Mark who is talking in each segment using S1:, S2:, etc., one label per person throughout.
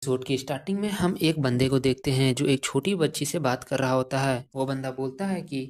S1: Episode की starting में हम एक बंदे को देखते हैं जो एक छोटी बच्ची से बात कर रहा होता है। वो बंदा बोलता है कि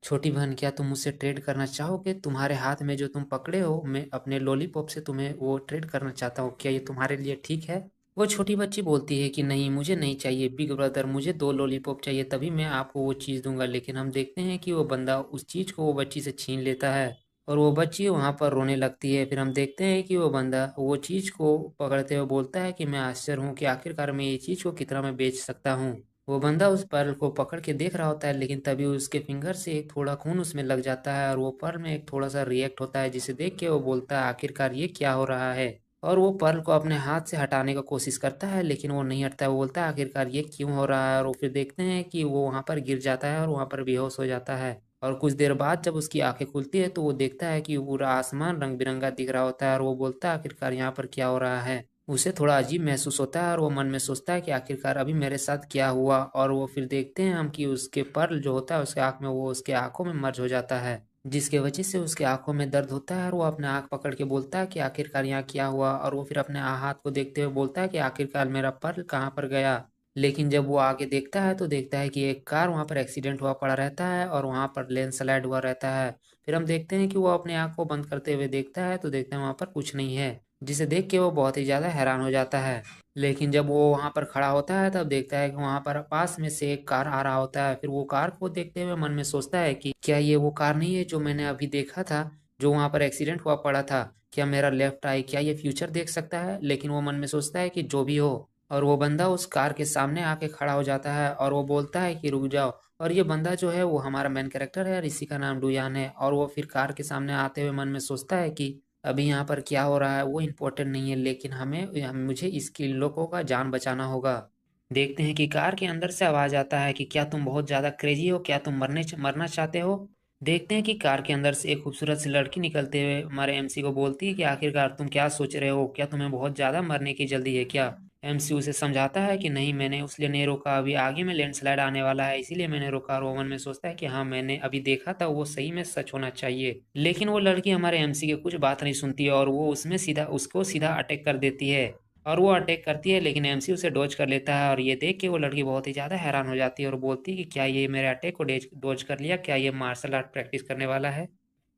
S1: छोटी बहन, क्या तुम मुझसे ट्रेड करना चाहोगे? तुम्हारे हाथ में जो तुम पकड़े हो, मैं अपने लॉलीपॉप से तुम्हें वो ट्रेड करना चाहता हूँ, क्या ये तुम्हारे लिए ठीक है? वो छोटी बच्ची बोलती है कि नहीं, मुझे नहीं चाहिए बिग ब्रदर, मुझे 2 लॉलीपॉप चाहिए, तभी मैं आपको वो चीज़ दूंगा। लेकिन हम देखते हैं कि वो बंदा उस चीज़ को वो बच्ची से छीन लेता है और वो बच्ची वहाँ पर रोने लगती है। फिर हम देखते हैं कि वो बंदा वो चीज़ को पकड़ते हुए बोलता है कि मैं आश्चर्य हूँ कि आखिरकार मैं ये चीज़ को कितना मैं बेच सकता हूँ। वो बंदा उस पर्ल को पकड़ के देख रहा होता है, लेकिन तभी उसके फिंगर से एक थोड़ा खून उसमें लग जाता है और वो पर्ल में एक थोड़ा सा रिएक्ट होता है, जिसे देख के वो बोलता है आखिरकार ये क्या हो रहा है। और वो पर्ल को अपने हाथ से हटाने का कोशिश करता है, लेकिन वो नहीं हटता है। वो बोलता है आखिरकार ये क्यों हो रहा है, और वो फिर देखते हैं कि वो वहाँ पर गिर जाता है और वहाँ पर बेहोश हो जाता है। और कुछ देर बाद जब उसकी आंखें खुलती है तो वो देखता है कि पूरा आसमान रंग बिरंगा दिख रहा होता है और वो बोलता है आखिरकार यहाँ पर क्या हो रहा है। उसे थोड़ा अजीब महसूस होता है और वो मन में सोचता है कि आखिरकार अभी मेरे साथ क्या हुआ। और वो फिर देखते हैं हम कि उसके पर्ल जो होता है उसके आँख में, वो उसके आंखों में मर्ज हो जाता है, जिसके वजह से उसके आंखों में दर्द होता है और वो अपने आंख पकड़ के बोलता है कि आखिरकार यहाँ क्या हुआ। और वो फिर अपने हाथ को देखते हुए बोलता है कि आखिरकार मेरा पर्ल कहाँ पर गया। लेकिन जब वो आगे देखता है तो देखता है कि एक कार वहाँ पर एक्सीडेंट हुआ पड़ा रहता है और वहाँ पर लैंडस्लाइड हुआ रहता है। फिर हम देखते हैं कि वो अपने आँख को बंद करते हुए देखता है तो देखते हैं वहाँ पर कुछ नहीं है, जिसे देख के वो बहुत ही ज़्यादा हैरान हो जाता है। लेकिन जब वो वहाँ पर खड़ा होता है तब देखता है कि वहाँ पर पास में से एक कार आ रहा होता है। फिर वो कार को देखते हुए मन में सोचता है कि क्या ये वो कार नहीं है जो मैंने अभी देखा था, जो वहाँ पर एक्सीडेंट हुआ पड़ा था? क्या मेरा लेफ्ट आई, क्या ये फ्यूचर देख सकता है? लेकिन वो मन में सोचता है कि जो भी हो। और वो बंदा उस कार के सामने आके खड़ा हो जाता है और वो बोलता है कि रुक जाओ। और ये बंदा जो है वो हमारा मेन कैरेक्टर है और इसी का नाम डुयान है। और वो फिर कार के सामने आते हुए मन में सोचता है कि अभी यहाँ पर क्या हो रहा है वो इम्पोर्टेंट नहीं है, लेकिन मुझे इसके लोगों का जान बचाना होगा। देखते हैं कि कार के अंदर से आवाज आता है कि क्या तुम बहुत ज्यादा क्रेजी हो, क्या तुम मरना चाहते हो? देखते हैं कि कार के अंदर से एक खूबसूरत सी लड़की निकलते हुए हमारे एमसी को बोलती है कि आखिरकार तुम क्या सोच रहे हो, क्या तुम्हें बहुत ज्यादा मरने की जल्दी है क्या? एमसी उसे समझाता है कि नहीं, मैंने उसलिए नहीं रोका, अभी आगे में लैंडस्लाइड आने वाला है इसीलिए मैंने रोका। और वो मन में सोचता है कि हाँ, मैंने अभी देखा था, वो सही में सच होना चाहिए। लेकिन वो लड़की हमारे एमसी के कुछ बात नहीं सुनती है और वो उसको सीधा अटैक कर देती है। और वो अटैक करती है लेकिन एमसी उसे डॉज कर लेता है और ये देख के वो लड़की बहुत ही ज्यादा हैरान हो जाती है और बोलती है कि क्या ये मेरे अटैक को डॉज कर लिया, क्या ये मार्शल आर्ट प्रैक्टिस करने वाला है?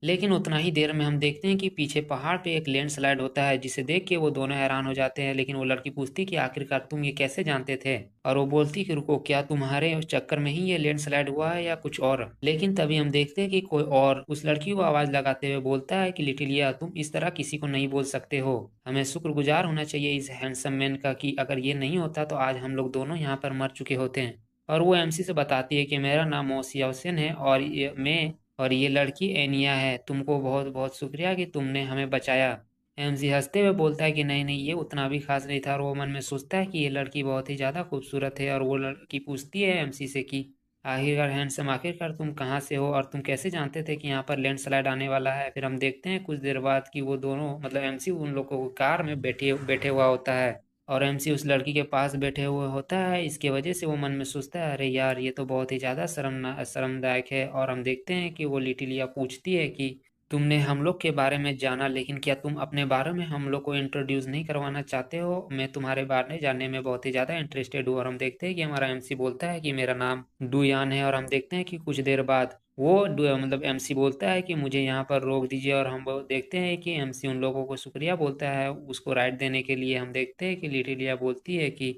S1: लेकिन उतना ही देर में हम देखते हैं कि पीछे पहाड़ पे एक लैंडस्लाइड होता है, जिसे देख के वो दोनों हैरान हो जाते हैं। लेकिन वो लड़की पूछती कि आखिरकार तुम ये कैसे जानते थे? और वो बोलती कि रुको, क्या तुम्हारे उस चक्कर में ही ये लैंडस्लाइड हुआ है या कुछ और? लेकिन तभी हम देखते हैं कि कोई और उस लड़की को आवाज लगाते हुए बोलता है कि लिटिलिया, तुम इस तरह किसी को नहीं बोल सकते हो। हमें शुक्रगुजार होना चाहिए इस हैंडसम मैन का, कि अगर ये नहीं होता तो आज हम लोग दोनों यहाँ पर मर चुके होते हैं। और वो एमसी से बताती है कि मेरा नाम मोसिया हुसैन है और ये लड़की एनिया है। तुमको बहुत बहुत शुक्रिया कि तुमने हमें बचाया। एमसी हंसते हुए बोलता है कि नहीं नहीं, ये उतना भी खास नहीं था। और वो मन में सोचता है कि ये लड़की बहुत ही ज़्यादा खूबसूरत है। और वो लड़की पूछती है एमसी से कि आखिरकार हैंडसम, आखिरकार तुम कहाँ से हो और तुम कैसे जानते थे कि यहाँ पर लैंडस्लाइड आने वाला है? फिर हम देखते हैं कुछ देर बाद कि वो दोनों, मतलब एमसी उन लोगों को कार में बैठे बैठे हुआ होता है और एमसी उस लड़की के पास बैठे हुए होता है। इसके वजह से वो मन में सोचता है अरे यार, ये तो बहुत ही ज़्यादा शर्मदायक है। और हम देखते हैं कि वो लिटिलिया पूछती है कि तुमने हम लोग के बारे में जाना, लेकिन क्या तुम अपने बारे में हम लोग को इंट्रोड्यूस नहीं करवाना चाहते हो? मैं तुम्हारे बारे में जानने में बहुत ही ज़्यादा इंटरेस्टेड हूँ। और हम देखते हैं कि हमारा एमसी बोलता है कि मेरा नाम डुयान है। और हम देखते हैं कि कुछ देर बाद मतलब एमसी बोलता है कि मुझे यहाँ पर रोक दीजिए। और हम देखते हैं कि एमसी उन लोगों को शुक्रिया बोलता है उसको राइट देने के लिए। हम देखते हैं कि लिटिलिया बोलती है कि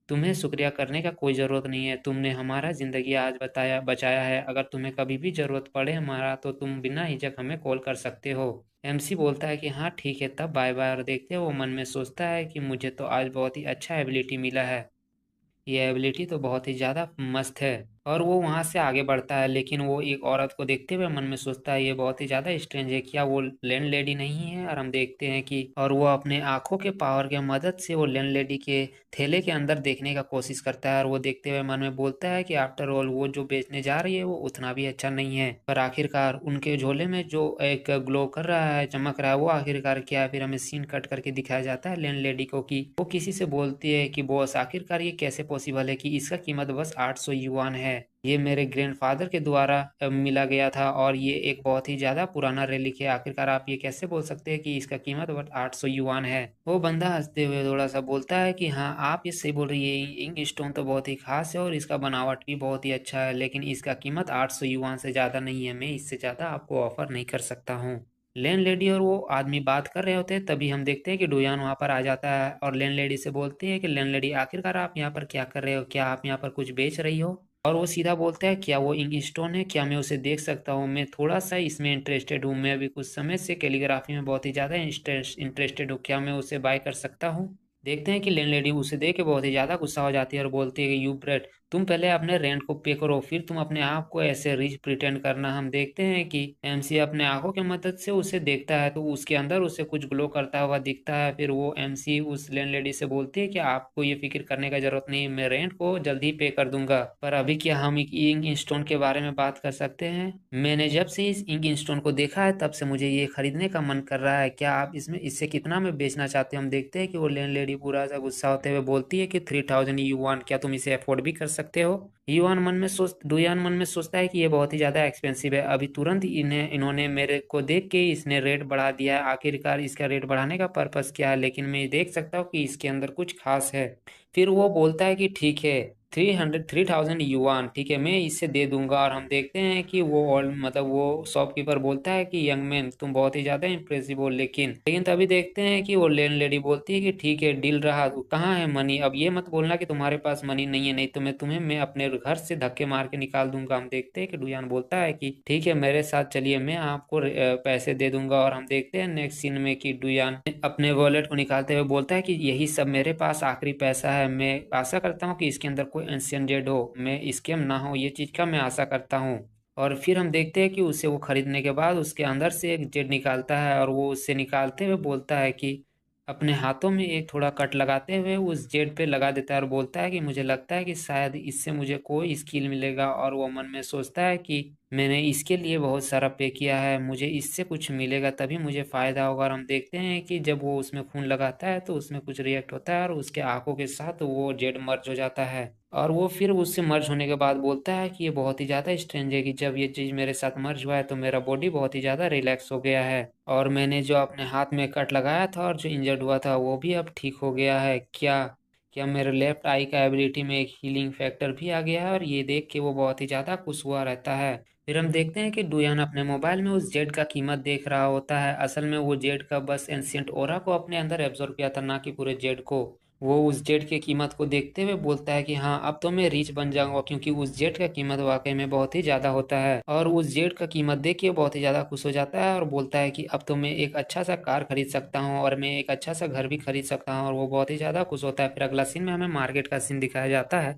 S1: तुम्हें शुक्रिया करने का कोई ज़रूरत नहीं है, तुमने हमारा ज़िंदगी आज बचाया है। अगर तुम्हें कभी भी ज़रूरत पड़े हमारा, तो तुम बिना हिचक हमें कॉल कर सकते हो। एमसी बोलता है कि हाँ ठीक है, तब बाय बाय। और देखते हैं वो मन में सोचता है कि मुझे तो आज बहुत ही अच्छा एबिलिटी मिला है, ये एबिलिटी तो बहुत ही ज़्यादा मस्त है। और वो वहाँ से आगे बढ़ता है, लेकिन वो एक औरत को देखते हुए मन में सोचता है ये बहुत ही ज़्यादा स्ट्रेंज है, क्या वो लैंड लेडी नहीं है? और हम देखते हैं कि और वो अपने आंखों के पावर के मदद से वो लैंड लेडी के थैले के अंदर देखने का कोशिश करता है। और वो देखते हुए मन में बोलता है कि आफ्टर ऑल वो जो बेचने जा रही है वो उतना भी अच्छा नहीं है, पर आखिरकार उनके झोले में जो एक ग्लो कर रहा है, चमक रहा है, वो आखिरकार क्या है? फिर हमें सीन कट करके दिखाया जाता है लैंड लेडी को कि वो किसी से बोलती है कि बॉस, आखिरकार ये कैसे पॉसिबल है कि इसका कीमत बस 800 युआन है। ये मेरे ग्रैंडफादर के द्वारा मिला गया था और ये एक बहुत ही ज़्यादा पुराना रेलिक है। आखिरकार आप ये कैसे बोल सकते हैं कि इसका कीमत 800 युआन है? वो बंदा हंसते हुए थोड़ा सा बोलता है कि हाँ, आप ये सही बोल रही है, इंक स्टोन तो बहुत ही खास है और इसका बनावट भी बहुत ही अच्छा है, लेकिन इसका कीमत 800 युआन से ज़्यादा नहीं है। मैं इससे ज़्यादा आपको ऑफर नहीं कर सकता हूँ। लैंड लेडी और वो आदमी बात कर रहे होते हैं, तभी हम देखते हैं कि डोयान वहां पर आ जाता है और लैंड लेडी से बोलती है कि लैंड लेडी, आखिरकार आप यहाँ पर क्या कर रहे हो? क्या आप यहाँ पर कुछ बेच रही हो? और वो सीधा बोलता है, क्या वो इंक स्टोन है? क्या मैं उसे देख सकता हूँ? मैं थोड़ा सा इसमें इंटरेस्टेड हूँ। मैं अभी कुछ समय से कैलीग्राफी में बहुत ही ज़्यादा इंटरेस्टेड हूँ। क्या मैं उसे बाय कर सकता हूँ? देखते हैं कि लैंड लेडी उसे देख के बहुत ही ज़्यादा गुस्सा हो जाती है और बोलती है कि यू ब्रेड, तुम पहले अपने रेंट को पे करो, फिर तुम अपने आप को ऐसे रिच प्रिटेंड करना। हम देखते हैं कि एमसी अपने आंखों की मदद से उसे देखता है तो उसके अंदर उसे कुछ ग्लो करता हुआ दिखता है। फिर वो एमसी उस लैंड लेडी से बोलती है कि आपको ये फिक्र करने का जरूरत नहीं, मैं रेंट को जल्दी पे कर दूंगा। पर अभी क्या हम एक इंक स्टोन के बारे में बात कर सकते हैं? मैंने जब से इस इंक स्टोन को देखा है तब से मुझे ये खरीदने का मन कर रहा है। क्या आप इसमें इससे कितना में बेचना चाहते हैं? हम देखते हैं कि वो लैंड लेडी पूरा सा गुस्सा होते हुए बोलती है कि 3000 युआन, क्या तुम इसे अफोर्ड भी कर सकते हो? डुयान मन में सोचता है कि ये बहुत ही ज्यादा एक्सपेंसिव है। अभी तुरंत इन्होंने मेरे को देख के इसने रेट बढ़ा दिया है। आखिरकार इसका रेट बढ़ाने का पर्पस क्या है? लेकिन मैं देख सकता हूँ कि इसके अंदर कुछ खास है। फिर वो बोलता है कि ठीक है, 3000 युआन, ठीक है, मैं इससे दे दूंगा। और हम देखते हैं कि वो और मतलब वो शॉपकीपर बोलता है कि यंग मैन, तुम बहुत ही ज्यादा इंप्रेसिव हो। लेकिन तभी देखते हैं कि वो लैंड लेडी बोलती है कि ठीक है, डील रहा, कहाँ है मनी? अब ये मत बोलना कि तुम्हारे पास मनी नहीं है, नहीं तो मैं अपने घर से धक्के मार के निकाल दूंगा। हम देखते हैं कि डुयान बोलता है कि ठीक है, मेरे साथ चलिए, मैं आपको पैसे दे दूंगा। और हम देखते हैं नेक्स्ट सीन में कि डुयान अपने वॉलेट को निकालते हुए बोलता है कि यही सब मेरे पास आखिरी पैसा है। मैं आशा करता हूँ कि इसके अंदर कोई एंशियन जेड हो, मैं स्कैम ना हो, ये चीज का मैं आशा करता हूँ। और फिर हम देखते हैं कि उसे वो खरीदने के बाद उसके अंदर से एक जेड निकालता है और वो उससे निकालते हुए बोलता है कि अपने हाथों में एक थोड़ा कट लगाते हुए उस जेड पे लगा देता है और बोलता है कि मुझे लगता है कि शायद इससे मुझे कोई स्किल मिलेगा। और वो मन में सोचता है कि मैंने इसके लिए बहुत सारा पे किया है, मुझे इससे कुछ मिलेगा, तभी मुझे फायदा होगा। और हम देखते हैं कि जब वो उसमें खून लगाता है तो उसमें कुछ रिएक्ट होता है और उसके आंखों के साथ वो जेड मर्ज हो जाता है। और वो फिर उससे मर्ज होने के बाद बोलता है कि ये बहुत ही ज़्यादा स्ट्रेंज है कि जब ये चीज़ मेरे साथ मर्ज हुआ है तो मेरा बॉडी बहुत ही ज़्यादा रिलैक्स हो गया है और मैंने जो अपने हाथ में कट लगाया था और जो इंजर्ड हुआ था वो भी अब ठीक हो गया है। क्या क्या मेरे लेफ्ट आई का एबिलिटी में एक हीलिंग फैक्टर भी आ गया है? और ये देख के वो बहुत ही ज़्यादा खुश हुआ रहता है। फिर हम देखते हैं कि डुयान अपने मोबाइल में उस जेड का कीमत देख रहा होता है। असल में वो जेड का बस एंशियंट ओरा को अपने अंदर एब्जॉर्ब किया था, ना कि पूरे जेड को। वो उस जेट की कीमत को देखते हुए बोलता है कि हाँ, अब तो मैं रिच बन जाऊंगा, क्योंकि उस जेट का कीमत वाकई में बहुत ही ज्यादा होता है। और उस जेट का कीमत देख के बहुत ही ज्यादा खुश हो जाता है और बोलता है कि अब तो मैं एक अच्छा सा कार खरीद सकता हूँ और मैं एक अच्छा सा घर भी खरीद सकता हूँ। और वो बहुत ही ज्यादा खुश होता है। फिर अगला सीन में हमें मार्केट का सीन दिखाया जाता है,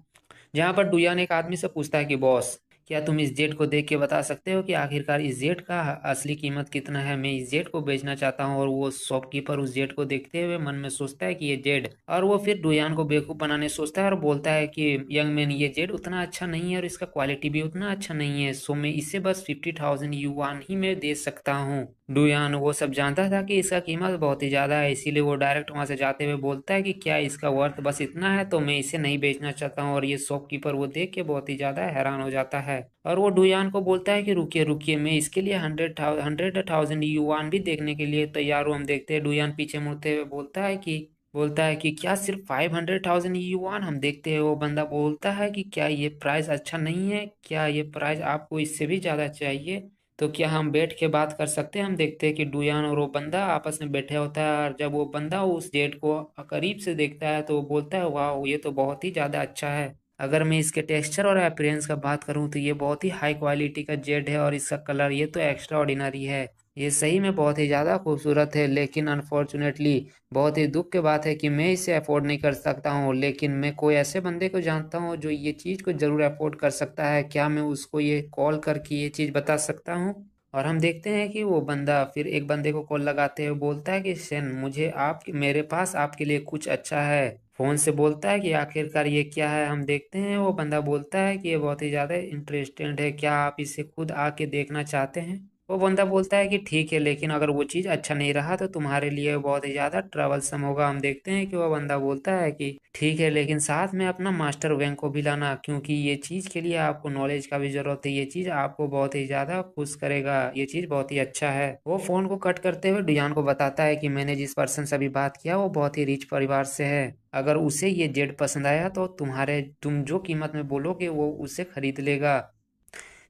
S1: जहाँ पर डुयान एक आदमी से पूछता है कि बॉस, क्या तुम इस जेट को देख के बता सकते हो कि आखिरकार इस जेट का असली कीमत कितना है? मैं इस जेट को बेचना चाहता हूँ। और वो शॉपकीपर उस जेट को देखते हुए मन में सोचता है कि ये जेट, और वो फिर डुयान को बेवकूफ बनाने सोचता है और बोलता है कि यंग मैन, ये जेट उतना अच्छा नहीं है और इसका क्वालिटी भी उतना अच्छा नहीं है, सो मैं इसे बस 50,000 युआन ही में दे सकता हूँ। डुयान वो सब जानता था कि इसका कीमत बहुत ही ज्यादा है, इसीलिए वो डायरेक्ट वहां से जाते हुए बोलता है कि क्या इसका वर्थ बस इतना है, तो मैं इसे नहीं बेचना चाहता हूँ। और ये शॉपकीपर वो देख के बहुत ही ज्यादा हैरान हो जाता है और वो डुयान को बोलता है कि रुकिए रुकिए, मैं इसके लिए 100,000 युआन भी देखने के लिए तैयार हूँ। हम देखते हैं डुयान पीछे मुड़ते हुए बोलता है कि क्या सिर्फ 500,000 युआन? हम देखते हैं वो बंदा बोलता है कि क्या ये प्राइस अच्छा नहीं है? क्या ये प्राइस आपको इससे भी ज्यादा चाहिए? तो क्या हम बैठ के बात कर सकते हैं? हम देखते हैं कि डुयान और वो बंदा आपस में बैठे होता है और जब वो बंदा उस जेट को करीब से देखता है तो वो बोलता है, वाह, ये तो बहुत ही ज्यादा अच्छा है। अगर मैं इसके टेक्सचर और अपीयरेंस का बात करूं तो ये बहुत ही हाई क्वालिटी का जेट है और इसका कलर ये तो एक्स्ट्रा ऑर्डिनरी है। ये सही में बहुत ही ज़्यादा खूबसूरत है, लेकिन अनफॉर्चुनेटली बहुत ही दुख की बात है कि मैं इसे अफोर्ड नहीं कर सकता हूँ। लेकिन मैं कोई ऐसे बंदे को जानता हूँ जो ये चीज़ को ज़रूर अफोर्ड कर सकता है। क्या मैं उसको ये कॉल करके ये चीज़ बता सकता हूँ? और हम देखते हैं कि वो बंदा फिर एक बंदे को कॉल लगाते हुए बोलता है कि शेन, मुझे आप मेरे पास आपके लिए कुछ अच्छा है। फोन से बोलता है कि आखिरकार ये क्या है? हम देखते हैं वो बंदा बोलता है कि ये बहुत ही ज्यादा इंटरेस्टेड है, क्या आप इसे खुद आके देखना चाहते हैं? वो बंदा बोलता है कि ठीक है, लेकिन अगर वो चीज़ अच्छा नहीं रहा तो तुम्हारे लिए बहुत ही ज़्यादा ट्रबलसम होगा। हम देखते हैं कि वो बंदा बोलता है कि ठीक है, लेकिन साथ में अपना मास्टर वैंक को भी लाना, क्योंकि ये चीज़ के लिए आपको नॉलेज का भी ज़रूरत है। ये चीज़ आपको बहुत ही ज़्यादा खुश करेगा, ये चीज़ बहुत ही अच्छा है। वो फ़ोन को कट करते हुए डुयान को बताता है कि मैंने जिस पर्सन से अभी बात किया वो बहुत ही रिच परिवार से है। अगर उसे ये जेड पसंद आया तो तुम जो कीमत में बोलोगे वो उसे खरीद लेगा।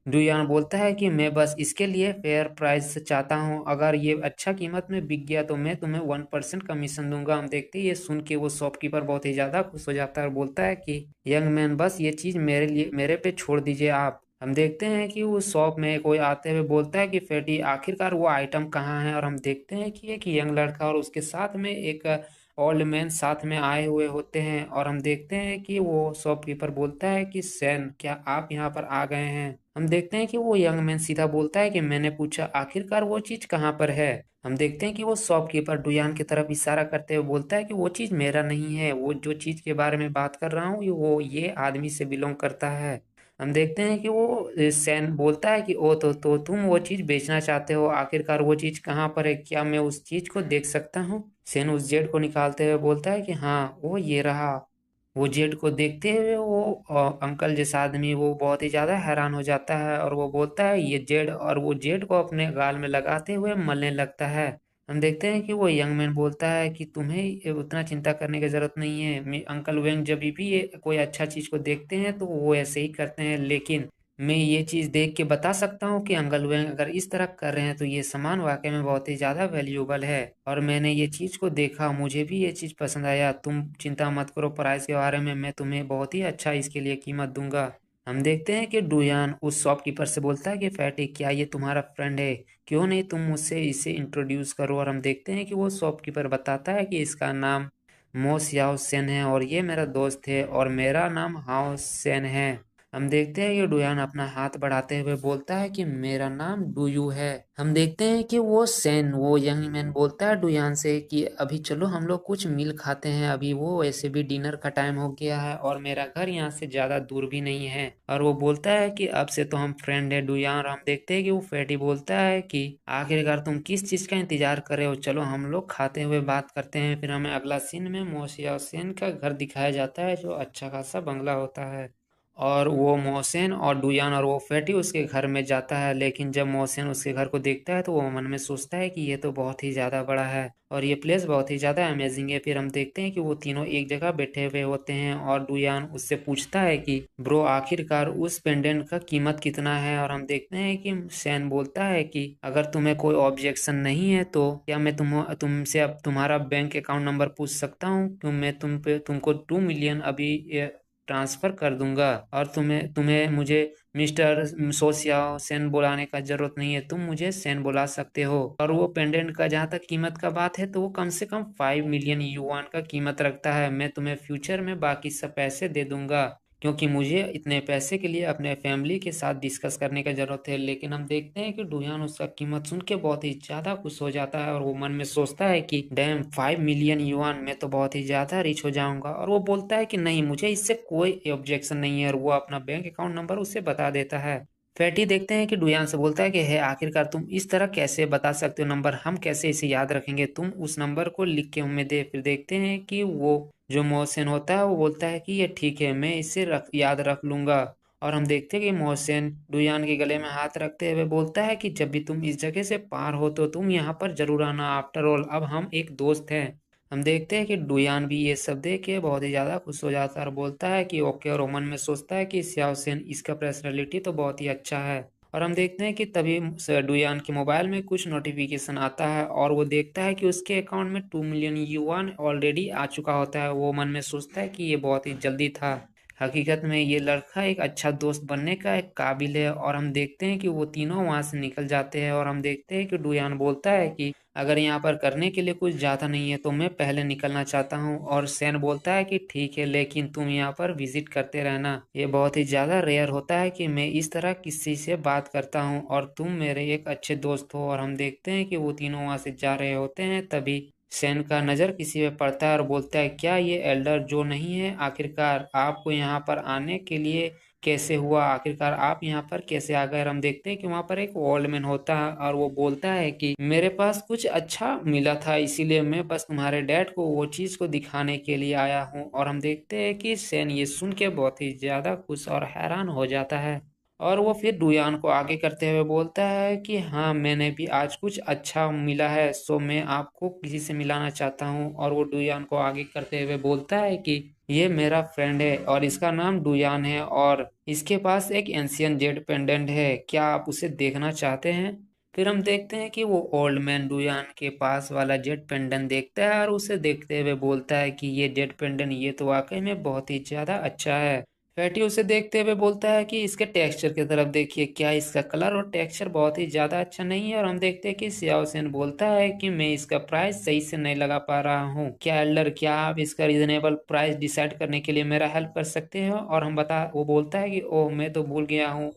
S1: डुयान बोलता है कि मैं बस इसके लिए फेयर प्राइस चाहता हूँ, अगर ये अच्छा कीमत में बिक गया तो मैं तुम्हें 1% कमीशन दूंगा। हम देखते हैं ये सुन के वो शॉपकीपर बहुत ही ज़्यादा खुश हो जाता है और बोलता है कि यंग मैन, बस ये चीज़ मेरे पे छोड़ दीजिए आप। हम देखते हैं कि उस शॉप में कोई आते हुए बोलता है कि फैटी आखिरकार वो आइटम कहाँ है, और हम देखते हैं कि एक यंग लड़का और उसके साथ में एक ओल्ड मैन साथ में आए हुए होते हैं। और हम देखते हैं कि वो शॉपकीपर बोलता है कि सैन, क्या आप यहाँ पर आ गए हैं। हम देखते हैं कि वो यंग मैन सीधा बोलता है कि मैंने पूछा आखिरकार वो चीज कहाँ पर है। हम देखते हैं कि वो शॉपकीपर डुयान की तरफ इशारा करते हुए बोलता है कि वो चीज मेरा नहीं है, वो जो चीज के बारे में बात कर रहा हूँ वो ये आदमी से बिलोंग करता है। हम देखते हैं कि वो सैन बोलता है कि ओ तो तुम वो चीज बेचना चाहते हो, आखिरकार वो चीज कहाँ पर है, क्या मैं उस चीज को देख सकता हूँ। सैन उस जेड को निकालते हुए बोलता है कि हाँ वो ये रहा। वो जेड को देखते हुए वो अंकल जैसा आदमी वो बहुत ही ज्यादा हैरान हो जाता है और वो बोलता है ये जेड, और वो जेड को अपने गाल में लगाते हुए मलने लगता है। हम देखते हैं कि वो यंग मैन बोलता है कि तुम्हें ये उतना चिंता करने की जरूरत नहीं है। अंकल वेंग जब भी ये कोई अच्छा चीज को देखते हैं तो वो ऐसे ही करते हैं, लेकिन मैं ये चीज देख के बता सकता हूँ कि अंकल वेंग अगर इस तरह कर रहे हैं तो ये सामान वाकई में बहुत ही ज्यादा वैल्यूएबल है, और मैंने ये चीज को देखा, मुझे भी ये चीज पसंद आया। तुम चिंता मत करो प्राइस के बारे में, मैं तुम्हें बहुत ही अच्छा इसके लिए कीमत दूंगा। हम देखते हैं कि डुयान उस शॉपकीपर से बोलता है कि फैटी, क्या ये तुम्हारा फ्रेंड है, क्यों नहीं तुम मुझसे इसे इंट्रोड्यूस करो। और हम देखते हैं कि वो शॉपकीपर बताता है कि इसका नाम मो सियाओ सेन है और ये मेरा दोस्त है और मेरा नाम हाओ सेन है। हम देखते हैं कि डुयान अपना हाथ बढ़ाते हुए बोलता है कि मेरा नाम डुयू है। हम देखते हैं कि वो यंग मैन बोलता है डुयान से कि अभी चलो हम लोग कुछ मील खाते हैं, अभी वो वैसे भी डिनर का टाइम हो गया है और मेरा घर यहाँ से ज्यादा दूर भी नहीं है। और वो बोलता है कि अब से तो हम फ्रेंड है डुयान। और हम देखते हैं कि वो फैटी बोलता है कि आखिरकार तुम किस चीज का इंतजार कर रहे हो, चलो हम लोग खाते हुए बात करते हैं। फिर हमें अगला सीन में मोशिया सेन का घर दिखाया जाता है जो अच्छा खासा बंगला होता है। और वो मोहसिन और डुयान और वो फैटी उसके घर में जाता है, लेकिन जब मोहसिन उसके घर को देखता है तो वो मन में सोचता है कि ये तो बहुत ही ज़्यादा बड़ा है और ये प्लेस बहुत ही ज़्यादा अमेजिंग है। फिर हम देखते हैं कि वो तीनों एक जगह बैठे हुए होते हैं और डुयान उससे पूछता है कि ब्रो आखिरकार उस पेंडेंट का कीमत कितना है। और हम देखते हैं कि सैन बोलता है कि अगर तुम्हें कोई ऑब्जेक्शन नहीं है तो क्या मैं तुमसे अब तुम्हारा बैंक अकाउंट नंबर पूछ सकता हूँ, क्यों मैं तुमको 2 मिलियन अभी ट्रांसफर कर दूंगा, और तुम्हें तुम्हें मुझे मिस्टर सोसिया सेन बुलाने का जरूरत नहीं है, तुम मुझे सेन बुला सकते हो। और वो पेंडेंट का जहाँ तक कीमत का बात है तो वो कम से कम 5 मिलियन युआन का कीमत रखता है। मैं तुम्हें फ्यूचर में बाकी सब पैसे दे दूंगा, क्योंकि मुझे इतने पैसे के लिए अपने फैमिली के साथ डिस्कस करने की जरूरत है। लेकिन हम देखते हैं कि डुयान उसका कीमत सुन के बहुत ही ज्यादा खुश हो जाता है और वो मन में सोचता है कि डैम 5 मिलियन युआन, मैं तो बहुत ही ज्यादा रिच हो जाऊंगा। और वो बोलता है कि नहीं, मुझे इससे कोई ऑब्जेक्शन नहीं है, और वो अपना बैंक अकाउंट नंबर उसे बता देता है। फैटी देखते हैं कि डुयान से बोलता है कि है आखिरकार तुम इस तरह कैसे बता सकते हो नंबर, हम कैसे इसे याद रखेंगे, तुम उस नंबर को लिख के हमें दे। फिर देखते हैं कि वो जो मोहसिन होता है वो बोलता है कि ये ठीक है, मैं इसे याद रख लूंगा। और हम देखते हैं कि मोहसिन डुयान के गले में हाथ रखते हुए बोलता है कि जब भी तुम इस जगह से पार हो तो तुम यहाँ पर जरूर आना, आफ्टर ऑल अब हम एक दोस्त हैं। हम देखते हैं कि डुयान भी ये सब देख के बहुत ही ज्यादा खुश हो जाता है और बोलता है कि ओके, और वो मन में सोचता है कि सियाओ सेन इसका पर्सनैलिटी तो बहुत ही अच्छा है। और हम देखते हैं कि तभी डुयान के मोबाइल में कुछ नोटिफिकेशन आता है और वो देखता है कि उसके अकाउंट में 2 मिलियन युआन ऑलरेडी आ चुका होता है। वो मन में सोचता है कि ये बहुत ही जल्दी था, हकीकत में ये लड़का एक अच्छा दोस्त बनने का एक काबिल है। और हम देखते हैं कि वो तीनों वहां से निकल जाते हैं और हम देखते हैं कि डुयान बोलता है कि अगर यहाँ पर करने के लिए कुछ ज्यादा नहीं है तो मैं पहले निकलना चाहता हूँ। और सैन बोलता है कि ठीक है, लेकिन तुम यहाँ पर विजिट करते रहना, ये बहुत ही ज्यादा रेयर होता है कि मैं इस तरह किसी से बात करता हूँ और तुम मेरे एक अच्छे दोस्त हो। और हम देखते हैं कि वो तीनों वहां से जा रहे होते हैं, तभी सैन का नजर किसी पे पड़ता है और बोलता है क्या ये एल्डर जो नहीं है, आखिरकार आपको यहाँ पर आने के लिए कैसे हुआ, आखिरकार आप यहाँ पर कैसे आ गए। और हम देखते हैं कि वहाँ पर एक ओल्ड मैन होता है और वो बोलता है कि मेरे पास कुछ अच्छा मिला था, इसीलिए मैं बस तुम्हारे डैड को वो चीज को दिखाने के लिए आया हूँ। और हम देखते हैं कि सैन ये सुन के बहुत ही ज्यादा खुश और हैरान हो जाता है और वो फिर डुयान को आगे करते हुए बोलता है कि हाँ, मैंने भी आज कुछ अच्छा मिला है, सो मैं आपको किसी से मिलाना चाहता हूँ। और वो डुयान को आगे करते हुए बोलता है कि ये मेरा फ्रेंड है और इसका नाम डुयान है और इसके पास एक एंशियन जेड पेंडेंट है, क्या आप उसे देखना चाहते हैं। फिर हम देखते हैं कि वो ओल्ड मैन डुयान के पास वाला जेड पेंडेंट देखता है और उसे देखते हुए बोलता है कि ये जेड पेंडेंट ये तो वाकई में बहुत ही ज्यादा अच्छा है। फैटी उसे देखते हुए बोलता है कि इसके टेक्सचर की तरफ देखिए, क्या इसका कलर और टेक्सचर बहुत ही ज्यादा अच्छा नहीं है। और हम देखते हैं कि सियाओ सेन बोलता है कि मैं इसका प्राइस सही से नहीं लगा पा रहा हूँ, क्या एल्डर, क्या आप इसका रीजनेबल प्राइस डिसाइड करने के लिए मेरा हेल्प कर सकते हो। और वो बोलता है कि ओह, मैं तो भूल गया हूँ।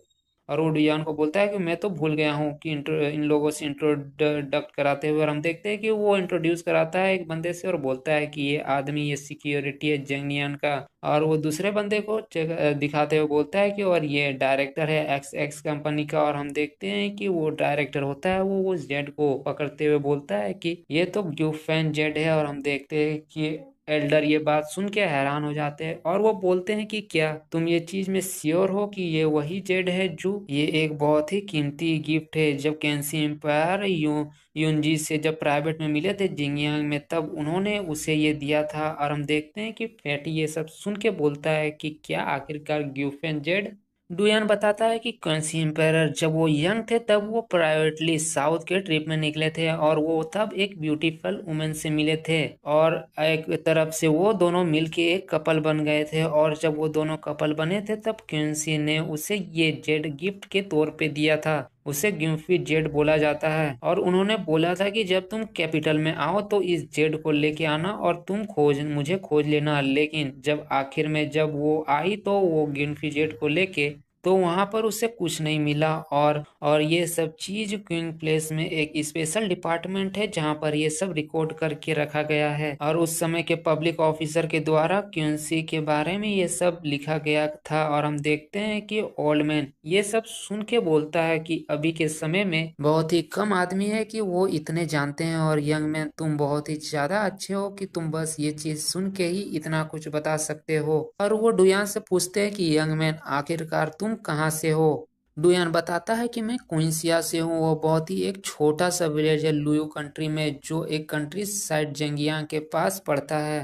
S1: और वो डियान को बोलता है कि मैं तो भूल गया हूँ कि इन लोगों से इंट्रोडक्ट कराते हुए। और हम देखते हैं कि वो इंट्रोड्यूस कराता है एक बंदे से और बोलता है कि ये आदमी, ये सिक्योरिटी है जंगनियन का। और वो दूसरे बंदे को दिखाते हुए बोलता है कि और ये डायरेक्टर है एक्स एक्स कंपनी का। और हम देखते हैं कि वो डायरेक्टर होता है, वो जेड को पकड़ते हुए बोलता है कि ये तो ग्यूफैन जेड है। और हम देखते हैं कि एल्डर ये बात सुन के हैरान हो जाते हैं और वो बोलते हैं कि क्या तुम ये चीज में श्योर हो कि ये वही जेड है, जो ये एक बहुत ही कीमती गिफ्ट है। जब कैंसी एम्पायर यूनजी से जब प्राइवेट में मिले थे जिंगयांग में, तब उन्होंने उसे ये दिया था। और हम देखते हैं कि फैटी ये सब सुन के बोलता है कि क्या आखिरकार ग्यूफेन जेड। डुयान बताता है कि कंसी एम्पायर जब वो यंग थे तब वो प्राइवेटली साउथ के ट्रिप में निकले थे और वो तब एक ब्यूटीफुल वुमेन से मिले थे और एक तरफ से वो दोनों मिलके एक कपल बन गए थे। और जब वो दोनों कपल बने थे तब क्विंसी ने उसे ये जेड गिफ्ट के तौर पे दिया था। उसे गिम्फी जेड बोला जाता है और उन्होंने बोला था कि जब तुम कैपिटल में आओ तो इस जेड को लेके आना और तुम मुझे खोज लेना। लेकिन जब आखिर में जब वो आई तो वो गिम्फी जेड को लेके, तो वहां पर उसे कुछ नहीं मिला। और ये सब चीज क्विंग प्लेस में एक स्पेशल डिपार्टमेंट है जहां पर ये सब रिकॉर्ड करके रखा गया है और उस समय के पब्लिक ऑफिसर के द्वारा क्विंसी के बारे में ये सब लिखा गया था। और हम देखते हैं कि ओल्ड मैन ये सब सुन के बोलता है कि अभी के समय में बहुत ही कम आदमी है कि वो इतने जानते हैं और यंग मैन तुम बहुत ही ज्यादा अच्छे हो कि तुम बस ये चीज सुन के ही इतना कुछ बता सकते हो। और वो डुयान से पूछते हैं कि यंग मैन आखिरकार तुम कहाँ से हो। डुयान बताता है कि मैं क्विंसिया से हूँ, वो बहुत ही एक छोटा सा विलेज है लुयू कंट्री में जो एक कंट्री साइड जेंगियांग के पास पड़ता है।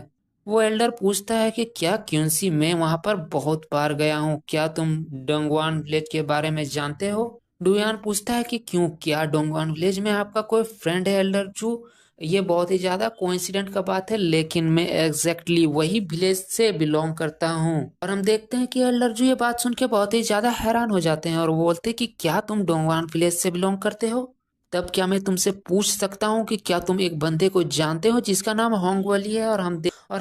S1: वो एल्डर पूछता है कि क्या क्यूंसी, मैं वहां पर बहुत बार गया हूँ, क्या तुम डोंगवान विलेज के बारे में जानते हो। डुयान पूछता है कि क्यों, क्या डोंगवान विलेज में आपका कोई फ्रेंड है एल्डर जू। ये बहुत ही ज्यादा कोइंसिडेंट का बात है, लेकिन मैं एग्जैक्टली वही विलेज से बिलोंग करता हूँ। और हम देखते हैं कि एल्डर जू ये बात सुन के बहुत ही ज्यादा हैरान हो जाते हैं और वो बोलते हैं कि क्या तुम डोंगवान विलेज से बिलोंग करते हो। तब क्या मैं तुमसे पूछ सकता हूँ कि क्या तुम एक बंदे को जानते हो जिसका नाम होंगवली है। और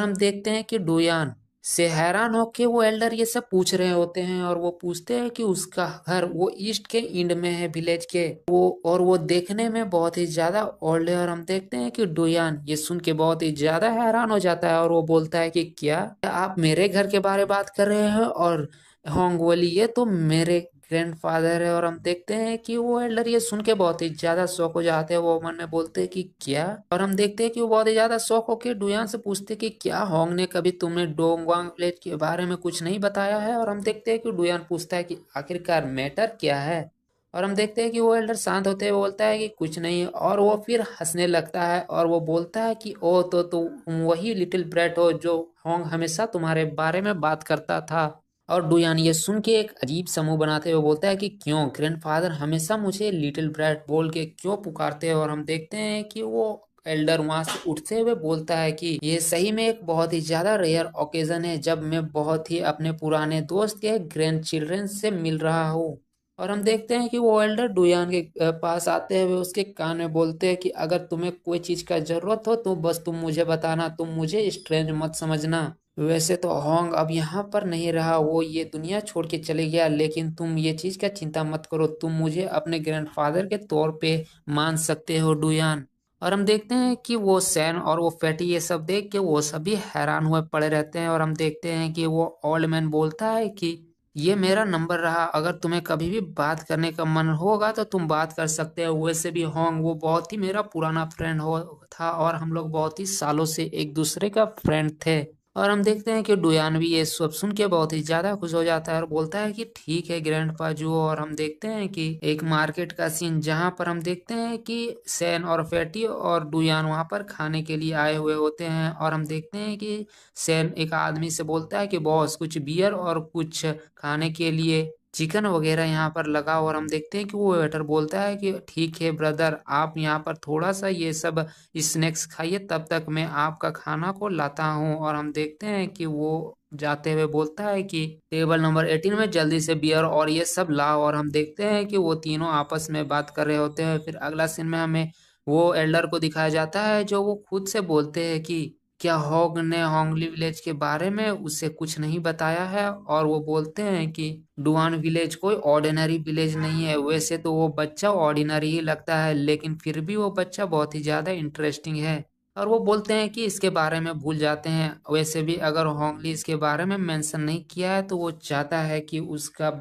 S1: हम देखते हैं कि डोयान से हैरान होके वो एल्डर ये सब पूछ रहे होते हैं और वो पूछते हैं कि उसका घर वो ईस्ट के इंड में है विलेज के, वो देखने में बहुत ही ज्यादा ओल्ड है। और हम देखते हैं कि डोयान ये सुन के बहुत ही ज्यादा हैरान हो जाता है और वो बोलता है कि क्या आप मेरे घर के बारे में बात कर रहे हो। और होंगवली ये तो मेरे ग्रैंडफादर है। और हम देखते हैं कि वो एल्डर ये सुन के बहुत ही ज्यादा शौक हो जाते हैं, वो मन में बोलते हैं कि क्या। और हम देखते हैं कि वो बहुत ही ज्यादा शौक होके डुयान से पूछते हैं कि क्या होंग ने कभी तुम्हें डोंगवांग विलेज के बारे में कुछ नहीं बताया है। और हम देखते हैं कि डुयान पूछता है कि आखिरकार मैटर क्या है। और हम देखते हैं कि वो एल्डर शांत होते हुए बोलता है कि कुछ नहीं, और वो फिर हंसने लगता है और वो बोलता है कि ओ तो तुम वही लिटिल ब्रैट हो जो होंग हमेशा तुम्हारे बारे में बात करता था। और डुयान ये सुन के एक अजीब समूह बनाते हुए बोलता है कि क्यों ग्रैंडफादर हमेशा मुझे लिटिल ब्रैट बोल के क्यों पुकारते हैं। और हम देखते हैं कि वो एल्डर वहां से उठते हुए बोलता है कि ये सही में एक बहुत ही ज्यादा रेयर ओकेजन है जब मैं बहुत ही अपने पुराने दोस्त के ग्रैंड चिल्ड्रन से मिल रहा हूँ। और हम देखते हैं कि वो एल्डर डुयान के पास आते हुए उसके कान में बोलते हैं कि अगर तुम्हें कोई चीज का जरूरत हो तो बस तुम मुझे बताना, तुम मुझे स्ट्रेंज मत समझना। वैसे तो होंग अब यहाँ पर नहीं रहा, वो ये दुनिया छोड़ के चले गया, लेकिन तुम ये चीज का चिंता मत करो, तुम मुझे अपने ग्रैंडफादर के तौर पे मान सकते हो डुयान। और हम देखते हैं कि वो सैन और वो फैटी ये सब देख के वो सभी हैरान हुए पड़े रहते हैं। और हम देखते हैं कि वो ओल्ड मैन बोलता है कि ये मेरा नंबर रहा, अगर तुम्हें कभी भी बात करने का मन होगा तो तुम बात कर सकते हो। वैसे भी होंग वो बहुत ही मेरा पुराना फ्रेंड हो था और हम लोग बहुत ही सालों से एक दूसरे का फ्रेंड थे। और हम देखते हैं कि डुयान भी ये सब सुन के बहुत ही ज्यादा खुश हो जाता है और बोलता है कि ठीक है ग्रैंडपा जो। और हम देखते हैं कि एक मार्केट का सीन जहां पर हम देखते हैं कि सैन और फैटी और डुयान वहां पर खाने के लिए आए हुए होते हैं। और हम देखते हैं कि सैन एक आदमी से बोलता है कि बॉस कुछ बियर और कुछ खाने के लिए चिकन वगैरह यहाँ पर लगा। और हम देखते हैं कि वो वेटर बोलता है कि ठीक है ब्रदर, आप यहाँ पर थोड़ा सा ये सब स्नैक्स खाइए, तब तक मैं आपका खाना को लाता हूँ। और हम देखते हैं कि वो जाते हुए बोलता है कि टेबल नंबर 18 में जल्दी से बियर और ये सब लाओ। और हम देखते हैं कि वो तीनों आपस में बात कर रहे होते हैं। फिर अगला सीन में हमें वो एल्डर को दिखाया जाता है जो वो खुद से बोलते हैं कि क्या हॉग ने होंगली विलेज के बारे में उसे कुछ नहीं बताया है। और वो बोलते हैं कि डुआन विलेज कोई ऑर्डिनरी विलेज नहीं है। वैसे तो वो बच्चा ऑर्डिनरी ही लगता है, लेकिन फिर भी वो बच्चा बहुत ही ज्यादा इंटरेस्टिंग है। और वो बोलते हैं कि इसके बारे में भूल जाते हैं। वैसे भी अगर होंगली इसके बारे में मेंशन नहीं किया है तो वो चाहता है कि उसका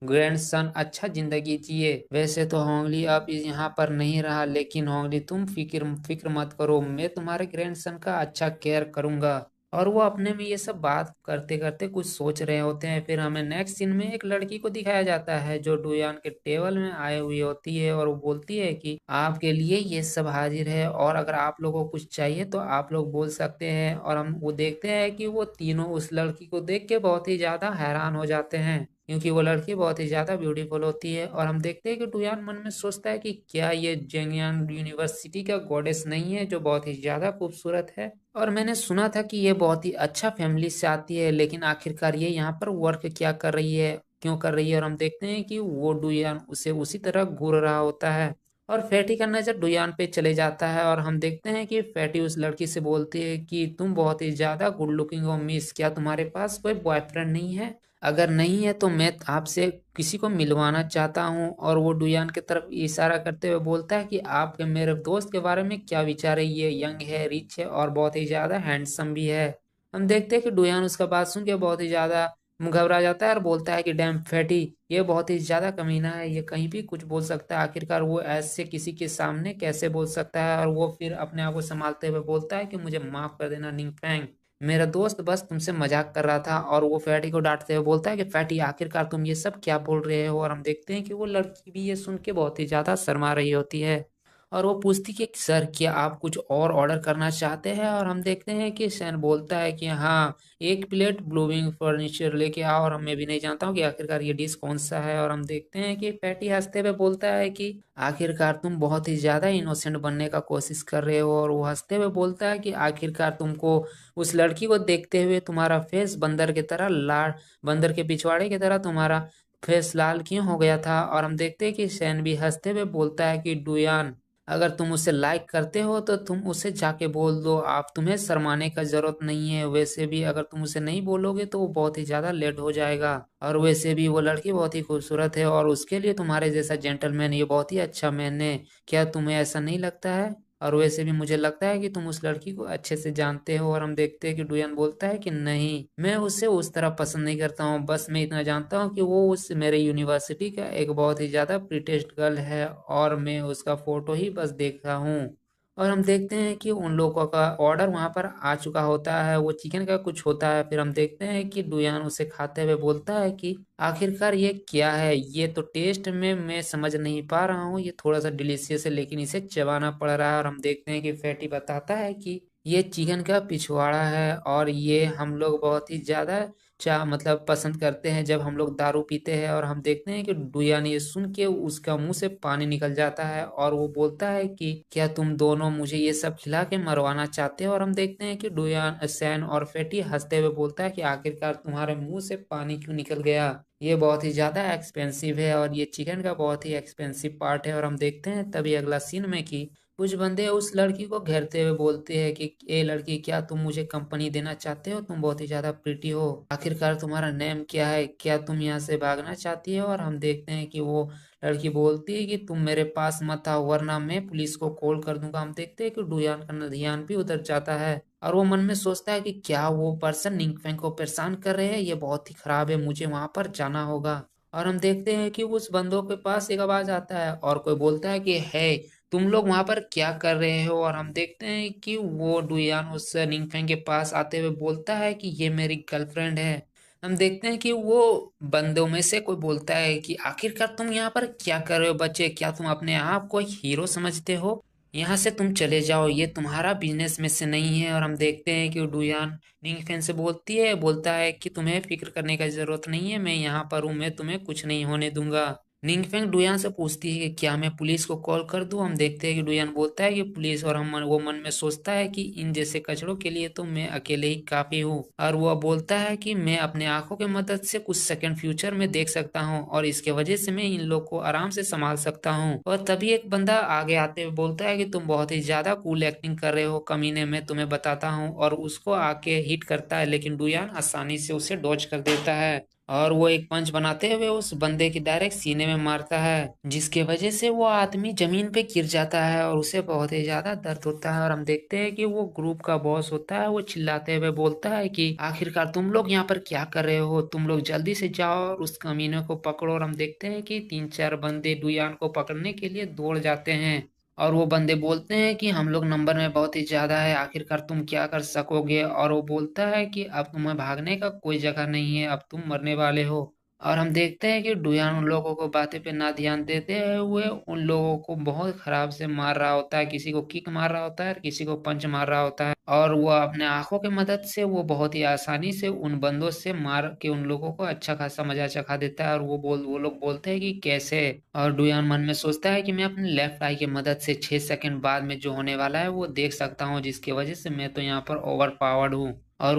S1: ग्रैंडसन अच्छा जिंदगी जिए। वैसे तो होंगली अब यहाँ पर नहीं रहा, लेकिन होंगली तुम फिक्र फिक्र मत करो, मैं तुम्हारे ग्रैंडसन का अच्छा केयर करूंगा। और वो अपने में ये सब बात करते करते कुछ सोच रहे होते हैं। फिर हमें नेक्स्ट सीन में एक लड़की को दिखाया जाता है जो डुयान के टेबल में आई हुई होती है और वो बोलती है कि आपके लिए ये सब हाजिर है और अगर आप लोगों को कुछ चाहिए तो आप लोग बोल सकते हैं। और हम वो देखते हैं कि वो तीनों उस लड़की को देख के बहुत ही ज्यादा हैरान हो जाते हैं क्योंकि वो लड़की बहुत ही ज्यादा ब्यूटीफुल होती है। और हम देखते हैं कि डुयान मन में सोचता है कि क्या ये जेंगियान यूनिवर्सिटी का गॉडेस नहीं है जो बहुत ही ज्यादा खूबसूरत है। और मैंने सुना था कि ये बहुत ही अच्छा फैमिली से आती है, लेकिन आखिरकार ये यहाँ पर वर्क क्या कर रही है, क्यों कर रही है। और हम देखते हैं कि वो डुयान उसे उसी तरह घूर रहा होता है। और फैटी का नजर डुयान पे चले जाता है और हम देखते हैं कि फैटी उस लड़की से बोलती है कि तुम बहुत ही ज्यादा गुड लुकिंग हो मिस, क्या तुम्हारे पास कोई बॉयफ्रेंड नहीं है? अगर नहीं है तो मैं आपसे किसी को मिलवाना चाहता हूँ। और वो डुयान की तरफ इशारा करते हुए बोलता है कि आपके मेरे दोस्त के बारे में क्या विचार है, ये यंग है, रिच है और बहुत ही ज्यादा हैंडसम भी है। हम देखते हैं कि डुयान उसका बात सुन के बहुत ही ज्यादा घबरा जाता है और बोलता है कि डैम फैटी, ये बहुत ही ज्यादा कमीना है, ये कहीं भी कुछ बोल सकता है, आखिरकार वो ऐसे किसी के सामने कैसे बोल सकता है। और वो फिर अपने आप को संभालते हुए बोलता है कि मुझे माफ कर देना निंगफैंग, मेरा दोस्त बस तुमसे मजाक कर रहा था। और वो फैटी को डांटते हुए बोलता है कि फैटी आखिरकार तुम ये सब क्या बोल रहे हो। और हम देखते हैं कि वो लड़की भी ये सुन के बहुत ही ज्यादा शर्मा रही होती है और वो पूछती कि सर क्या आप कुछ और ऑर्डर करना चाहते हैं। और हम देखते हैं कि सैन बोलता है कि हाँ, एक प्लेट ब्लूमिंग फर्नीचर लेके आओ। और मैं भी नहीं जानता हूँ कि आखिरकार ये डिश कौन सा है। और हम देखते हैं कि पैटी हंसते हुए बोलता है कि आखिरकार तुम बहुत ही ज्यादा इनोसेंट बनने का कोशिश कर रहे हो। और वो हंसते हुए बोलता है कि आखिरकार तुमको उस लड़की को देखते हुए तुम्हारा फेस बंदर की तरह लाल, बंदर के पिछवाड़े की तरह तुम्हारा फेस लाल क्यों हो गया था। और हम देखते हैं कि सैन भी हंसते हुए बोलता है कि डुयान, अगर तुम उसे लाइक करते हो तो तुम उसे जाके बोल दो, आप तुम्हें शर्माने का जरूरत नहीं है। वैसे भी अगर तुम उसे नहीं बोलोगे तो वो बहुत ही ज्यादा लेट हो जाएगा। और वैसे भी वो लड़की बहुत ही खूबसूरत है और उसके लिए तुम्हारे जैसा जेंटलमैन ये बहुत ही अच्छा मैन है, क्या तुम्हें ऐसा नहीं लगता है? और वैसे भी मुझे लगता है कि तुम उस लड़की को अच्छे से जानते हो। और हम देखते हैं कि डुयन बोलता है कि नहीं, मैं उसे उस तरह पसंद नहीं करता हूँ, बस मैं इतना जानता हूँ कि वो उस मेरे यूनिवर्सिटी का एक बहुत ही ज्यादा प्रीटेस्ट गर्ल है और मैं उसका फोटो ही बस देखा हूँ। और हम देखते हैं कि उन लोगों का ऑर्डर वहां पर आ चुका होता है, वो चिकन का कुछ होता है। फिर हम देखते हैं कि डुयान उसे खाते हुए बोलता है कि आखिरकार ये क्या है, ये तो टेस्ट में मैं समझ नहीं पा रहा हूँ, ये थोड़ा सा डिलीशियस है लेकिन इसे चबाना पड़ रहा है। और हम देखते हैं कि फैटी बताता है कि ये चिकन का पिछवाड़ा है और ये हम लोग बहुत ही ज्यादा चा मतलब पसंद करते हैं जब हम लोग दारू पीते हैं। और हम देखते हैं कि डुयान ये सुन के उसका मुंह से पानी निकल जाता है और वो बोलता है कि क्या तुम दोनों मुझे ये सब खिला के मरवाना चाहते हो। और हम देखते हैं कि डुयान, सैन और फेटी हंसते हुए बोलता है कि आखिरकार तुम्हारे मुंह से पानी क्यों निकल गया, ये बहुत ही ज्यादा एक्सपेंसिव है और ये चिकन का बहुत ही एक्सपेंसिव पार्ट है। और हम देखते हैं तभी अगला सीन में कि कुछ बंदे उस लड़की को घेरते हुए बोलते हैं कि ए लड़की, क्या तुम मुझे कंपनी देना चाहते हो, तुम बहुत ही ज्यादा प्रिटी हो, आखिरकार तुम्हारा नेम क्या है, क्या तुम यहाँ से भागना चाहती हो। और हम देखते हैं कि वो लड़की बोलती है कि तुम मेरे पास मत आओ वरना मैं पुलिस को कॉल कर दूंगा। हम देखते हैं कि डुयान का ध्यान भी उधर जाता है और वो मन में सोचता है कि क्या वो पर्सन निंगफेंग को परेशान कर रहे हैं, ये बहुत ही खराब है, मुझे वहां पर जाना होगा। और हम देखते हैं कि उस बंदों के पास एक आवाज आता है और कोई बोलता है कि है, तुम लोग वहां पर क्या कर रहे हो। और हम देखते हैं कि वो डुयान उस निंगफेंग के पास आते हुए बोलता है कि ये मेरी गर्लफ्रेंड है। हम देखते हैं कि वो बंदों में से कोई बोलता है कि आखिरकार तुम यहाँ पर क्या कर रहे हो बच्चे, क्या तुम अपने आप को हीरो समझते हो, यहाँ से तुम चले जाओ, ये तुम्हारा बिजनेस में से नहीं है। और हम देखते हैं कि डुयान निंगफेंग से बोलता है कि तुम्हें फिक्र करने का जरूरत नहीं है, मैं यहाँ पर हूँ, मैं तुम्हें कुछ नहीं होने दूंगा। निंगफेंग डुयान से पूछती है कि क्या मैं पुलिस को कॉल कर दूं। हम देखते हैं कि डुयान बोलता है कि पुलिस, और वो मन में सोचता है कि इन जैसे कचड़ों के लिए तो मैं अकेले ही काफी हूँ। और वह बोलता है कि मैं अपने आंखों की मदद से कुछ सेकंड फ्यूचर में देख सकता हूँ और इसके वजह से मैं इन लोग को आराम से संभाल सकता हूँ। और तभी एक बंदा आगे आते हुए बोलता है कि तुम बहुत ही ज्यादा कूल एक्टिंग कर रहे हो कमीने, मैं तुम्हें बताता हूँ। और उसको आके हिट करता है, लेकिन डुयान आसानी से उसे डॉज कर देता है और वो एक पंच बनाते हुए उस बंदे की डायरेक्ट सीने में मारता है, जिसके वजह से वो आदमी जमीन पे गिर जाता है और उसे बहुत ही ज्यादा दर्द होता है। और हम देखते हैं कि वो ग्रुप का बॉस होता है, वो चिल्लाते हुए बोलता है कि आखिरकार तुम लोग यहाँ पर क्या कर रहे हो, तुम लोग जल्दी से जाओ और उस कमीने को पकड़ो। और हम देखते हैं कि 3-4 बंदे डुयान को पकड़ने के लिए दौड़ जाते हैं और वो बंदे बोलते हैं कि हम लोग नंबर में बहुत ही ज्यादा है, आखिरकार तुम क्या कर सकोगे। और वो बोलता है कि अब तुम्हें भागने का कोई जगह नहीं है, अब तुम मरने वाले हो। और हम देखते हैं कि डुयान उन लोगों को बातें पे ना ध्यान देते हुए उन लोगों को बहुत खराब से मार रहा होता है, किसी को किक मार रहा होता है, किसी को पंच मार रहा होता है। और वो अपने आंखों की मदद से वो बहुत ही आसानी से उन बंदों से मार के उन लोगों को अच्छा खासा मजा चखा देता है। और वो लोग बोलते हैं कि कैसे। और डुयान मन में सोचता है कि मैं अपने लेफ्ट आई की मदद से 6 सेकंड बाद में जो होने वाला है वो देख सकता हूँ, जिसकी वजह से मैं तो यहाँ पर ओवर पावर्ड हूँ। और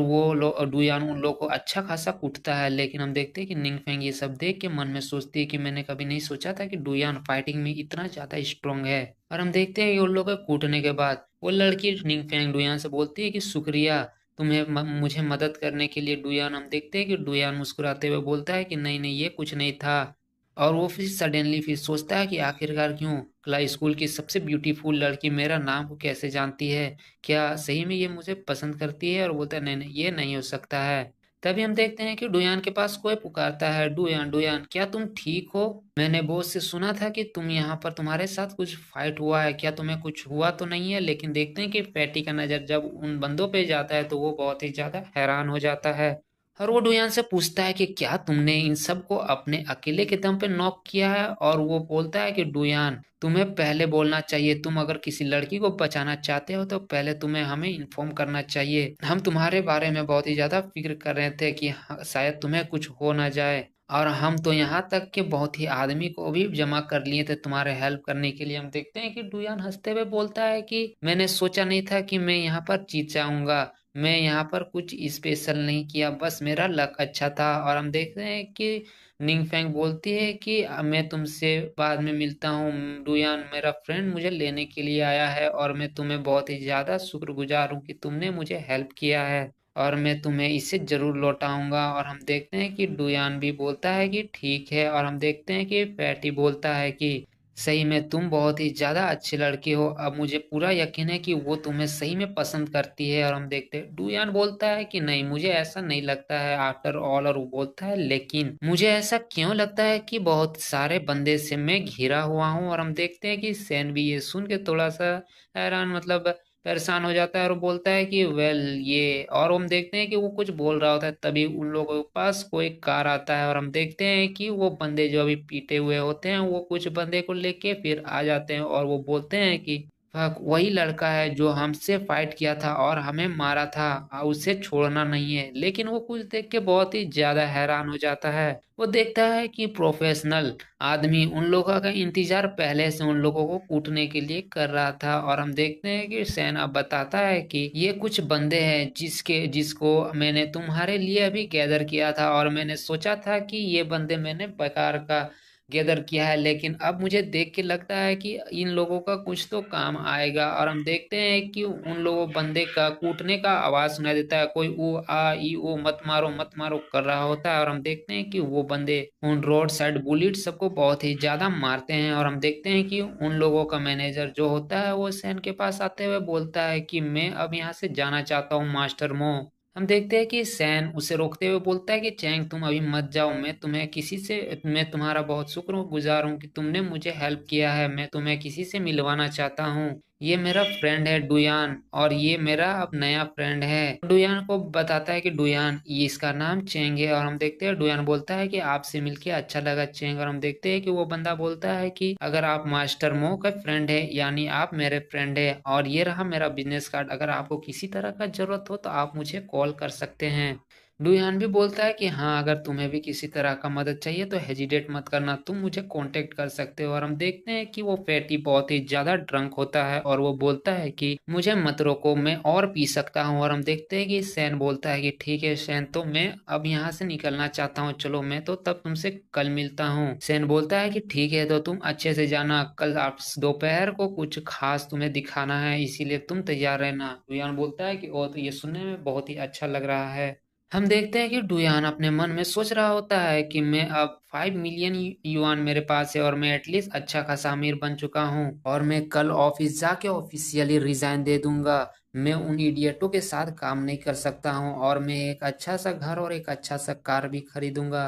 S1: डुयान उन लोग को अच्छा खासा कूटता है, लेकिन हम देखते हैं कि निंगफेंग ये सब देख के मन में सोचती है कि मैंने कभी नहीं सोचा था कि डुयान फाइटिंग में इतना ज्यादा स्ट्रांग है। और हम देखते हैं कि उन लोगों को कूटने के बाद वो लड़की निंगफेंग डुयान से बोलती है कि शुक्रिया मुझे मदद करने के लिए डुयान। हम देखते हैं कि डुयान मुस्कुराते हुए बोलता है कि नहीं नहीं, ये कुछ नहीं था। और वो फिर सडनली फिर सोचता है कि आखिरकार क्यों क्ला स्कूल की सबसे ब्यूटीफुल लड़की मेरा नाम को कैसे जानती है, क्या सही में ये मुझे पसंद करती है। और बोलता है नहीं नहीं, ये नहीं हो सकता है। तभी हम देखते हैं कि डुयान के पास कोई पुकारता है, डुयान डुयान क्या तुम ठीक हो, मैंने बॉस से सुना था कि तुम यहाँ पर तुम्हारे साथ कुछ फाइट हुआ है, क्या तुम्हें कुछ हुआ तो नहीं है। लेकिन देखते हैं कि पैटी का नजर जब उन बंदों पे जाता है तो वो बहुत ही ज्यादा हैरान हो जाता है। और वो डुयान से पूछता है कि क्या तुमने इन सबको अपने अकेले के दम पे नॉक किया है। और वो बोलता है कि डुयान तुम्हें पहले बोलना चाहिए, तुम अगर किसी लड़की को बचाना चाहते हो तो पहले तुम्हें हमें इन्फॉर्म करना चाहिए, हम तुम्हारे बारे में बहुत ही ज्यादा फिक्र कर रहे थे कि शायद तुम्हें कुछ हो ना जाए। और हम तो यहाँ तक कि बहुत ही आदमी को भी जमा कर लिए थे तुम्हारे हेल्प करने के लिए। हम देखते हैं कि डुयान हंसते हुए बोलता है कि मैंने सोचा नहीं था कि मैं यहाँ पर जीत जाऊंगा, मैं यहाँ पर कुछ स्पेशल नहीं किया, बस मेरा लक अच्छा था। और हम देखते हैं कि निंगफेंग बोलती है कि मैं तुमसे बाद में मिलता हूँ, डुयान मेरा फ्रेंड मुझे लेने के लिए आया है और मैं तुम्हें बहुत ही ज्यादा शुक्रगुजार हूँ कि तुमने मुझे हेल्प किया है और मैं तुम्हें इसे जरूर लौटाऊंगा। और हम देखते हैं कि डुयान भी बोलता है कि ठीक है। और हम देखते हैं कि पैटी बोलता है कि सही में तुम बहुत ही ज्यादा अच्छी लड़की हो, अब मुझे पूरा यकीन है कि वो तुम्हें सही में पसंद करती है। और हम देखते हैं डुयान बोलता है कि नहीं, मुझे ऐसा नहीं लगता है आफ्टर ऑल। और वो बोलता है लेकिन मुझे ऐसा क्यों लगता है कि बहुत सारे बंदे से मैं घिरा हुआ हूँ। और हम देखते हैं कि सैन भी ये सुन के थोड़ा सा हैरान मतलब परेशान हो जाता है और बोलता है कि वेल ये। और हम देखते हैं कि वो कुछ बोल रहा होता है, तभी उन लोगों के पास कोई कार आता है और हम देखते हैं कि वो बंदे जो अभी पीटे हुए होते हैं वो कुछ बंदे को लेके फिर आ जाते हैं और वो बोलते हैं कि फक वही लड़का है जो हमसे फाइट किया था और हमें मारा था, उसे छोड़ना नहीं है। लेकिन वो कुछ देख के बहुत ही ज्यादा हैरान हो जाता है, वो देखता है कि प्रोफेशनल आदमी उन लोगों का इंतजार पहले से उन लोगों को कूटने के लिए कर रहा था। और हम देखते हैं कि सैन अब बताता है कि ये कुछ बंदे हैं जिसको मैंने तुम्हारे लिए अभी गैदर किया था और मैंने सोचा था कि ये बंदे मैंने बेकार का गैदर किया है, लेकिन अब मुझे देख के लगता है कि इन लोगों का कुछ तो काम आएगा। और हम देखते हैं कि उन लोगों बंदे का कूटने का आवाज सुनाई देता है, कोई ओ आ ई ओ मत मारो कर रहा होता है। और हम देखते हैं कि वो बंदे उन रोड साइड बुलेट सबको बहुत ही ज्यादा मारते हैं। और हम देखते हैं कि उन लोगों का मैनेजर जो होता है वो सैन के पास आते हुए बोलता है कि मैं अब यहाँ से जाना चाहता हूँ मास्टर मो। हम देखते हैं कि सैन उसे रोकते हुए बोलता है कि चैंग तुम अभी मत जाओ, मैं तुम्हारा बहुत शुक्रगुजार हूँ कि तुमने मुझे हेल्प किया है। मैं तुम्हें किसी से मिलवाना चाहता हूँ। ये मेरा फ्रेंड है डुयान, और ये मेरा अब नया फ्रेंड है। डुयान को बताता है कि डुयान ये इसका नाम चेंग है। और हम देखते हैं डुयान बोलता है कि आपसे मिलके अच्छा लगा चेंग। और हम देखते हैं कि वो बंदा बोलता है कि अगर आप मास्टर मो का फ्रेंड है यानी आप मेरे फ्रेंड है, और ये रहा मेरा बिजनेस कार्ड, अगर आपको किसी तरह का जरूरत हो तो आप मुझे कॉल कर सकते हैं। डुयान भी बोलता है कि हाँ, अगर तुम्हें भी किसी तरह का मदद चाहिए तो हेजिटेट मत करना, तुम मुझे कांटेक्ट कर सकते हो। और हम देखते हैं कि वो फैटी बहुत ही ज्यादा ड्रंक होता है और वो बोलता है कि मुझे मत रोको, मैं और पी सकता हूँ। और हम देखते हैं कि सैन बोलता है कि ठीक है सैन, तो मैं अब यहाँ से निकलना चाहता हूँ, चलो मैं तो तब तुमसे कल मिलता हूँ। सैन बोलता है कि ठीक है, तो तुम अच्छे से जाना, कल आप दोपहर को कुछ खास तुम्हें दिखाना है, इसीलिए तुम तैयार रहना। डुयान बोलता है कि ओ, तो ये सुनने में बहुत ही अच्छा लग रहा है। हम देखते हैं कि डुयान अपने मन में सोच रहा होता है कि मैं अब 5 मिलियन युआन मेरे पास है और मैं एटलीस्ट अच्छा खासा अमीर बन चुका हूँ, और मैं कल ऑफिस जाके ऑफिशियली रिजाइन दे दूंगा। मैं उन इडियटों के साथ काम नहीं कर सकता हूँ, और मैं एक अच्छा सा घर और एक अच्छा सा कार भी खरीदूंगा।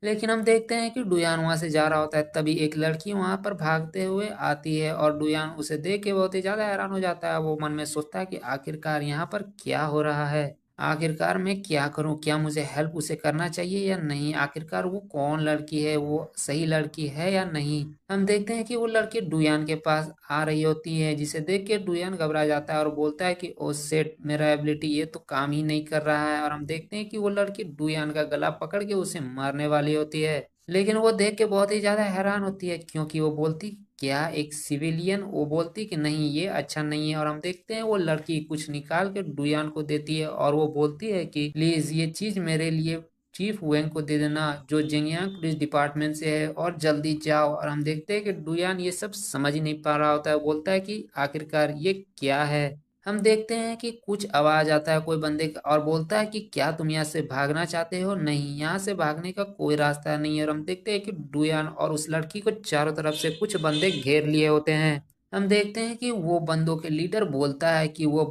S1: लेकिन हम देखते हैं कि डुयान वहां से जा रहा होता है, तभी एक लड़की वहां पर भागते हुए आती है और डुयान उसे देख के बहुत ही ज्यादा हैरान हो जाता है। वो मन में सोचता है कि आखिरकार यहाँ पर क्या हो रहा है, आखिरकार मैं क्या करूं, क्या मुझे हेल्प उसे करना चाहिए या नहीं, आखिरकार वो कौन लड़की है, वो सही लड़की है या नहीं। हम देखते हैं कि वो लड़की डुयान के पास आ रही होती है, जिसे देख के डुयान घबरा जाता है और बोलता है कि ओ सेट, मेरा एबिलिटी ये तो काम ही नहीं कर रहा है। और हम देखते हैं कि वो लड़की डुयान का गला पकड़ के उसे मारने वाली होती है, लेकिन वो देख के बहुत ही ज्यादा हैरान होती है, क्योंकि वो बोलती क्या एक सिविलियन, वो बोलती कि नहीं ये अच्छा नहीं है। और हम देखते हैं वो लड़की कुछ निकाल के डुयान को देती है और वो बोलती है कि प्लीज ये चीज मेरे लिए चीफ वेंग को दे देना, जो जिंगयांग पुलिस डिपार्टमेंट से है, और जल्दी जाओ। और हम देखते हैं कि डुयान ये सब समझ ही नहीं पा रहा होता है, बोलता है कि आखिरकार ये क्या है। हम देखते हैं कि कुछ आवाज आता है कोई बंदे का, और बोलता है कि क्या तुम यहाँ से भागना चाहते हो, नहीं यहाँ से भागने का कोई रास्ता नहीं है। और हम देखते हैं कि डुयान और उस लड़की को चारों तरफ से कुछ बंदे घेर लिए होते हैं। हम देखते हैं कि वो बंदों के लीडर बोलता है कि वो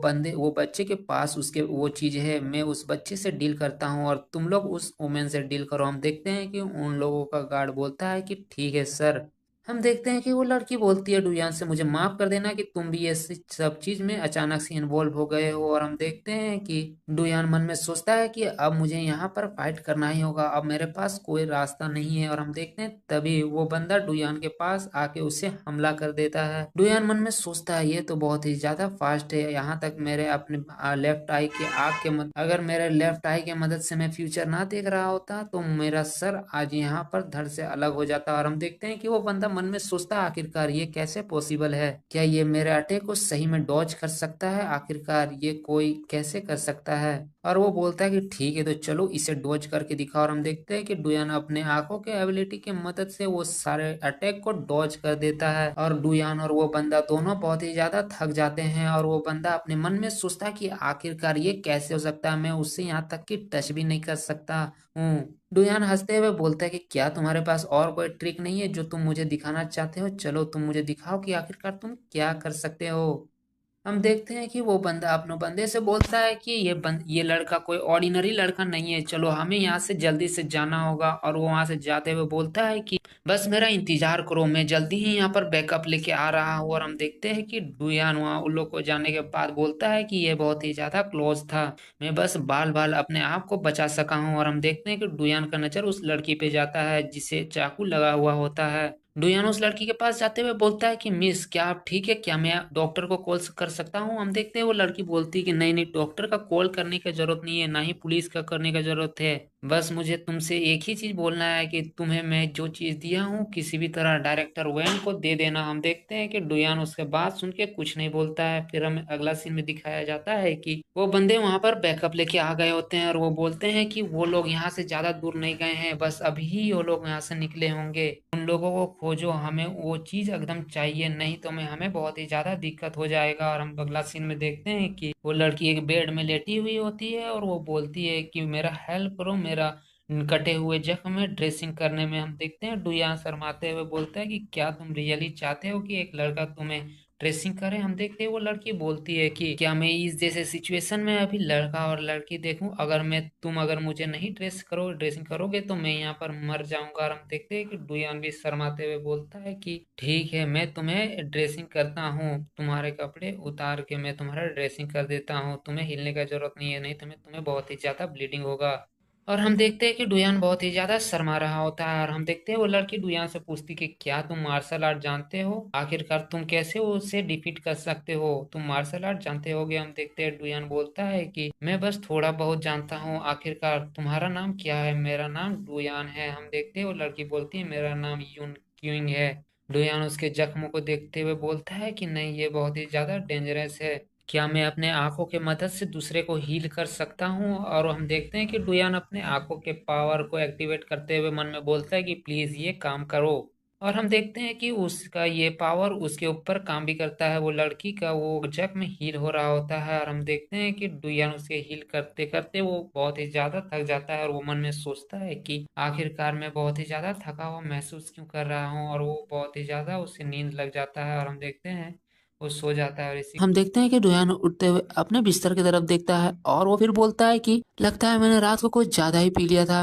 S1: बच्चे के पास उसके वो चीज है, मैं उस बच्चे से डील करता हूँ और तुम लोग उस वुमेन से डील करो। हम देखते हैं कि उन लोगों का गार्ड बोलता है कि ठीक है सर। हम देखते हैं कि वो लड़की बोलती है डुयान से, मुझे माफ कर देना कि तुम भी ये सब चीज में अचानक से इन्वॉल्व हो गए हो। और हम देखते हैं कि डुयान मन में सोचता है कि अब मुझे यहाँ पर फाइट करना ही होगा, अब मेरे पास कोई रास्ता नहीं है। और हम देखते हैं तभी वो बंदा डुयान के पास आके उसे हमला कर देता है। डुयान मन में सोचता है ये तो बहुत ही ज्यादा फास्ट है, यहाँ तक मेरे अपने लेफ्ट आई के आग के अगर मेरे लेफ्ट आई के मदद से मैं फ्यूचर ना देख रहा होता तो मेरा सर आज यहाँ पर धड़ से अलग हो जाता। और हम देखते हैं कि वो बंदा मन में सोचता है आखिरकार ये कैसे पॉसिबल है, क्या ये मेरे अटैक को सही में डॉज कर सकता है, आखिरकार ये कोई कैसे कर सकता है। और वो बोलता है कि ठीक है, तो चलो इसे डॉज करके दिखाओ। और हम देखते हैं कि डुयान अपने आंखों के एबिलिटी की मदद से वो सारे अटैक को डॉज कर देता है, और डुयान और वो बंदा दोनों बहुत ही ज्यादा थक जाते हैं। और वो बंदा अपने मन में सोचता है कि आखिरकार ये कैसे हो सकता है, मैं उससे यहाँ तक कि टच भी नहीं कर सकता हूँ। डुयान हंसते हुए बोलता है कि क्या तुम्हारे पास और कोई ट्रिक नहीं है जो तुम मुझे दिखाना चाहते हो, चलो तुम मुझे दिखाओ कि आखिरकार तुम क्या कर सकते हो। हम देखते हैं कि वो बंदा अपने बंदे से बोलता है कि ये लड़का कोई ऑर्डिनरी लड़का नहीं है, चलो हमें यहाँ से जल्दी से जाना होगा। और वो वहां से जाते हुए बोलता है कि बस मेरा इंतजार करो, मैं जल्दी ही यहाँ पर बैकअप लेके आ रहा हूँ। और हम देखते हैं कि डुयान वहाँ उन लोग को जाने के बाद बोलता है कि ये बहुत ही ज्यादा क्लोज था, मैं बस बाल बाल अपने आप को बचा सका हूँ। और हम देखते हैं कि डुयान का नजर उस लड़की पे जाता है जिसे चाकू लगा हुआ होता है। डुयान उस लड़की के पास जाते हुए बोलता है कि मिस, क्या आप ठीक है? क्या मैं डॉक्टर को कॉल कर सकता हूँ? हम देखते हैं वो लड़की बोलती है कि नहीं नहीं, डॉक्टर का कॉल करने की जरूरत नहीं है, ना ही पुलिस का करने की जरूरत है। बस मुझे तुमसे एक ही चीज बोलना है कि तुम्हें मैं जो चीज दिया हूँ किसी भी तरह डायरेक्टर वैन को दे देना। हम देखते हैं कि डुयान उसके बात सुन के कुछ नहीं बोलता है। फिर हमें अगला सीन में दिखाया जाता है कि वो बंदे वहां पर बैकअप लेके आ गए होते हैं और वो बोलते हैं कि वो लोग यहाँ से ज्यादा दूर नहीं गए हैं, बस अभी ही वो लोग यहाँ से निकले होंगे। उन लोगों को खोजो, हमें वो चीज एकदम चाहिए, नहीं तो मैं हमें बहुत ही ज्यादा दिक्कत हो जाएगा। और हम अगला सीन में देखते हैं कि वो लड़की एक बेड में लेटी हुई होती है और वो बोलती है कि मेरा हेल्प करो, मेरा कटे हुए जख्म में ड्रेसिंग करने में। हम देखते हैं डुयान शर्माते हुए बोलता है कि क्या तुम रियली चाहते हो कि एक लड़का तुम्हें ड्रेसिंग करे? हम देखते हैं वो लड़की बोलती है कि क्या मैं इस जैसे सिचुएशन में अभी लड़का और लड़की देखूं? अगर मुझे नहीं ड्रेसिंग करोगे तो मैं यहाँ पर मर जाऊंगा। और हम देखते हैं कि डुयान भी शर्माते हुए बोलता है कि ठीक है, मैं तुम्हें ड्रेसिंग करता हूँ, तुम्हारे कपड़े उतार के मैं तुम्हारा ड्रेसिंग कर देता हूँ, तुम्हें हिलने का जरूरत नहीं है, नहीं तो तुम्हें बहुत ही ज्यादा ब्लीडिंग होगा। और हम देखते हैं कि डुयान बहुत ही ज्यादा शर्मा रहा होता है। और हम देखते हैं वो लड़की डुयान से पूछती कि क्या तुम मार्शल आर्ट जानते हो? आखिरकार तुम कैसे उसे डिफीट कर सकते हो? तुम मार्शल आर्ट जानते होगे। हम देखते हैं डुयान बोलता है कि मैं बस थोड़ा बहुत जानता हूँ। आखिरकार तुम्हारा नाम क्या है? मेरा नाम डुयान है। हम देखते हैं वो लड़की बोलती है मेरा नाम यून क्यूइंग है। डुयान उसके जख्मों को देखते हुए बोलता है कि नहीं, ये बहुत ही ज्यादा डेंजरस है, क्या मैं अपने आंखों के मदद से दूसरे को हील कर सकता हूँ? और हम देखते हैं कि डुयान अपने आंखों के पावर को एक्टिवेट करते हुए मन में बोलता है कि प्लीज ये काम करो। और हम देखते हैं कि उसका ये पावर उसके ऊपर काम भी करता है। वो लड़की का वो जख्म हील हो रहा होता है और हम देखते हैं कि डुयान उसे हील करते करते वो बहुत ही ज्यादा थक जाता है और वो मन में सोचता है कि आखिरकार मैं बहुत ही ज्यादा थका हुआ महसूस क्यों कर रहा हूँ। और वो बहुत ही ज्यादा उसे नींद लग जाता है और हम देखते हैं वो सो जाता है। और इसी हम देखते हैं कि डुयान उठते हुए अपने बिस्तर की तरफ देखता है और वो फिर बोलता है कि लगता है मैंने रात को कुछ ज्यादा ही पी लिया था,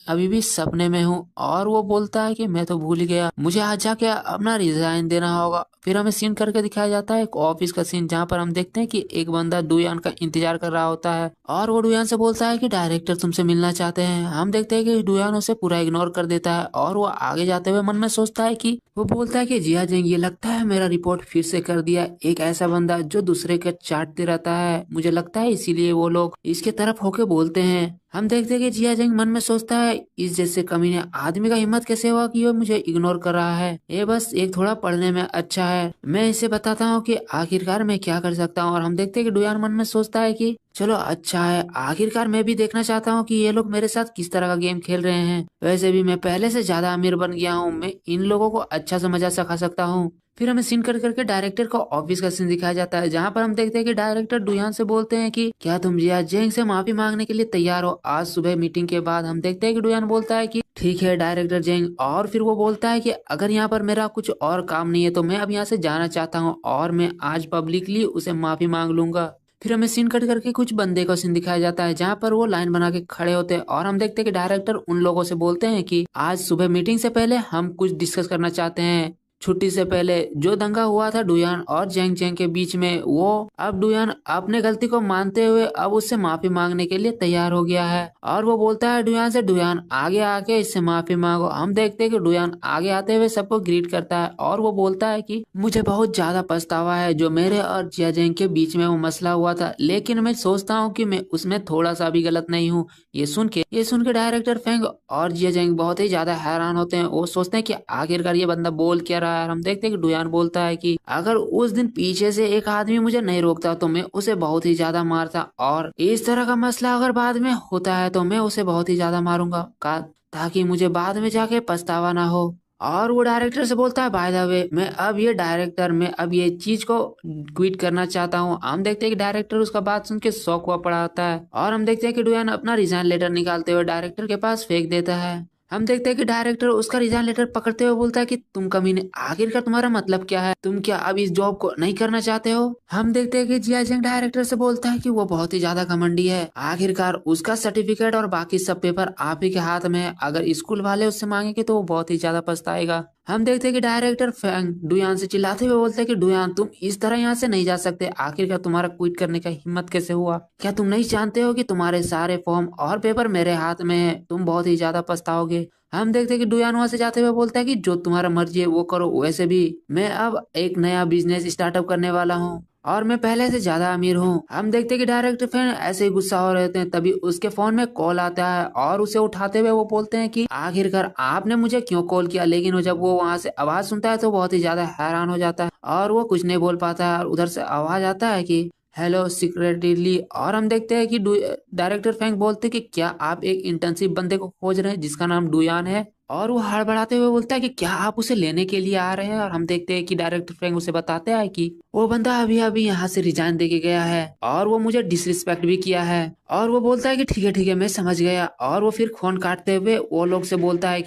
S1: अभी भी सपने में हूँ। और वो बोलता है कि मैं तो भूल ही गया, मुझे आज जाके अपना रिजाइन देना होगा। फिर हमें सीन करके दिखाया जाता है एक ऑफिस का सीन, जहाँ पर हम देखते हैं कि एक बंदा डुयान का इंतजार कर रहा होता है और वो डुयान से बोलता है कि डायरेक्टर तुमसे मिलना चाहते हैं। हम देखते हैं कि डुयान उसे पूरा इग्नोर कर देता है और वो आगे जाते हुए मन में सोचता है कि वो बोलता है कि जिया जिंग, ये लगता है मेरा रिपोर्ट फिर से कर दिया, एक ऐसा बंदा जो दूसरे के चाटते रहता है, मुझे लगता है इसीलिए वो लोग इसके तरफ होके बोलते हैं। हम देखते हैं कि जिया जिंग मन में सोचता है इस जैसे कमीने आदमी का हिम्मत कैसे हुआ कि वो मुझे इग्नोर कर रहा है, ये बस एक थोड़ा पढ़ने में अच्छा है, मैं इसे बताता हूँ कि आखिरकार मैं क्या कर सकता हूँ। और हम देखते हैं कि डुयान मन में सोचता है कि चलो अच्छा है, आखिरकार मैं भी देखना चाहता हूँ कि ये लोग मेरे साथ किस तरह का गेम खेल रहे हैं, वैसे भी मैं पहले से ज्यादा अमीर बन गया हूँ, मैं इन लोगों को अच्छा से मजा सिखा सकता हूँ। फिर हमें सीन कर करके डायरेक्टर का ऑफिस का सीन दिखाया जाता है, जहाँ पर हम देखते हैं कि डायरेक्टर डुयान से बोलते हैं कि क्या तुम जिया जेंग से माफी मांगने के लिए तैयार हो आज सुबह मीटिंग के बाद? हम देखते हैं कि डुयान बोलता है कि ठीक है डायरेक्टर जेंग। और फिर वो बोलता है कि अगर यहाँ पर मेरा कुछ और काम नहीं है तो मैं अब यहाँ से जाना चाहता हूँ और मैं आज पब्लिकली उसे माफी मांग लूंगा। फिर हमें सीन कट करके कुछ बंदे का सीन दिखाया जाता है, जहाँ पर वो लाइन बना के खड़े होते हैं और हम देखते हैं कि डायरेक्टर उन लोगों से बोलते हैं कि आज सुबह मीटिंग से पहले हम कुछ डिस्कस करना चाहते हैं। छुट्टी से पहले जो दंगा हुआ था डुयान और जेंग जेंग के बीच में, वो अब डुयान अपने गलती को मानते हुए अब उससे माफी मांगने के लिए तैयार हो गया है। और वो बोलता है डुयान से, डुयान आगे आके इससे माफी मांगो। हम देखते हैं कि डुयान आगे आते हुए सबको ग्रीट करता है और वो बोलता है कि मुझे बहुत ज्यादा पछतावा है जो मेरे और जिया जेंग के बीच में वो मसला हुआ था, लेकिन मैं सोचता हूँ कि मैं उसमें थोड़ा सा भी गलत नहीं हूँ। ये सुन के डायरेक्टर फेंग और जिया जेंग बहुत ही ज्यादा हैरान होते हैं। वो सोचते हैं कि आखिरकार ये बंदा बोल क्या रहा है। हम देखते हैं कि डुयान बोलता है कि अगर उस दिन पीछे से एक आदमी मुझे नहीं रोकता तो मैं उसे बहुत ही ज्यादा मारता, और इस तरह का मसला अगर बाद में होता है तो मैं उसे बहुत ही ज्यादा मारूंगा ताकि मुझे बाद में जाके पछतावा ना हो। और वो डायरेक्टर से बोलता है बाय द वे मैं अब ये चीज को क्विट करना चाहता हूँ। हम देखते हैं कि डायरेक्टर उसका बात सुन के शौक हुआ पड़ा होता है और हम देखते हैं कि डुयान अपना रिजाइन लेटर निकालते हुए डायरेक्टर के पास फेंक देता है। हम देखते हैं कि डायरेक्टर उसका रिजाइन लेटर पकड़ते हुए बोलता है कि तुम कमीने, आखिरकार तुम्हारा मतलब क्या है, तुम क्या अब इस जॉब को नहीं करना चाहते हो? हम देखते हैं कि जिया जिंग डायरेक्टर से बोलता है कि वो बहुत ही ज्यादा घमंडी है, आखिरकार उसका सर्टिफिकेट और बाकी सब पेपर आप ही के हाथ में है, अगर स्कूल वाले उससे मांगेंगे तो वो बहुत ही ज्यादा पछताएगा। हम देखते हैं कि डायरेक्टर फैंग डुयान से चिल्लाते हुए बोलते हैं कि डुयान तुम इस तरह यहाँ से नहीं जा सकते, आखिरकार तुम्हारा क्विट करने का हिम्मत कैसे हुआ? क्या तुम नहीं जानते हो कि तुम्हारे सारे फॉर्म और पेपर मेरे हाथ में है, तुम बहुत ही ज्यादा पछताओगे। हम देखते हैं कि डुयान वहां से जाते हुए बोलता है कि जो तुम्हारा मर्जी है वो करो, वैसे भी मैं अब एक नया बिजनेस स्टार्टअप करने वाला हूँ और मैं पहले से ज्यादा अमीर हूँ। हम देखते हैं कि डायरेक्टर फैन ऐसे ही गुस्सा हो रहे थे, तभी उसके फोन में कॉल आता है और उसे उठाते हुए वो बोलते हैं कि आखिरकार आपने मुझे क्यों कॉल किया। लेकिन वो जब वो वहां से आवाज सुनता है तो बहुत ही ज्यादा हैरान हो जाता है और वो कुछ नहीं बोल पाता है और उधर से आवाज आता है कि हेलो सिक्रेटली। और हम देखते हैं कि डायरेक्टर फैंक बोलते हैं कि क्या आप एक इंटर्नशिप बंदे को खोज रहे हैं जिसका नाम डुयान है? और वो हड़बड़ाते हुए बोलता है कि क्या आप उसे लेने के लिए आ रहे हैं? और हम देखते हैं कि डायरेक्टर फ्रैंक उसे बताते हैं कि वो बंदा अभी अभी यहाँ से रिजाइन दे के गया है और वो मुझे डिसरिस्पेक्ट भी किया है। और वो बोलता है कि ठीक है मैं समझ गया। और वो फिर फोन काटते हुए वो लोग से बोलता है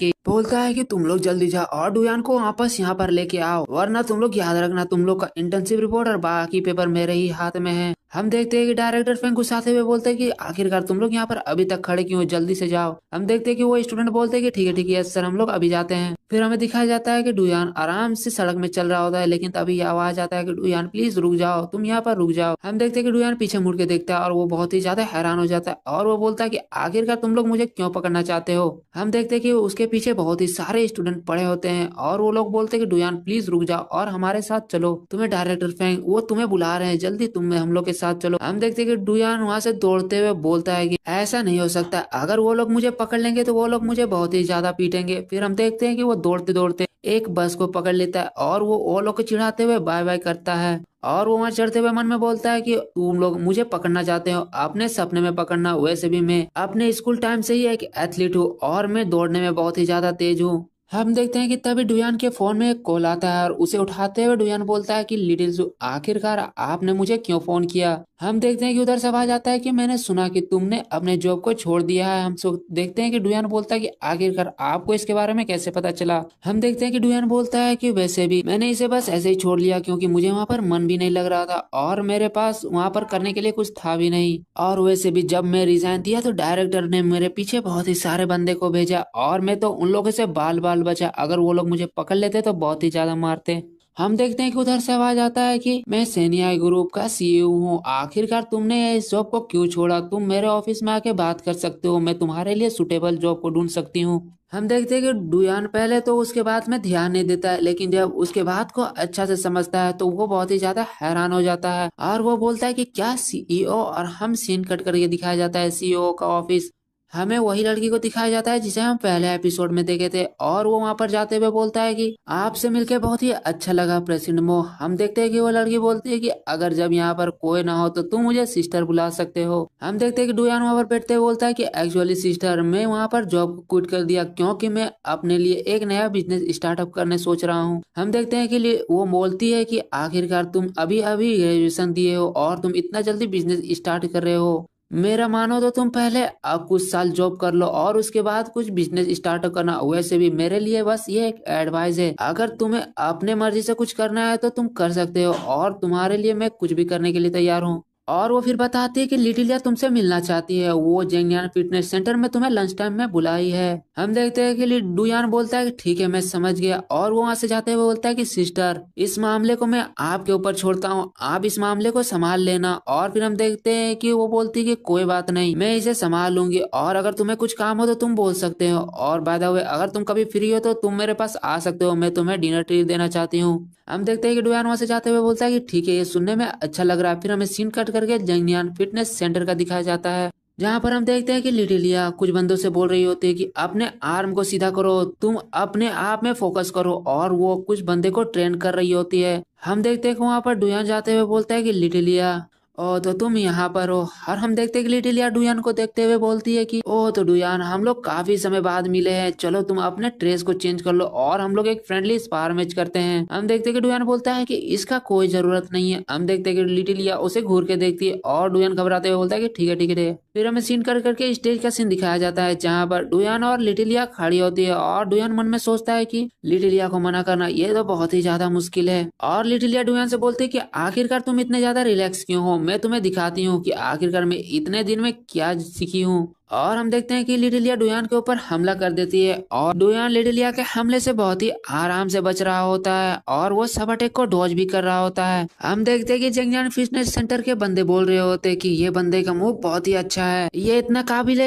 S1: कि तुम लोग जल्दी जाओ और डुयान को वापस यहाँ पर लेके आओ, वरना तुम लोग याद रखना तुम लोग का इंटर्नशिप रिपोर्ट और बाकी पेपर मेरे ही हाथ में है। हम देखते हैं कि डायरेक्टर फैंक गुस्साते हुए बोलते हैं कि आखिरकार तुम लोग यहाँ पर अभी तक खड़े क्यों हो, जल्दी से जाओ। हम देखते हैं कि वो स्टूडेंट बोलते हैं कि ठीक है सर हम लोग अभी जाते हैं। फिर हमें दिखाया जाता है कि डुयान आराम से सड़क में चल रहा होता है, लेकिन तभी आवाज आता है कि डुयान प्लीज रुक जाओ, तुम यहाँ पर रुक जाओ। हम देखते हैं कि डुयान पीछे मुड़ के देखता है और वो बहुत ही ज्यादा हैरान हो जाता है और वो बोलता है कि आखिरकार तुम लोग मुझे क्यों पकड़ना चाहते हो। हम देखते हैं कि उसके पीछे बहुत ही सारे स्टूडेंट पड़े होते हैं और वो लोग बोलते हैं कि डुयान प्लीज रुक जाओ और हमारे साथ चलो, तुम्हें डायरेक्टर फैंग वो तुम्हें बुला रहे हैं, जल्दी तुम हम लोग के साथ चलो। हम देखते हैं कि डुयान वहां से दौड़ते हुए बोलता है कि ऐसा नहीं हो सकता, अगर वो लोग मुझे पकड़ लेंगे तो वो लोग मुझे बहुत ही ज्यादा पीटेंगे। फिर हम देखते हैं कि वो दौड़ते दौड़ते एक बस को पकड़ लेता है और वो लोग को चिढ़ाते हुए बाय बाय करता है और वो वहां चढ़ते हुए मन में बोलता है कि तुम लोग मुझे पकड़ना चाहते हो, अपने सपने में पकड़ना, वैसे भी मैं अपने स्कूल टाइम से ही एक एथलीट हूँ और मैं दौड़ने में बहुत ही ज्यादा तेज हूँ। हम देखते हैं कि तभी डुयान के फोन में एक कॉल आता है और उसे उठाते हुए डुयान बोलता है कि लिटिल जू आखिरकार आपने मुझे क्यों फोन किया। हम देखते हैं कि उधर से आवाज आता है कि मैंने सुना कि तुमने अपने जॉब को छोड़ दिया है। हम देखते हैं कि डुयान बोलता है कि आखिरकार आपको इसके बारे में कैसे पता चला। हम देखते हैं कि डुयान बोलता है कि वैसे भी मैंने इसे बस ऐसे ही छोड़ लिया क्योंकि मुझे वहाँ पर मन भी नहीं लग रहा था और मेरे पास वहाँ पर करने के लिए कुछ था भी नहीं। और वैसे भी जब मैं रिजाइन दिया तो डायरेक्टर ने मेरे पीछे बहुत ही सारे बंदे को भेजा और मैं तो उन लोगों से बाल बाल बचा, अगर वो लोग मुझे पकड़ लेते तो बहुत ही ज्यादा मारते। हम देखते हैं कि उधर से आवाज आता है कि मैं सेनिया ग्रुप का सीईओ हूँ, आखिरकार तुमने इस जॉब को क्यों छोड़ा? तुम मेरे ऑफिस में आके बात कर सकते हो, मैं तुम्हारे लिए सुटेबल जॉब को ढूंढ सकती हूँ। हम देखते हैं कि डुयान पहले तो उसके बात में ध्यान नहीं देता है, लेकिन जब उसके बात को अच्छा से समझता है तो वो बहुत ही ज्यादा हैरान हो जाता है और वो बोलता है कि क्या सीईओ? और हम सीन कट करके दिखाया जाता है सीईओ का ऑफिस। हमें वही लड़की को दिखाया जाता है जिसे हम पहले एपिसोड में देखे थे और वो वहां पर जाते हुए बोलता है कि आपसे मिलकर बहुत ही अच्छा लगा प्रेसिडेंट मो। हम देखते हैं कि वो लड़की बोलती है कि अगर जब यहाँ पर कोई ना हो तो तुम मुझे सिस्टर बुला सकते हो। हम देखते हैं कि डुयान वहां पर बैठते हुए बोलता है कि एक्चुअली सिस्टर मैं वहाँ पर जॉब क्विट कर दिया क्योंकि मैं अपने लिए एक नया बिजनेस स्टार्टअप करने सोच रहा हूँ। हम देखते हैं कि वो बोलती है कि आखिरकार तुम अभी अभी ग्रेजुएशन दिए हो और तुम इतना जल्दी बिजनेस स्टार्ट कर रहे हो, मेरा मानो तो तुम पहले अब कुछ साल जॉब कर लो और उसके बाद कुछ बिजनेस स्टार्ट करना। वैसे भी मेरे लिए बस ये एक एडवाइस है, अगर तुम्हें अपने मर्जी से कुछ करना है तो तुम कर सकते हो और तुम्हारे लिए मैं कुछ भी करने के लिए तैयार हूँ। और वो फिर बताती है कि लिटिलिया तुमसे मिलना चाहती है, वो जंगयान फिटनेस सेंटर में तुम्हें लंच टाइम में बुलाई है। हम देखते हैं कि डुयान बोलता है कि ठीक है मैं समझ गया और वो वहां से जाते हुए बोलता है कि सिस्टर इस मामले को मैं आपके ऊपर छोड़ता हूँ, आप इस मामले को संभाल लेना। और फिर हम देखते हैं कि वो बोलती है कि कोई बात नहीं मैं इसे संभाल लूंगी और अगर तुम्हें कुछ काम हो तो तुम बोल सकते हो। और बाय द वे अगर तुम कभी फ्री हो तो तुम मेरे पास आ सकते हो, मैं तुम्हें डिनर ट्रीट देना चाहती हूँ। हम देखते हैं कि डुयान वहां से जाते हुए बोलता है कि ठीक है ये सुनने में अच्छा लग रहा है। फिर हमें सीन कट करके जंगयान फिटनेस सेंटर का दिखाया जाता है जहाँ पर हम देखते हैं कि लिटिलिया कुछ बंदों से बोल रही होती है कि अपने आर्म को सीधा करो, तुम अपने आप में फोकस करो, और वो कुछ बंदे को ट्रेन कर रही होती है। हम देखते हैं कि वहाँ पर डुयान जाते हुए बोलता है कि लिटिलिया ओ तो तुम यहाँ पर हो। और हम देखते हैं कि लिटिलिया डुयान को देखते हुए बोलती है कि ओ तो डुयान हम लोग काफी समय बाद मिले हैं, चलो तुम अपने ड्रेस को चेंज कर लो और हम लोग एक फ्रेंडली स्पार मैच करते हैं। हम देखते हैं कि डुयान बोलता है कि इसका कोई जरूरत नहीं है। हम देखते हैं कि लिटिलिया उसे घूर के देखती है और डुयान घबराते हुए बोलता है कि ठीक है ठीक है। फिर हमें सीन कर करके स्टेज का सीन दिखाया जाता है जहाँ पर डुयान और लिटिलिया खड़ी होती है और डुयान मन में सोचता है कि लिटिलिया को मना करना ये तो बहुत ही ज्यादा मुश्किल है। और लिटिलिया डुयान से बोलती है कि आखिरकार तुम इतने ज्यादा रिलैक्स क्यों हो, मैं तुम्हें दिखाती हूँ कि आखिरकार मैं इतने दिन में क्या सीखी हूँ। और हम देखते हैं कि लिटिलिया डुयान के ऊपर हमला कर देती है और डुयान लिटिलिया के हमले से बहुत ही आराम से बच रहा होता है और वो सब अटैक को डॉज भी कर रहा होता है। हम देखते हैं कि जंगजान फिटनेस सेंटर के बंदे बोल रहे होते हैं कि ये बंदे का मूव बहुत ही अच्छा है, ये इतना काबिल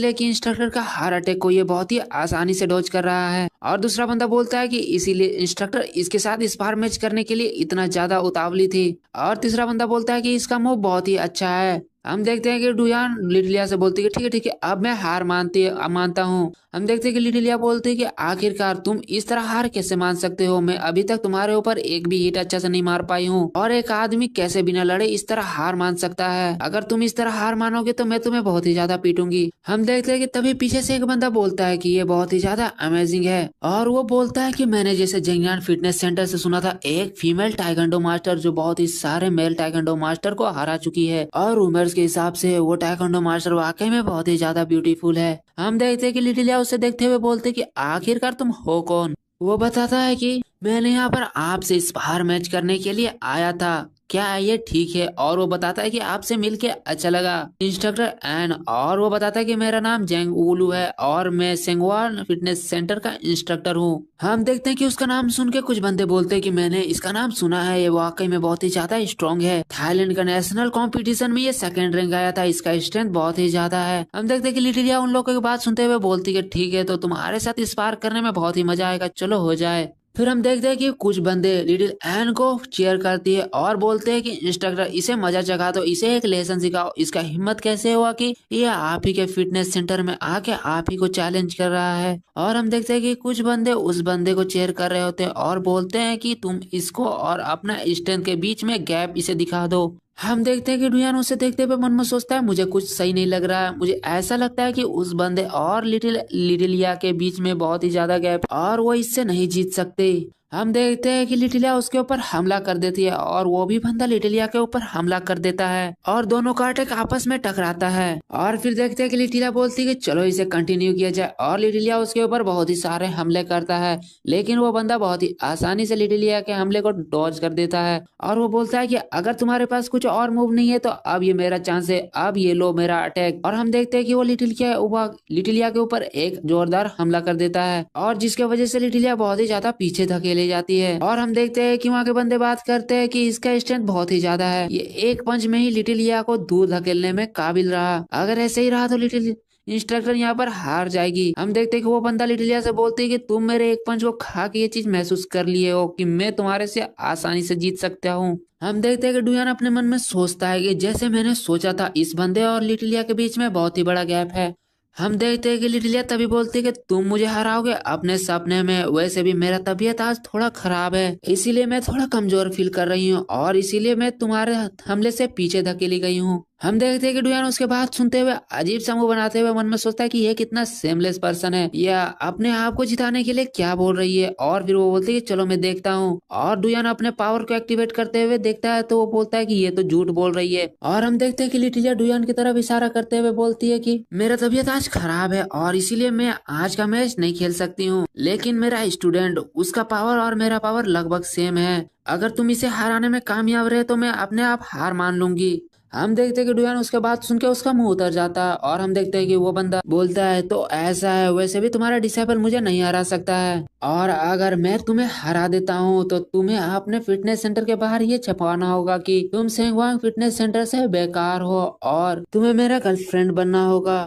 S1: है कि इंस्ट्रक्टर का हर अटैक को ये बहुत ही आसानी से डॉज कर रहा है। और दूसरा बंदा बोलता है कि इसीलिए इंस्ट्रक्टर इसके साथ स्पार मैच करने के लिए इतना ज्यादा उतावली थी। और तीसरा बंदा बोलता है कि इसका मूव बहुत ही अच्छा है। हम देखते हैं कि डुयान लिटिलिया से बोलती है कि ठीक है अब मैं हार मानता हूँ। हम देखते हैं कि लिटिलिया बोलती है कि आखिरकार तुम इस तरह हार कैसे मान सकते हो, मैं अभी तक तुम्हारे ऊपर एक भी हिट अच्छा से नहीं मार पाई हूँ और एक आदमी कैसे बिना लड़े इस तरह हार मान सकता है, अगर तुम इस तरह हार मानोगे तो मैं तुम्हें बहुत ही ज्यादा पीटूंगी। हम देखते हैं कि तभी पीछे से एक बंदा बोलता है कि ये बहुत ही ज्यादा अमेजिंग है और वो बोलता है कि मैंने जैसे जंगयान फिटनेस सेंटर से सुना था एक फीमेल टाइकेंडो मास्टर जो बहुत ही सारे मेल टाइकेंडो मास्टर को हरा चुकी है और रूमर्स के हिसाब से वो टाइकेंडो मास्टर वाकई में बहुत ही ज्यादा ब्यूटीफुल है। हम देखते हैं कि लिटिलिया उसे देखते हुए बोलते कि आखिरकार तुम हो कौन। वो बताता है कि मैंने यहाँ पर आपसे स्पार मैच करने के लिए आया था, क्या ये ठीक है। और वो बताता है कि आपसे मिलके अच्छा लगा इंस्ट्रक्टर एन। और वो बताता है कि मेरा नाम जेंग उलू है और मैं सेंगवान फिटनेस सेंटर का इंस्ट्रक्टर हूँ। हम देखते हैं कि उसका नाम सुन के कुछ बंदे बोलते हैं कि मैंने इसका नाम सुना है, ये वाकई में बहुत ही ज्यादा स्ट्रॉन्ग है, थाईलैंड का नेशनल कंपटीशन में ये सेकंड रैंक आया था, इसका स्ट्रेंथ बहुत ही ज्यादा है। हम देखते हैं कि लिटिलिया उन लोगों की बात सुनते हुए बोलती है ठीक है तो तुम्हारे साथ स्पार करने में बहुत ही मजा आएगा, चलो हो जाए। फिर हम देखते हैं कि कुछ बंदे लिटिल एन को चेयर करती है और बोलते हैं कि इंस्ट्रक्टर इसे मजा चखा दो, इसे एक लेसन सिखाओ, इसका हिम्मत कैसे हुआ कि ये आप ही के फिटनेस सेंटर में आके आप ही को चैलेंज कर रहा है। और हम देखते हैं कि कुछ बंदे उस बंदे को चेयर कर रहे होते हैं और बोलते हैं कि तुम इसको और अपना स्ट्रेंथ के बीच में गैप इसे दिखा दो। हम देखते हैं कि डुयान उसे देखते हुए मन में सोचता है मुझे कुछ सही नहीं लग रहा है, मुझे ऐसा लगता है कि उस बंदे और लिटिलिया के बीच में बहुत ही ज्यादा गैप और वो इससे नहीं जीत सकते। हम देखते हैं कि लिटिलिया उसके ऊपर हमला कर देती है और वो भी बंदा लिटिलिया के ऊपर हमला कर देता है और दोनों का अटैक आपस में टकराता है। और फिर देखते हैं कि लिटिलिया बोलती है कि चलो इसे कंटिन्यू किया जाए और लिटिलिया उसके ऊपर बहुत ही सारे हमले करता है, लेकिन वो बंदा बहुत ही आसानी से लिटिलिया के हमले को डॉज कर देता है। और वो बोलता है कि अगर तुम्हारे पास कुछ और मूव नहीं है तो अब ये मेरा चांस है, अब ये लो मेरा अटैक। और हम देखते हैं कि वो लिटिलिया के ऊपर एक जोरदार हमला कर देता है और जिसके वजह से लिटिलिया बहुत ही ज्यादा पीछे धकेले जाती है। और हम देखते हैं कि वहाँ के बंदे बात करते हैं कि इसका स्ट्रेंथ बहुत ही ज्यादा है, ये एक पंच में ही लिटिलिया को दूर धकेलने में काबिल रहा, अगर ऐसे ही रहा तो लिटिल इंस्ट्रक्टर यहाँ पर हार जाएगी। हम देखते हैं कि वो बंदा लिटिलिया से बोलती है कि तुम मेरे एक पंच को खा के ये चीज महसूस कर लिए हो कि मैं तुम्हारे से आसानी से जीत सकता हूँ। हम देखते हैं कि डुयान अपने मन में सोचता है कि जैसे मैंने सोचा था इस बंदे और लिटिलिया के बीच में बहुत ही बड़ा गैप है। हम देखते हैं कि लिटिलिया तभी बोलती है कि तुम मुझे हराओगे अपने सपने में, वैसे भी मेरा तबीयत आज थोड़ा खराब है इसीलिए मैं थोड़ा कमजोर फील कर रही हूँ और इसीलिए मैं तुम्हारे हमले से पीछे धकेली गई हूँ। हम देखते हैं कि डुयान उसके बात सुनते हुए अजीब सा मुंह बनाते हुए मन में सोचता है कि ये कितना सेमलेस पर्सन है, या अपने आप को जिताने के लिए क्या बोल रही है। और फिर वो बोलती है कि चलो मैं देखता हूँ और डुयान अपने पावर को एक्टिवेट करते हुए देखता है तो वो बोलता है कि ये तो झूठ बोल रही है। और हम देखते हैं कि लिटिलिया डुयान की तरफ इशारा करते हुए बोलती है कि मेरा तबीयत आज खराब है और इसीलिए मैं आज का मैच नहीं खेल सकती हूँ, लेकिन मेरा स्टूडेंट उसका पावर और मेरा पावर लगभग सेम है, अगर तुम इसे हराने में कामयाब रहे तो मैं अपने आप हार मान लूंगी। हम देखते हैं कि डुयान उसके बात सुन के उसका मुंह उतर जाता है और हम देखते हैं कि वो बंदा बोलता है तो ऐसा है, वैसे भी तुम्हारा डिसाइपल मुझे नहीं हरा सकता है और अगर मैं तुम्हें हरा देता हूँ तो तुम्हें अपने फिटनेस सेंटर के बाहर ये छपवाना होगा कि तुम सेंगवांग फिटनेस सेंटर से बेकार हो और तुम्हें मेरा गर्लफ्रेंड बनना होगा।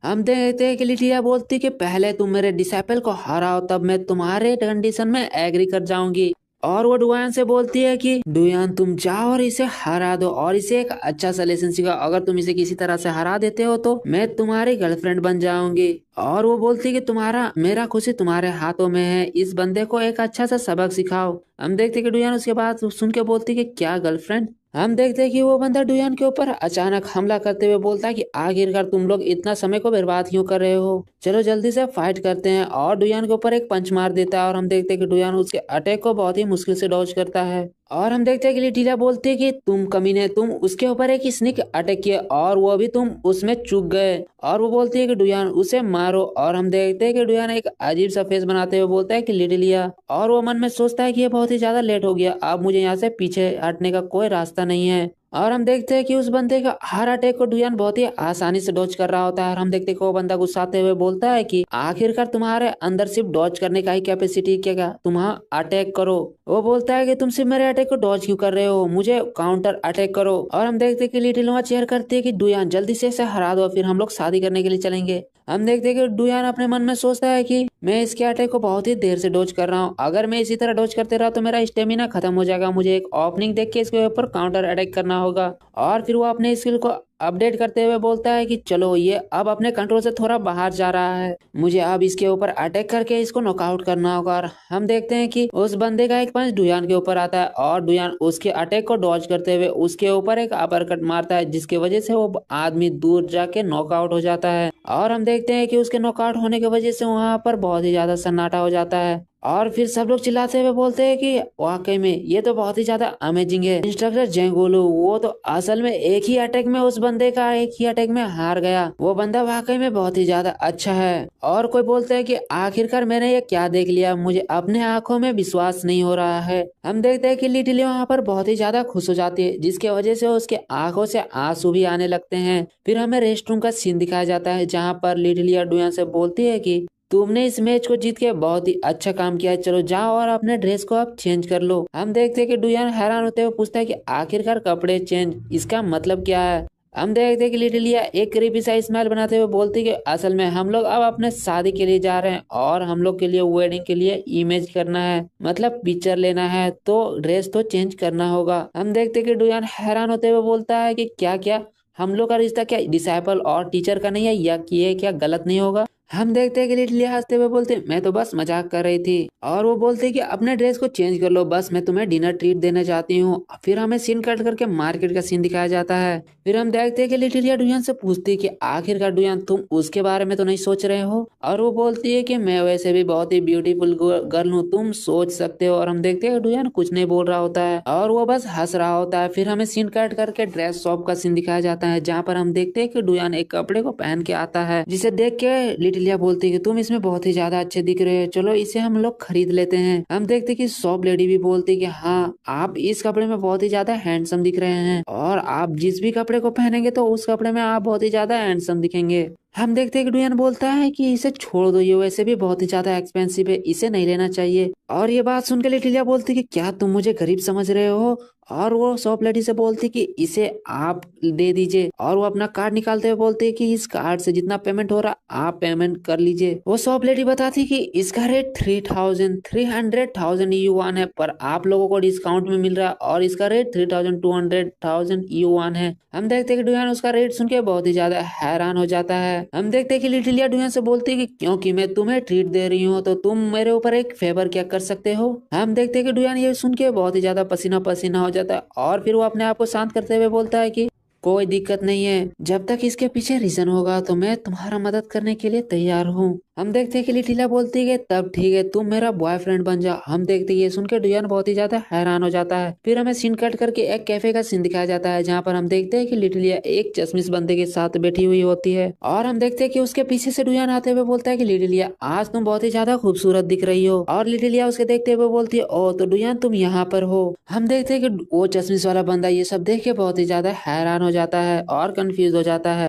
S1: हम देखते हैं कि लिटिया बोलती कि पहले तुम मेरे डिसाइपल को हराओ तब मैं तुम्हारे कंडीशन में एग्री कर जाऊंगी। और वो डुयान से बोलती है कि डुयान तुम जाओ और इसे हरा दो और इसे एक अच्छा सलेशन सिखाओ, अगर तुम इसे किसी तरह से हरा देते हो तो मैं तुम्हारी गर्लफ्रेंड बन जाऊंगी। और वो बोलती है कि तुम्हारा मेरा खुशी तुम्हारे हाथों में है, इस बंदे को एक अच्छा सा सबक सिखाओ। हम देखते हैं कि डुयान उसके बाद सुन के बोलती है कि क्या गर्लफ्रेंड। हम देखते हैं कि वो बंदा डुयान के ऊपर अचानक हमला करते हुए बोलता है कि आखिरकार तुम लोग इतना समय को बर्बाद क्यों कर रहे हो, चलो जल्दी से फाइट करते हैं। और डुयान के ऊपर एक पंच मार देता है और हम देखते हैं कि डुयान उसके अटैक को बहुत ही मुश्किल से डॉज करता है। और हम देखते हैं कि लिटिला बोलती है कि तुम कमीने, तुम उसके ऊपर एक स्निक अटैक किए और वो भी तुम उसमें चूक गए। और वो बोलती है कि डुयान उसे मारो। और हम देखते हैं कि डुयान एक अजीब सा फेस बनाते हुए बोलता है कि लिटिलिया, और वो मन में सोचता है कि ये बहुत ही ज्यादा लेट हो गया, अब मुझे यहाँ से पीछे हटने का कोई रास्ता नहीं है। और हम देखते हैं कि उस बंदे का हर अटैक को डुयान बहुत ही आसानी से डॉज कर रहा होता है। और हम देखते हैं कि वो बंदा गुस्साते हुए बोलता है कि आखिरकार तुम्हारे अंदर सिर्फ डॉज करने का ही कैपेसिटी क्या, तुम अटैक करो। वो बोलता है कि तुम सिर्फ मेरे अटैक को डॉज क्यों कर रहे हो, मुझे काउंटर अटैक करो। और हम देखते हैं कि लिटिल नोआ चेयर करती है कि डुयान जल्दी से इसे हरा दो, फिर हम लोग शादी करने के लिए चलेंगे। हम देखते हैं कि डुयान अपने मन में सोचता है कि मैं इसके अटैक को बहुत ही देर से डॉज कर रहा हूँ, अगर मैं इसी तरह डॉज करते रहा तो मेरा स्टेमिना खत्म हो जाएगा, मुझे एक ओपनिंग देख के इसके ऊपर काउंटर अटैक करना होगा। और फिर वो अपने स्किल को अपडेट करते हुए बोलता है कि चलो ये अब अपने कंट्रोल से थोड़ा बाहर जा रहा है, मुझे अब इसके ऊपर अटैक करके इसको नॉकआउट करना होगा। और हम देखते हैं कि उस बंदे का एक पंच डुयान के ऊपर आता है और डुयान उसके अटैक को डॉज करते हुए उसके ऊपर एक अपरकट मारता है, जिसकी वजह से वो आदमी दूर जाके नॉकआउट हो जाता है। और हम देखते हैं कि उसके नॉकआउट होने की वजह से वहां पर बहुत ही ज्यादा सन्नाटा हो जाता है। और फिर सब लोग चिल्लाते हुए बोलते हैं कि वाकई में ये तो बहुत ही ज्यादा अमेजिंग है, इंस्ट्रक्टर जेंगोलू वो तो असल में एक ही अटैक में उस बंदे का एक ही अटैक में हार गया, वो बंदा वाकई में बहुत ही ज्यादा अच्छा है। और कोई बोलते हैं कि आखिरकार मैंने ये क्या देख लिया, मुझे अपने आंखों में विश्वास नहीं हो रहा है। हम देखते हैं कि लिटिल वहाँ पर बहुत ही ज्यादा खुश हो जाती है, जिसकी वजह से उसके आंखों से आंसू भी आने लगते हैं। फिर हमें रेस्ट रूम का सीन दिखाया जाता है, जहाँ पर लिटिलिया डुया से बोलती है कि तुमने इस मैच को जीत के बहुत ही अच्छा काम किया है, चलो जाओ और अपने ड्रेस को आप चेंज कर लो। हम देखते हैं कि डुयान हैरान होते हुए पूछता है कि आखिरकार कपड़े चेंज इसका मतलब क्या है। हम देखते हैं कि लिटिलिया एक क्रीपी सा स्माइल बनाते हुए बोलती है कि असल में हम लोग अब अपने शादी के लिए जा रहे हैं और हम लोग के लिए वेडिंग के लिए इमेज करना है, मतलब पिक्चर लेना है, तो ड्रेस तो चेंज करना होगा। हम देखते हैं कि डुयान हैरान होते हुए बोलता है कि क्या क्या हम लोग का रिश्ता क्या डिसाइपल और टीचर का नहीं है, या कि ये क्या गलत नहीं होगा। हम देखते हैं कि लिटिलिया हंसते हुए बोलते मैं तो बस मजाक कर रही थी। और वो बोलते कि अपने ड्रेस को चेंज कर लो, बस मैं तुम्हें डिनर ट्रीट देने चाहती हूँ। फिर हमें सीन कट करके मार्केट का सीन दिखाया जाता है। फिर हम देखते हैं कि लिटिलिया डुयान से पूछती है कि आखिरकार डुयान तुम उसके बारे में तो नहीं सोच रहे हो। और वो बोलती है कि मैं वैसे भी बहुत ही ब्यूटीफुल गर्ल हूँ, तुम सोच सकते हो। और हम देखते हैं कि डुयान कुछ नहीं बोल रहा होता है और वो बस हंस रहा होता है। फिर हमें सीन कट करके ड्रेस शॉप का सीन दिखाया जाता है, जहाँ पर हम देखते हैं कि डुयान एक कपड़े को पहन के आता है, जिसे देख के लिटिलिया बोलती है कि तुम इसमें बहुत ही ज्यादा अच्छे दिख रहे हो, चलो इसे हम लोग खरीद लेते हैं। हम देखते हैं कि शॉप लेडी भी बोलती है कि हाँ आप इस कपड़े में बहुत ही ज्यादा हैंडसम दिख रहे हैं, और आप जिस भी कपड़े को पहनेंगे तो उस कपड़े में आप बहुत ही ज्यादा हैंडसम दिखेंगे। हम देखते हैं कि डुयान बोलता है कि इसे छोड़ दो, ये वैसे भी बहुत ही ज्यादा एक्सपेंसिव है, इसे नहीं लेना चाहिए। और ये बात सुन के लिटिलिया बोलती कि क्या तुम मुझे गरीब समझ रहे हो। और वो शॉप लेडी से बोलती कि इसे आप दे दीजिए। और वो अपना कार्ड निकालते हुए बोलते कि इस कार्ड से जितना पेमेंट हो रहा आप पेमेंट कर लीजिए। वो शॉप लेडी बताती कि इसका रेट 300,000 युआन है, पर आप लोगों को डिस्काउंट में मिल रहा है और इसका रेट 3,200,000 युआन है। हम देखते हैं कि डुयान उसका रेट सुन के बहुत ही ज्यादा हैरान हो जाता है। हम देखते हैं कि लिटिलिया डुयान से बोलती है कि क्योंकि मैं तुम्हें ट्रीट दे रही हूँ तो तुम मेरे ऊपर एक फेवर क्या कर सकते हो। हम देखते हैं कि डुयान ये सुन के बहुत ही ज्यादा पसीना पसीना हो जाता है और फिर वो अपने आप को शांत करते हुए बोलता है कि कोई दिक्कत नहीं है, जब तक इसके पीछे रीजन होगा तो मैं तुम्हारा मदद करने के लिए तैयार हूँ। हम देखते हैं कि लिटिला बोलती है तब ठीक है तुम मेरा बॉयफ्रेंड बन जा। हम देखते हैं ये सुन के डुयान बहुत ही ज्यादा हैरान हो जाता है। फिर हमें सीन कट करके एक कैफे का सीन दिखाया जाता है, जहाँ पर हम देखते हैं कि लिटिलिया एक चश्मिश बंदे के साथ बैठी हुई होती है। और हम देखते हैं कि उसके पीछे से डुयान आते हुए बोलता है कि लिटिलिया आज तुम बहुत ही ज्यादा खूबसूरत दिख रही हो। और लिटिलिया उसके देखते हुए बोलती है ओ तो डुयान तुम यहाँ पर हो। हम देखते हैं कि वो चश्मिश वाला बंदा ये सब देख के बहुत ही ज्यादा हैरान हो जाता है और कंफ्यूज हो जाता है।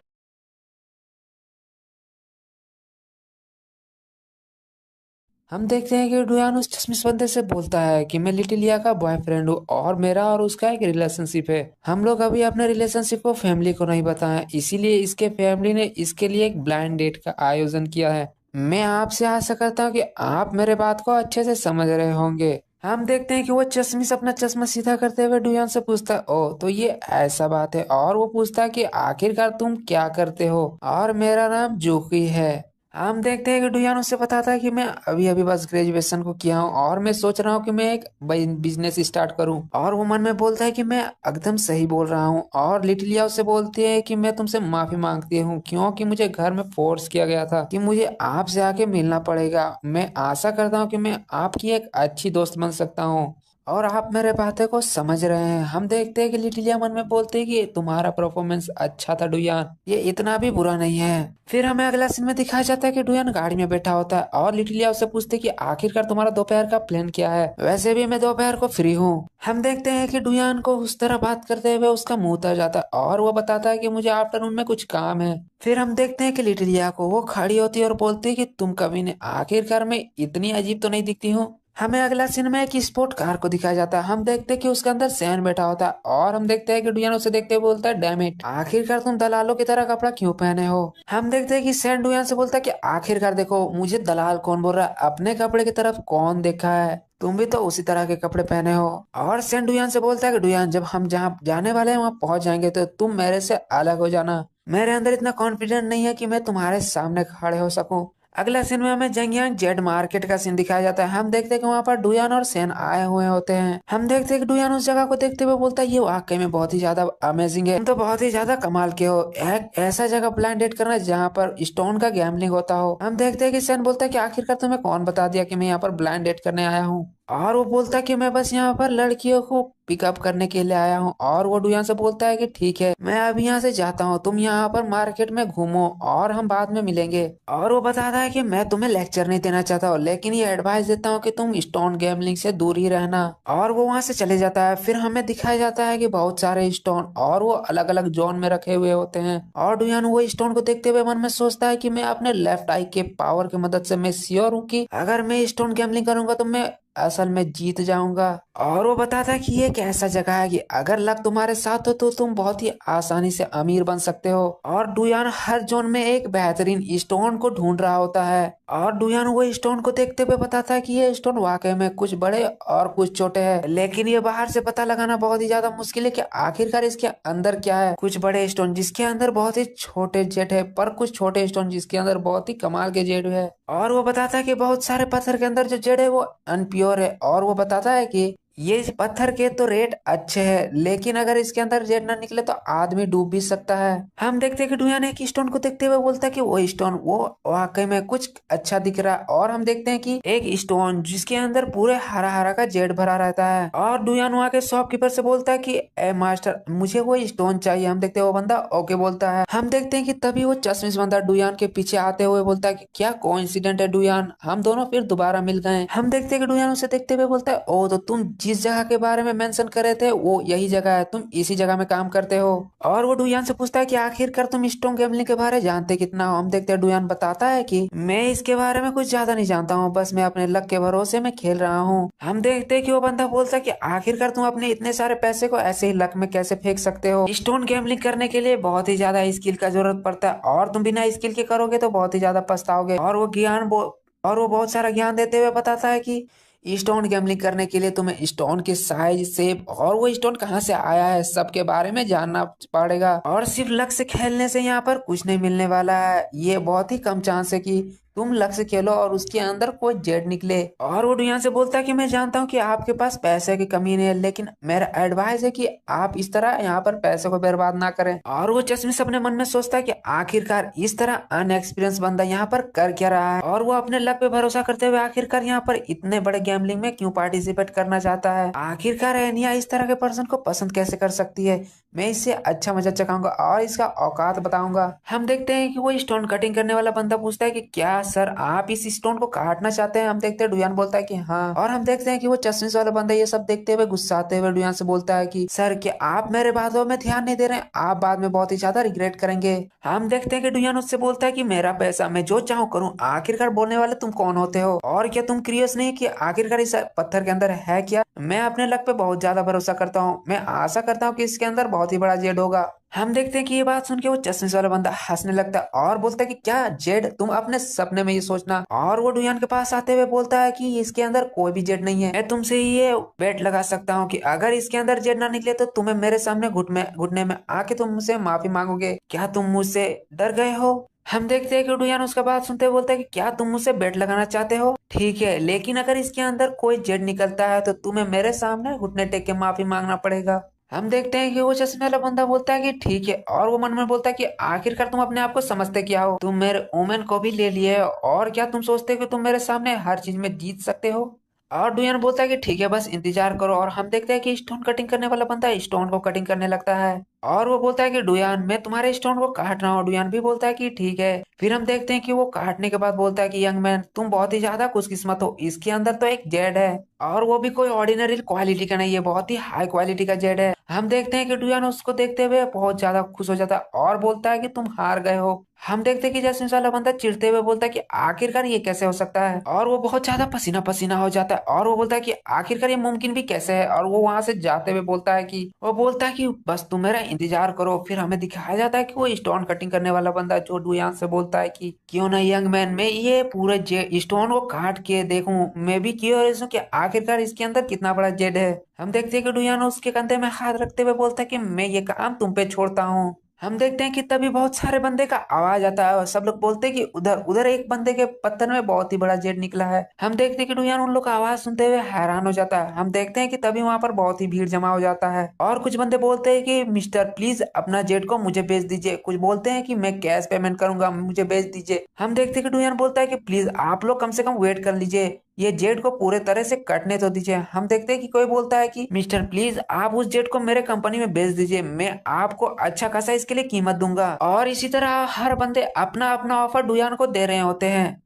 S1: हम देखते हैं कि डुयान उस चश्मिश बंदे से बोलता है कि मैं लिटिलिया का बॉयफ्रेंड हूँ और मेरा और उसका एक रिलेशनशिप है। हम लोग अभी अपने रिलेशनशिप को फैमिली को नहीं बताएं, इसीलिए इसके फैमिली ने इसके लिए एक ब्लाइंड डेट का आयोजन किया है। मैं आपसे आशा करता हूँ कि आप मेरे बात को अच्छे से समझ रहे होंगे। हम देखते हैं कि वो चश्मिश अपना चश्मा सीधा करते हुए डुयान से पूछता है ओ तो ये ऐसा बात है। और वो पूछता है कि आखिरकार तुम क्या करते हो। और मेरा नाम जूकी है। हम देखते हैं कि डुयान उससे बताता है कि मैं अभी अभी बस ग्रेजुएशन को किया हूँ और मैं सोच रहा हूँ कि मैं एक बिजनेस स्टार्ट करूँ। और वो मन में बोलता है कि मैं एकदम सही बोल रहा हूँ। और लिटिलिया उससे बोलती है कि मैं तुमसे माफी मांगती हूँ क्योंकि मुझे घर में फोर्स किया गया था कि मुझे आपसे आके मिलना पड़ेगा। मैं आशा करता हूँ कि मैं आपकी एक अच्छी दोस्त बन सकता हूँ। और आप मेरे बातें को समझ रहे हैं। हम देखते हैं कि लिटिलिया मन में बोलते हैं कि तुम्हारा परफॉर्मेंस अच्छा था डुयान, ये इतना भी बुरा नहीं है। फिर हमें अगला सीन में दिखाया जाता है कि डुयान गाड़ी में बैठा होता है और लिटिलिया उससे पूछते है कि आखिरकार तुम्हारा दोपहर का प्लान क्या है। वैसे भी मैं दोपहर को फ्री हूँ। हम देखते हैं कि डुयान को उस तरह बात करते हुए उसका मुंह उतर जाता है और वो बताता है कि मुझे आफ्टरनून में कुछ काम है। फिर हम देखते हैं कि लिटिलिया को वो खड़ी होती है और बोलती है कि तुम कभी ने आखिरकार मैं इतनी अजीब तो नहीं दिखती हूँ। हमें अगला सीन में एक स्पोर्ट कार को दिखाया जाता है। हम देखते हैं कि उसके अंदर सैन बैठा होता है और हम देखते हैं कि डुयान उसे देखते हुए बोलता है डैम इट, आखिरकार तुम दलालों की तरह कपड़ा क्यों पहने हो। हम देखते हैं कि सैन डुयान से बोलता है कि आखिरकार देखो मुझे दलाल कौन बोल रहा है, अपने कपड़े की तरफ कौन देखा है, तुम भी तो उसी तरह के कपड़े पहने हो। और सैन डुयान से बोलता है कि डुयान जब हम जहाँ जाने वाले हैं वहां पहुंच जाएंगे तो तुम मेरे से अलग हो जाना, मेरे अंदर इतना कॉन्फिडेंट नहीं है कि मैं तुम्हारे सामने खड़े हो सकूं। अगला सीन में हमें जंगियान जेड मार्केट का सीन दिखाया जाता है। हम देखते हैं कि वहां पर डुयान और सेन आए हुए होते हैं। हम देखते हैं कि डुयान उस जगह को देखते हुए बोलता है ये वाकई में बहुत ही ज्यादा अमेजिंग है, तुम तो बहुत ही ज्यादा कमाल के हो, एक ऐसा जगह ब्लाइंड डेट करना जहाँ पर स्टोन का गैम्बलिंग होता हो। हम देखते हैं कि सेन बोलता है कि आखिरकार तुम्हें कौन बता दिया कि मैं यहाँ पर ब्लाइंड डेट करने आया हूँ। और वो बोलता है कि मैं बस यहाँ पर लड़कियों को पिकअप करने के लिए आया हूँ। और वो डुयान से बोलता है कि ठीक है मैं अभी यहाँ से जाता हूँ, तुम यहाँ पर मार्केट में घूमो और हम बाद में मिलेंगे। और वो बताता है कि मैं तुम्हें लेक्चर नहीं देना चाहता हूँ लेकिन ये एडवाइस देता हूँ कि तुम स्टोन गैम्बलिंग से दूर ही रहना। और वो वहां से चले जाता है। फिर हमें दिखाया जाता है कि बहुत सारे स्टोन और वो अलग अलग जोन में रखे हुए होते हैं। और डुयान वो स्टोन को देखते हुए मन में सोचता है कि मैं अपने लेफ्ट आई के पावर की मदद से मैं श्योर हूँ कि अगर मैं स्टोन गैम्बलिंग करूंगा तो मैं असल में जीत जाऊंगा। और वो बताता है कि ये एक ऐसा जगह है कि अगर लक तुम्हारे साथ हो तो तुम बहुत ही आसानी से अमीर बन सकते हो। और डुयान हर जोन में एक बेहतरीन स्टोन को ढूंढ रहा होता है। और डुयान वो स्टोन को देखते हुए बताता है कि ये स्टोन वाकई में कुछ बड़े और कुछ छोटे हैं, लेकिन ये बाहर से पता लगाना बहुत ही ज्यादा मुश्किल है कि आखिरकार इसके अंदर क्या है। कुछ बड़े स्टोन जिसके अंदर बहुत ही छोटे जेट है, पर कुछ छोटे स्टोन जिसके अंदर बहुत ही कमाल के जेड है। और वो बताता है कि बहुत सारे पत्थर के अंदर जो जेड है वो अनप्योर है। और वो बताता है कि ये पत्थर के तो रेट अच्छे हैं लेकिन अगर इसके अंदर जेड ना निकले तो आदमी डूब भी सकता है। हम देखते हैं कि डुयान एक स्टोन को देखते हुए बोलता है कि वो स्टोन वो वाकई में कुछ अच्छा दिख रहा है। और हम देखते हैं कि एक स्टोन जिसके अंदर पूरे हरा हरा का जेड भरा रहता है। और डुयान वहाँ के शॉपकीपर से बोलता है कि ए मास्टर मुझे वो स्टोन चाहिए। हम देखते हैं वो बंदा ओके बोलता है। हम देखते हैं कि तभी वो चश्मिश बंदा डुयान के पीछे आते हुए बोलता है कि क्या कोइंसिडेंट है डुयान, हम दोनों फिर दोबारा मिल गए। हम देखते हैं कि डुयान उसे देखते हुए बोलता है ओ तो तुम जिस जगह के बारे में मेंशन कर रहे थे वो यही जगह है, तुम इसी जगह में काम करते हो। और वो डुयान से पूछता है कि आखिरकार तुम स्टोन गैम्बलिंग के बारे में जानते कितना हो। हम देखते हैं डुयान बताता है कि मैं इसके बारे में कुछ ज्यादा नहीं जानता हूँ, बस मैं अपने लक के भरोसे में खेल रहा हूँ। हम देखते हैं कि वो बंदा बोलता है कि आखिरकार तुम अपने इतने सारे पैसे को ऐसे ही लक में कैसे फेंक सकते हो। स्टोन गैम्बलिंग करने के लिए बहुत ही ज्यादा स्किल का जरूरत पड़ता है और तुम बिना स्किल के करोगे तो बहुत ही ज्यादा पछताओगे। और वो बहुत सारा ज्ञान देते हुए बताता है कि स्टोन गैम्बलिंग करने के लिए तुम्हें स्टोन के साइज शेप और वो स्टोन कहाँ से आया है सब के बारे में जानना पड़ेगा। और सिर्फ लक से खेलने से यहाँ पर कुछ नहीं मिलने वाला है, ये बहुत ही कम चांस है कि तुम लक से खेलो और उसके अंदर कोई जेड निकले। और वो डुयान से बोलता है कि मैं जानता हूँ कि आपके पास पैसे की कमी नहीं है लेकिन मेरा एडवाइस है कि आप इस तरह यहाँ पर पैसे को बर्बाद ना करें। और वो चश्मिश अपने मन में सोचता है कि आखिरकार इस तरह अनएक्सपीरियंस बंदा यहाँ पर कर क्या रहा है। और वो अपने लक पे भरोसा करते हुए आखिरकार यहाँ पर इतने बड़े गैम्बलिंग में क्यों पार्टिसिपेट करना चाहता है। आखिरकार एनिया इस तरह के पर्सन को पसंद कैसे कर सकती है। मैं इससे अच्छा मजा चखाऊंगा और इसका औकात बताऊंगा। हम देखते हैं कि वो स्टोन कटिंग करने वाला बंदा पूछता है कि क्या सर आप इस स्टोन को काटना चाहते हैं। हम देखते हैं डुयान बोलता है कि हाँ। और हम देखते हैं कि वो चश्मिश वाला बंदा ये सब देखते हुए गुस्साते हुए डुयान से बोलता है कि सर क्या आप मेरे बातों में ध्यान नहीं दे रहे हैं, आप बाद में बहुत ही ज्यादा रिग्रेट करेंगे। हम देखते हैं कि डुयान उससे बोलता है कि मेरा पैसा मैं जो चाहूँ करूँ, आखिरकार बोलने वाले तुम कौन होते हो और क्या तुम क्रियस नहीं कि आखिरकार इस पत्थर के अंदर है क्या। मैं अपने लक पे बहुत ज्यादा भरोसा करता हूँ, मैं आशा करता हूँ कि इसके अंदर बहुत ही बड़ा जेड होगा। हम देखते हैं कि ये बात सुन के वो चश्मिश वाला बंदा हंसने लगता है और बोलता है कि क्या जेड तुम अपने सपने में ये सोचना। और वो डुयान के पास आते हुए बोलता है कि इसके अंदर कोई भी जेड नहीं है, मैं तुमसे ये बेट लगा सकता हूँ कि अगर इसके अंदर जेड ना निकले तो तुम्हें मेरे सामने घुटने में आके तुम मुझसे माफी मांगोगे। क्या तुम मुझसे डर गए हो। हम देखते हैं कि डुयान उसका बात सुनते हुए बोलता है कि क्या तुम मुझसे बेट लगाना चाहते हो, ठीक है लेकिन अगर इसके अंदर कोई जेड निकलता है तो तुम्हें मेरे सामने घुटने टेक के माफी मांगना पड़ेगा। हम देखते हैं कि वो चश्मे वाला बंदा बोलता है कि ठीक है और वो मन में बोलता है कि आखिरकार तुम अपने आप को समझते क्या हो, तुम मेरे ओमेन को भी ले लिए और क्या तुम सोचते हो कि तुम मेरे सामने हर चीज में जीत सकते हो। और डुयान बोलता है कि ठीक है बस इंतजार करो, और हम देखते हैं कि स्टोन कटिंग करने वाला बंदा स्टोन को कटिंग करने लगता है। और वो बोलता है कि डुयान मैं तुम्हारे स्टोन को काट रहा हूँ। डुयान भी बोलता है कि ठीक है। फिर हम देखते हैं कि वो काटने के बाद बोलता है कि यंग मैन तुम बहुत ही ज्यादा खुशकिस्मत हो, इसके अंदर तो एक जेड है, और वो भी कोई ऑर्डिनरी क्वालिटी का नहीं है, बहुत ही हाई क्वालिटी का जेड है। हम देखते हैं कि डुयान उसको देखते हुए बहुत ज्यादा खुश हो जाता है और बोलता है कि तुम हार गए हो। हम देखते हैं कि जैसे वाला बंदा चिढ़ते हुए बोलता है कि आखिरकार ये कैसे हो सकता है, और वो बहुत ज्यादा पसीना पसीना हो जाता है और वो बोलता है कि आखिरकार ये मुमकिन भी कैसे है। और वो वहां से जाते हुए बोलता है कि वो बोलता है कि बस तुम मेरा इंतजार करो। फिर हमें दिखाया जाता है कि वो स्टोन कटिंग करने वाला बंदा जो डुयान से बोलता है कि क्यों ना यंग मैन मैं ये पूरे स्टोन को काट के देखूं, मैं भी क्यूरियस हूँ कि आखिरकार इसके अंदर कितना बड़ा जेड है। हम देखते हैं कि डुयान उसके कंधे में हाथ रखते हुए बोलता है कि मैं ये काम तुम पे छोड़ता हूँ। हम देखते हैं कि तभी बहुत सारे बंदे का आवाज आता है और सब लोग बोलते हैं कि उधर उधर एक बंदे के पत्थर में बहुत ही बड़ा जेड निकला है। हम देखते हैं कि डुयान उन लोग का आवाज सुनते हुए हैरान हो जाता है। हम देखते हैं कि तभी वहां पर बहुत ही भीड़ जमा हो जाता है और कुछ बंदे बोलते हैं कि मिस्टर प्लीज अपना जेड को मुझे भेज दीजिए, कुछ बोलते हैं कि मैं कैश पेमेंट करूंगा मुझे भेज दीजिए। हम देखते हैं कि डुयान बोलता है कि प्लीज आप लोग कम से कम वेट कर लीजिए, ये जेड को पूरे तरह से कटने तो दीजिए। हम देखते हैं कि कोई बोलता है कि मिस्टर प्लीज आप उस जेड को मेरे कंपनी में बेच दीजिए, मैं आपको अच्छा खासा इसके लिए कीमत दूंगा। और इसी तरह हर बंदे अपना अपना ऑफर डुयान को दे रहे होते हैं।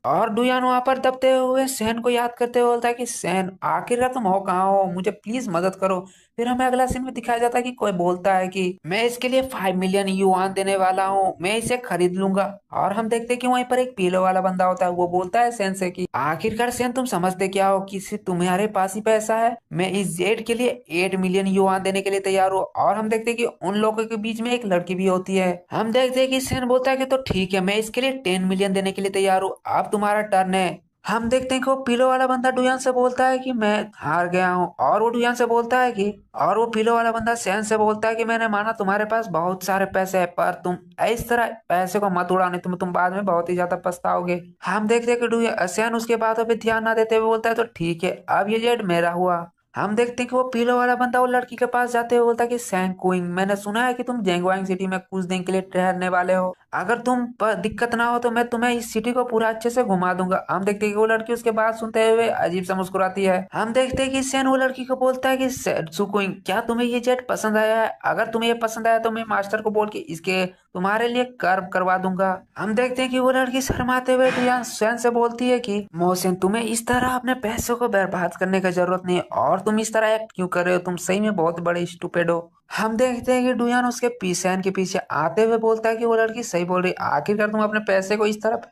S1: और डुयान वहां पर दबते हुए सैन को याद करते हुए बोलता है कि सैन आखिरकार तुम हो कहाँ हो, मुझे प्लीज मदद करो। फिर हमें अगला सीन में दिखाया जाता है कि कोई बोलता है कि मैं इसके लिए 5 मिलियन युआन देने वाला हूँ, मैं इसे खरीद लूंगा। और हम देखते हैं कि वहीं पर एक पीले वाला बंदा होता है, वो बोलता है सैन से कि आखिरकार सैन तुम समझते क्या हो कि सिर्फ तुम्हारे पास ही पैसा है, मैं इस जेड के लिए 8 मिलियन युआन देने के लिए तैयार हूँ। और हम देखते हैं कि उन लोगों के बीच में एक लड़की भी होती है। हम देखते हैं कि सैन बोलता है कि तो ठीक है मैं इसके लिए 10 मिलियन देने के लिए तैयार हूँ, अब तुम्हारा टर्न है। हम देखते हैं कि वो पीलो वाला बंदा डुयान से बोलता है कि मैं हार गया हूँ, और वो डुयान से बोलता है कि और वो पीलो वाला बंदा सैन से बोलता है कि मैंने माना तुम्हारे पास बहुत सारे पैसे हैं, पर तुम इस तरह पैसे को मत उड़ाने, तुम बाद में बहुत ही ज्यादा पछताओगे। हम देखते हैं कि सैन उसके बातों पे ध्यान ना देते हुए बोलता है तो ठीक है अब ये जेड मेरा हुआ। हम देखते हैं कि वो पीलो वाला बंदा वो लड़की के पास जाते हुए बोलता है कि सैंग क्विंग मैंने सुना है कि तुम जेंगवांग सिटी में कुछ दिन के लिए ठहरने वाले हो, अगर तुम पर दिक्कत ना हो तो मैं तुम्हें इस सिटी को पूरा अच्छे से घुमा दूंगा। हम देखते हैं कि वो लड़की उसके बात सुनते हुए अजीब सा मुस्कुराती है। हम देखते हैं कि सैन वो लड़की को बोलता है कि सुकुइंग क्या तुम्हें ये जेट पसंद आया है, अगर तुम्हें ये पसंद आया तो मैं मास्टर को बोल के इसके तुम्हारे लिए कर्व करवा दूंगा। हम देखते हैं कि वो लड़की शर्माते हुए डियान सैन से बोलती है कि मोहसिन तुम्हें इस तरह अपने पैसों को बर्बाद करने की जरूरत नहीं है, और तुम इस तरह एक्ट क्यों कर रहे हो, तुम सही में बहुत बड़े स्टूपिड हो। हम देखते हैं कि डुयान उसके सैन के पीछे आते हुए बोलता है कि वो लड़की सही बोल रही है, आखिरकार तुम अपने पैसे को इस तरह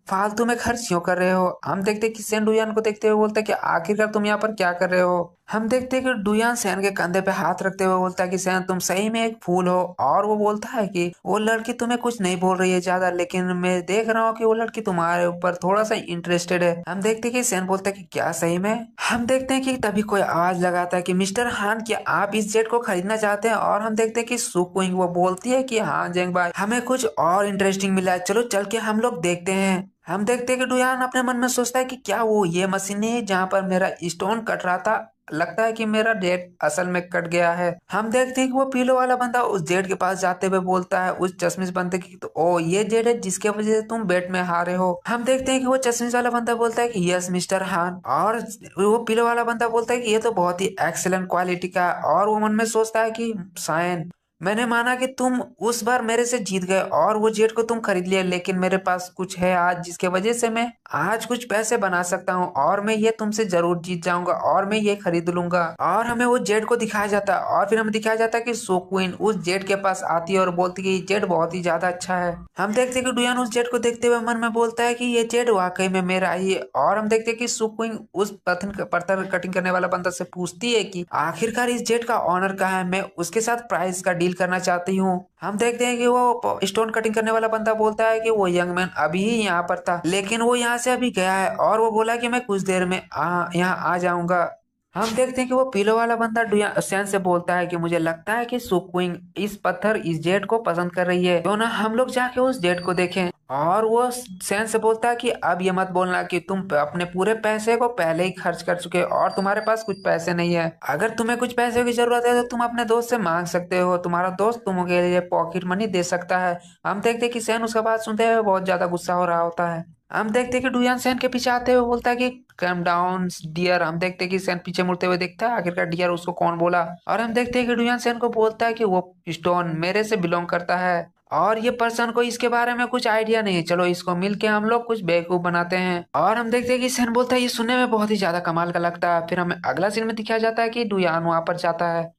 S1: फालतू में खर्च क्यों कर रहे हो। हम देखते हैं कि सैन डुयान को देखते हुए बोलता है कि आखिरकार तुम यहाँ पर क्या कर रहे हो। हम देखते हैं कि डुयान सैन के कंधे पे हाथ रखते हुए बोलता है कि सैन तुम सही में एक फूल हो। और वो बोलता है कि वो लड़की तुम्हें कुछ नहीं बोल रही है ज्यादा, लेकिन मैं देख रहा हूँ कि वो लड़की तुम्हारे ऊपर थोड़ा सा इंटरेस्टेड है। हम देखते हैं कि सैन बोलता है कि क्या सही में। हम देखते हैं कि तभी कोई आवाज लगाता है कि मिस्टर हान क्या आप इस जेट को खरीदना चाहते हैं। और हम देखते हैं कि सुकुइंग वो बोलती है कि हाँ जेंग भाई हमें कुछ और इंटरेस्टिंग मिला है, चलो चल के हम लोग देखते हैं। हम देखते हैं कि डुयान अपने मन में सोचता है कि क्या वो ये मशीन है जहाँ पर मेरा स्टोन कट रहा था, लगता है कि मेरा डेट असल में कट गया है। हम देखते हैं कि वो पीलो वाला बंदा उस जेड के पास जाते हुए बोलता है उस चश्मिश बंदे की तो ओ ये जेड है जिसके वजह से तुम बेट में हारे हो। हम देखते हैं कि वो चश्मिश वाला बंदा बोलता है कि यस मिस्टर हान, और वो पीलो वाला बंदा बोलता है कि ये तो बहुत ही एक्सीलेंट क्वालिटी का है। और वो मन में सोचता है कि सायन मैंने माना कि तुम उस बार मेरे से जीत गए और वो जेट को तुम खरीद लिया, लेकिन मेरे पास कुछ है आज जिसके वजह से मैं आज कुछ पैसे बना सकता हूँ, और मैं ये तुमसे जरूर जीत जाऊंगा और मैं ये खरीद लूंगा। और हमें वो जेट को दिखाया जाता है और फिर हमें दिखाया जाता है कि सोक्विन उस जेट के पास आती है और बोलती है कि ये जेट बहुत ही ज्यादा अच्छा है। हम देखते हैं कि डुयान उस जेट को देखते हुए मन में बोलता है कि ये जेट वाकई में मेरा ही है। और हम देखते हैं कि सुक्विन उस पत्थर कटिंग करने वाला बंदा से पूछती है कि आखिरकार इस जेट का ऑनर कहाँ है, मैं उसके साथ प्राइस का डील करना चाहती हूँ। हम देखते हैं कि वो स्टोन कटिंग करने वाला बंदा बोलता है कि वो यंग मैन अभी ही यहाँ पर था, लेकिन वो यहाँ से अभी गया है और वो बोला कि मैं कुछ देर में यहाँ आ जाऊंगा। हम देखते हैं कि वो पीलो वाला बंदा सैन से बोलता है कि मुझे लगता है कि सुक्विंग इस पत्थर इस जेट को पसंद कर रही है, तो ना हम लोग जाके उस जेट को देखें। और वो सैन से बोलता है कि अब ये मत बोलना कि तुम अपने पूरे पैसे को पहले ही खर्च कर चुके हो और तुम्हारे पास कुछ पैसे नहीं है, अगर तुम्हें कुछ पैसे की जरूरत है तो तुम अपने दोस्त से मांग सकते हो, तुम्हारा दोस्त तुम्हें लिए पॉकेट मनी दे सकता है। हम देखते हैं कि सैन उसका बात सुनते हुए बहुत ज्यादा गुस्सा हो रहा होता है। हम देखते हैं कि डुयान सैन के पीछे आते हुए बोलता है कि कम डाउन डियर। हम देखते हैं कि सैन पीछे मुड़ते हुए देखता है आखिरकार डियर उसको कौन बोला, और हम देखते हैं कि डुयान सैन को बोलता है कि वो स्टोन मेरे से बिलोंग करता है और ये पर्सन को इसके बारे में कुछ आइडिया नहीं है, चलो इसको मिलके हम लोग कुछ बेवकूफ बनाते हैं। और हम देखते हैं कि सैन बोलता है ये सुनने में बहुत ही ज्यादा कमाल का लगता है। फिर हमें अगला सीन में दिखाया जाता है कि डुयान वहां पर जाता है।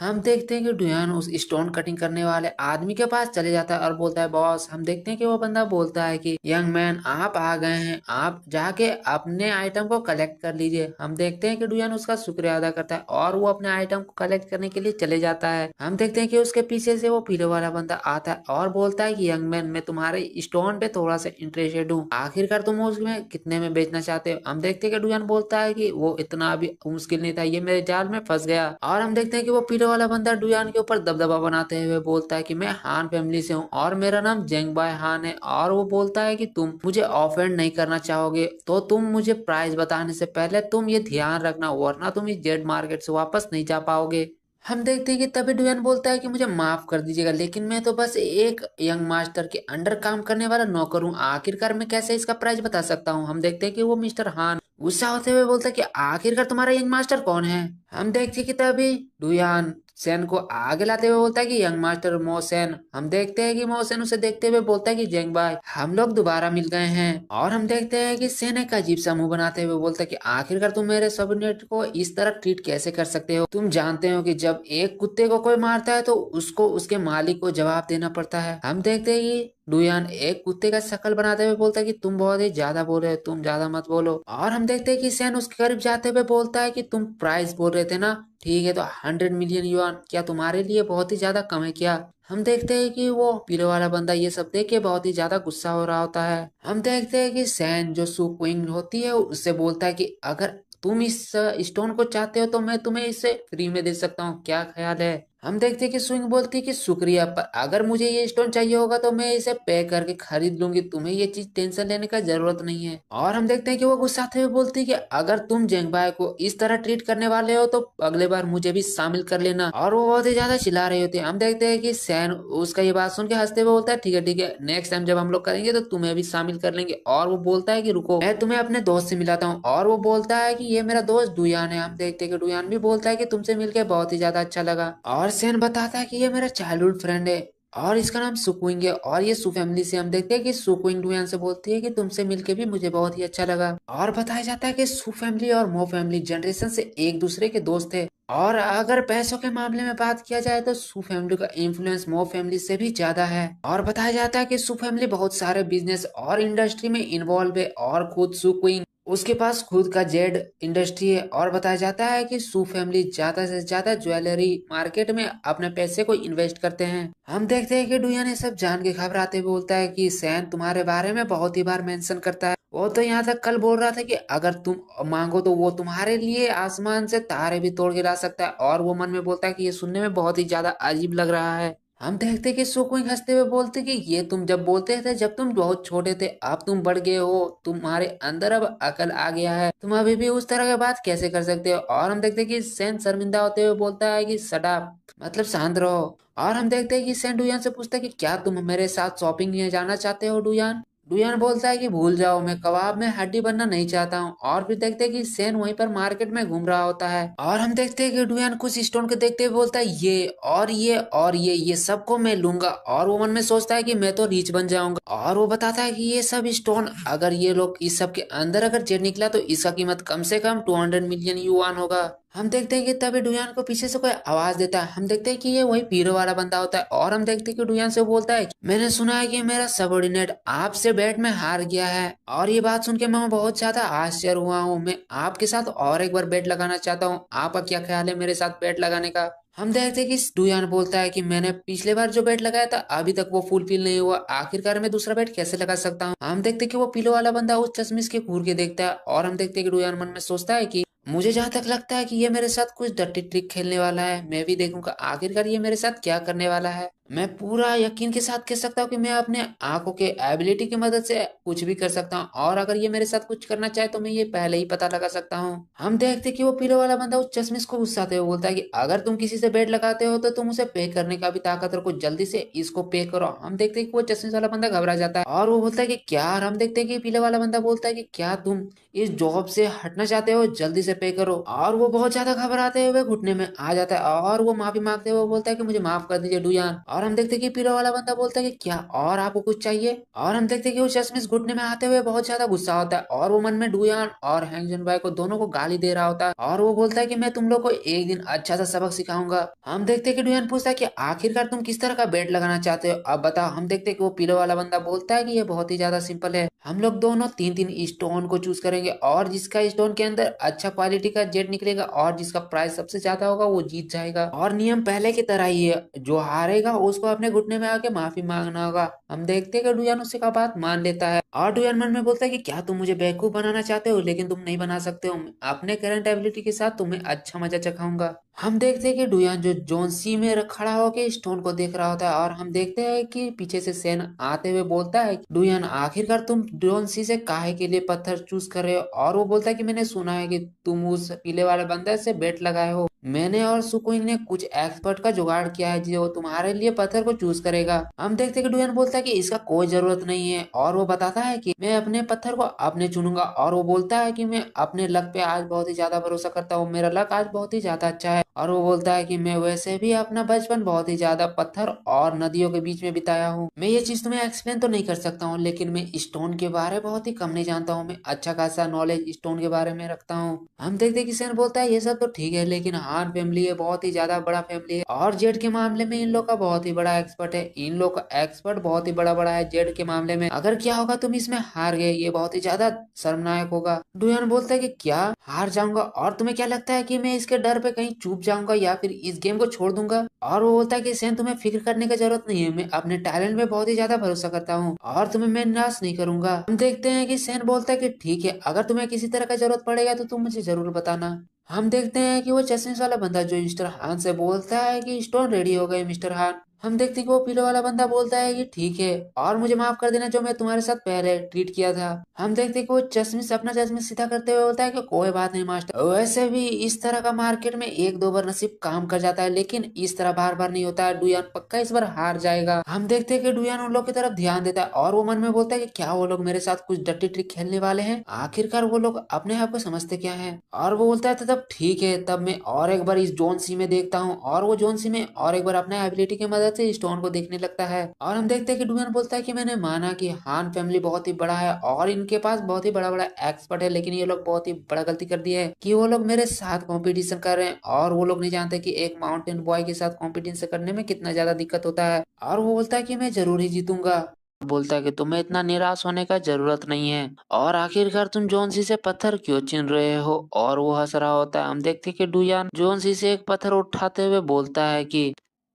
S1: हम देखते हैं कि डुयान उस स्टोन कटिंग करने वाले आदमी के पास चले जाता है और बोलता है बॉस। हम देखते हैं कि वो बंदा बोलता है कि यंग मैन आप आ गए हैं, आप जाके अपने आइटम को कलेक्ट कर लीजिए। हम देखते हैं कि डुयान उसका शुक्रिया अदा करता है और वो अपने आइटम को कलेक्ट करने के लिए चले जाता है। हम देखते हैं कि उसके पीछे से वो पीले वाला बंदा आता है और बोलता है कि यंग मैन मैं तुम्हारे स्टोन पे थोड़ा सा इंटरेस्टेड हूँ, आखिरकार तुम उसमें कितने में बेचना चाहते हो। हम देखते हैं कि डुयान बोलता है कि वो इतना भी मुश्किल नहीं था, ये मेरे जाल में फंस गया। और हम देखते हैं कि वो पीले वाला बंदा डुयान के ऊपर दबदबा बनाते हुए बोलता है कि मैं हान फैमिली से हूँ और मेरा नाम जेंगबाय हान है, और वो बोलता है कि तुम मुझे ऑफेंड नहीं करना चाहोगे तो तुम मुझे प्राइस बताने से पहले तुम ये ध्यान रखना, वरना तुम इस जेड मार्केट से वापस नहीं जा पाओगे। हम देखते हैं कि तभी डुयान बोलता है कि मुझे माफ कर दीजिएगा, लेकिन मैं तो बस एक यंग मास्टर के अंडर काम करने वाला नौकर हूँ, आखिरकार मैं कैसे इसका प्राइस बता सकता हूँ। हम देखते हैं कि वो मिस्टर हान गुस्सा होते हुए बोलता है कि आखिरकार तुम्हारा यंग मास्टर कौन है। हम देखते हैं कि तभी डुयान सैन को आगे लाते हुए बोलता है कि यंग मास्टर मोसेन। हम देखते हैं कि मोसेन उसे देखते हुए बोलता है कि जेंग भाई हम लोग दोबारा मिल गए हैं। और हम देखते हैं कि सैन एक अजीब सा मुंह बनाते हुए बोलता है कि आखिरकार तुम मेरे सबऑर्डिनेट को इस तरह ट्रीट कैसे कर सकते हो। तुम जानते हो कि जब एक कुत्ते को कोई मारता है तो उसको उसके मालिक को जवाब देना पड़ता है। हम देखते हैं कि डुयान एक कुत्ते का शक्ल बनाते हुए बोलता है कि तुम बहुत ही ज्यादा बोल रहे हो, तुम ज्यादा मत बोलो। और हम देखते हैं कि सैन उसके करीब जाते हुए बोलता है कि तुम प्राइस बोल रहे थे ना, ठीक है तो 100 मिलियन युआन क्या तुम्हारे लिए बहुत ही ज्यादा कम है क्या। हम देखते हैं कि वो पीले वाला बंदा ये सब देख के बहुत ही ज्यादा गुस्सा हो रहा होता है। हम देखते हैं कि सैन जो सु क्विंग होती है उससे बोलता है कि अगर तुम इस स्टोन को चाहते हो तो मैं तुम्हें इसे फ्री में दे सकता हूँ, क्या ख्याल है। हम देखते हैं कि स्विंग बोलती है कि शुक्रिया, पर अगर मुझे ये स्टोन चाहिए होगा तो मैं इसे पे करके खरीद लूंगी, तुम्हें ये चीज टेंशन लेने का जरूरत नहीं है। और हम देखते हैं कि वो गुस्साते हुए बोलती है कि अगर तुम जेंगबाई को इस तरह ट्रीट करने वाले हो तो अगले बार मुझे भी शामिल कर लेना। और वो बहुत ही ज्यादा चिल्ला रही होती है। हम देखते हैं कि सैन उसका ये बात सुन के हंसते हुए बोलता है ठीक है नेक्स्ट टाइम जब हम लोग करेंगे तो तुम्हें भी शामिल कर लेंगे। और वो बोलता है कि रुको मैं तुम्हें अपने दोस्त से मिलाता हूँ, और वो बोलता है कि ये मेरा दोस्त डुयान है। हम देखते हैं कि डुयान भी बोलता है कि तुमसे मिलकर बहुत ही ज्यादा अच्छा लगा। और सैन बताता है कि ये मेरा चाइल्डहुड फ्रेंड है और इसका नाम सुकुइंग है, और ये सु फैमिली से। हम देखते हैं कि सुकुइंग डुयान से बोलती है कि तुमसे मिलके भी मुझे बहुत ही अच्छा लगा। और बताया जाता है कि सु फैमिली और मो फैमिली जनरेशन से एक दूसरे के दोस्त है, और अगर पैसों के मामले में बात किया जाए तो सु फैमिली का इन्फ्लुएंस मो फैमिली से भी ज्यादा है। और बताया जाता है कि सु फैमिली बहुत सारे बिजनेस और इंडस्ट्री में इन्वॉल्व है, और खुद सु क्विंग उसके पास खुद का जेड इंडस्ट्री है। और बताया जाता है कि सू फैमिली ज्यादा से ज्यादा ज्वेलरी मार्केट में अपने पैसे को इन्वेस्ट करते हैं। हम देखते हैं कि डुयान ये सब जान के घबराते हुए बोलता है कि सैन तुम्हारे बारे में बहुत ही बार मेंशन करता है, वो तो यहाँ तक कल बोल रहा था कि अगर तुम मांगो तो वो तुम्हारे लिए आसमान से तारे भी तोड़ के ला सकता है। और वो मन में बोलता है कि ये सुनने में बहुत ही ज्यादा अजीब लग रहा है। हम देखते कि सुकुइंग हंसते हुए बोलते कि ये तुम जब बोलते थे जब तुम बहुत छोटे थे, अब तुम बढ़ गए हो, तुम्हारे अंदर अब अकल आ गया है, तुम अभी भी उस तरह की बात कैसे कर सकते हो। और हम देखते कि सैन शर्मिंदा होते हुए बोलता है कि शट अप, मतलब शांत रहो। और हम देखते हैं कि सैन डुयान से पूछता है कि क्या तुम मेरे साथ शॉपिंग में जाना चाहते हो डुयान। डुयान बोलता है कि भूल जाओ, मैं कबाब में हड्डी बनना नहीं चाहता हूँ। और फिर देखते हैं कि सैन वहीं पर मार्केट में घूम रहा होता है, और हम देखते हैं कि डुयान कुछ स्टोन को देखते हुए बोलता है ये और ये और ये सबको मैं लूंगा। और वो मन में सोचता है कि मैं तो रीच बन जाऊंगा। और वो बताता है कि ये सब स्टोन अगर ये लोग इस सब के अंदर अगर जेड निकला तो इसका कीमत कम से कम 200 मिलियन युआन होगा। हम देखते हैं कि तभी डुयान को पीछे से कोई आवाज देता है। हम देखते हैं कि ये वही पीरो वाला बंदा होता है, और हम देखते हैं कि डुयान से बोलता है मैंने सुना है कि मेरा सबऑर्डिनेट आपसे बैट में हार गया है। और ये बात सुन के मैं बहुत ज्यादा आश्चर्य हुआ हूँ, मैं आपके साथ और एक बार बेट लगाना चाहता हूँ, आपका क्या ख्याल है मेरे साथ बेट लगाने का। हम देखते हैं कि डुयान बोलता है कि मैंने पिछले बार जो बेट लगाया था अभी तक वो फुलफिल नहीं हुआ, आखिरकार मैं दूसरा बेट कैसे लगा सकता हूँ। हम देखते हैं कि वो पीलो वाला बंदा उस चश्मिश के घूर के देखता है, और हम देखते हैं कि डुयान मन में सोचता है कि मुझे जहां तक लगता है कि ये मेरे साथ कुछ डर्टी ट्रिक खेलने वाला है, मैं भी देखूंगा आखिरकार ये मेरे साथ क्या करने वाला है। मैं पूरा यकीन के साथ कह सकता हूँ कि मैं अपने आंखों के एबिलिटी की मदद से कुछ भी कर सकता हूँ, और अगर ये मेरे साथ कुछ करना चाहे तो मैं ये पहले ही पता लगा सकता हूँ। हम देखते कि वो पीले वाला बंदा उस चश्मिश को गुस्साते हुए बोलता है कि अगर तुम किसी से बेट लगाते हो तो तुम उसे पे करने का भी ताकत रखो, जल्दी से इसको पे करो। हम देखते हैं कि वो चश्मिश वाला बंदा घबरा जाता है और वो बोलता है कि क्या, और हम देखते हैं कि पीले वाला बंदा बोलता है कि क्या तुम इस जॉब से हटना चाहते हो, जल्दी से पे करो। और वो बहुत ज्यादा घबराते हुए घुटने में आ जाता है और वो माफी मांगते हुए बोलता है कि मुझे माफ कर दीजिए डुयान। और हम देखते हैं कि पीला वाला बंदा बोलता है कि क्या और आपको कुछ चाहिए। और हम देखते हैं कि वो चश्मिश घुटने में आते हुए बहुत ज्यादा गुस्सा होता है और वो मन में डुयान और हैंगजन भाई को दोनों को गाली दे रहा होता है और वो बोलता है कि मैं तुम लोग को एक दिन अच्छा सा सबक सिखाऊंगा। हम देखते हैं कि डुयान पूछता है कि आखिरकार तुम किस तरह का बेट लगाना चाहते हो, अब बताओ। हम देखते हैं कि वो पीले वाला बंदा बोलता है कि ये बहुत ही ज्यादा सिंपल है, हम लोग दोनों तीन तीन स्टोन को चूज करेंगे और जिसका स्टोन के अंदर अच्छा क्वालिटी का जेड निकलेगा और जिसका प्राइस सबसे ज्यादा होगा वो जीत जाएगा। और नियम पहले की तरह ही है, जो हारेगा उसको अपने घुटने में आके माफी मांगना होगा। हम देखते हैं कि डुयान उससे का बात मान लेता है और डुयान मन में बोलता है कि क्या तुम मुझे बेवकूफ बनाना चाहते हो, लेकिन तुम नहीं बना सकते हो, अपने करंट एबिलिटी के साथ तुम्हें अच्छा मजा चखाऊंगा। हम देखते हैं कि डुयान जो जोनसी में खड़ा होकर स्टोन को देख रहा होता है और हम देखते हैं कि पीछे से सेन आते हुए बोलता है, डुयान आखिरकार तुम जोनसी से काहे के लिए पत्थर चूज कर रहे हो। और वो बोलता है कि मैंने सुना है कि तुम उस पीले वाले बंदे से बेट लगाए हो, मैंने और सुकुइन ने कुछ एक्सपर्ट का जुगाड़ किया है जो तुम्हारे लिए पत्थर को चूज करेगा। हम देखते हैं कि डुयान बोलता है कि इसका कोई जरूरत नहीं है और वो बताता है कि मैं अपने पत्थर को अपने चुनूंगा। और वो बोलता है कि मैं अपने लक पे आज बहुत ही ज्यादा भरोसा करता हूँ, मेरा लक आज बहुत ही ज्यादा अच्छा है। और वो बोलता है कि मैं वैसे भी अपना बचपन बहुत ही ज्यादा पत्थर और नदियों के बीच में बिताया हूँ, मैं ये चीज तुम्हें एक्सप्लेन तो नहीं कर सकता हूँ, लेकिन मैं स्टोन के बारे बहुत ही कम नहीं जानता हूँ, मैं अच्छा खासा नॉलेज स्टोन के बारे में रखता हूँ। हम देखते हैं कि सेन बोलता है ये सब तो ठीक है, लेकिन हान फैमिली है बहुत ही ज्यादा बड़ा फैमिली है और जेड के मामले में इन लोग का बहुत ही बड़ा एक्सपर्ट है, इन लोग का एक्सपर्ट बहुत ही बड़ा बड़ा है जेड के मामले में, अगर क्या होगा तुम इसमें हार गए ये बहुत ही ज्यादा शर्मनाक होगा। डुयान बोलता है कि क्या हार जाऊंगा, और तुम्हें क्या लगता है कि मैं इसके डर पे कहीं चूक जाऊंगा या फिर इस गेम को छोड़ दूंगा। और वो बोलता है कि सेन तुम्हें फिक्र करने की जरूरत नहीं है, मैं अपने टैलेंट पे बहुत ही ज्यादा भरोसा करता हूँ और तुम्हें मैं निराश नहीं करूंगा। हम देखते हैं कि सेन बोलता है कि ठीक है, अगर तुम्हें किसी तरह का जरूरत पड़ेगा तो तुम मुझे जरूर बताना। हम देखते हैं कि वो चश्मे वाला बंदा जो मिस्टर हान से बोलता है कि स्टोन रेडी हो गए मिस्टर हान। हम देखते हैं कि वो पीले वाला बंदा बोलता है कि ठीक है और मुझे माफ कर देना जो मैं तुम्हारे साथ पहले ट्रीट किया था। हम देखते हैं कि वो चश्मे से अपना चश्मे सीधा करते हुए बोलता है कि कोई बात नहीं मास्टर, वैसे भी इस तरह का मार्केट में एक दो बार नसीब काम कर जाता है, लेकिन इस तरह बार बार नहीं होता है, डुयान पक्का इस बार हार जाएगा। हम देखते हैं कि डुयान उन लोग की तरफ ध्यान देता है और वो मन में बोलता है कि क्या वो लोग मेरे साथ कुछ डर्टी ट्रिक खेलने वाले हैं, आखिरकार वो लोग अपने आप को समझते क्या है। और वो बोलता है तो तब ठीक है, तब मैं और एक बार इस जोन सी में देखता हूँ, और वो जोन सी में और एक बार अपने एबिलिटी की मदद से स्टोन को देखने लगता है। और हम देखते हैं कि डुयान बोलता है कि मैंने माना कि हान फैमिली बहुत ही बड़ा है और इनके पास बहुत ही बड़ा बड़ा एक्सपर्ट है, लेकिन ये लोग बहुत ही बड़ा गलती कर दी है कि वो लोग मेरे साथ कंपटीशन कर रहे हैं और वो लोग नहीं जानते कि एक माउंटेन बॉय के साथ कंपटीशन करने में कितना ज्यादा दिक्कत होता है। और वो बोलता है कि मैं जरूर ही जीतूंगा। बोलता है कि तुम्हें इतना निराश होने का जरूरत नहीं है, और आखिरकार तुम जोनसी से पत्थर क्यों छीन रहे हो। और वो हंस रहा होता है। हम देखते हैं कि डुयान जोनसी से एक पत्थर उठाते हुए बोलता है कि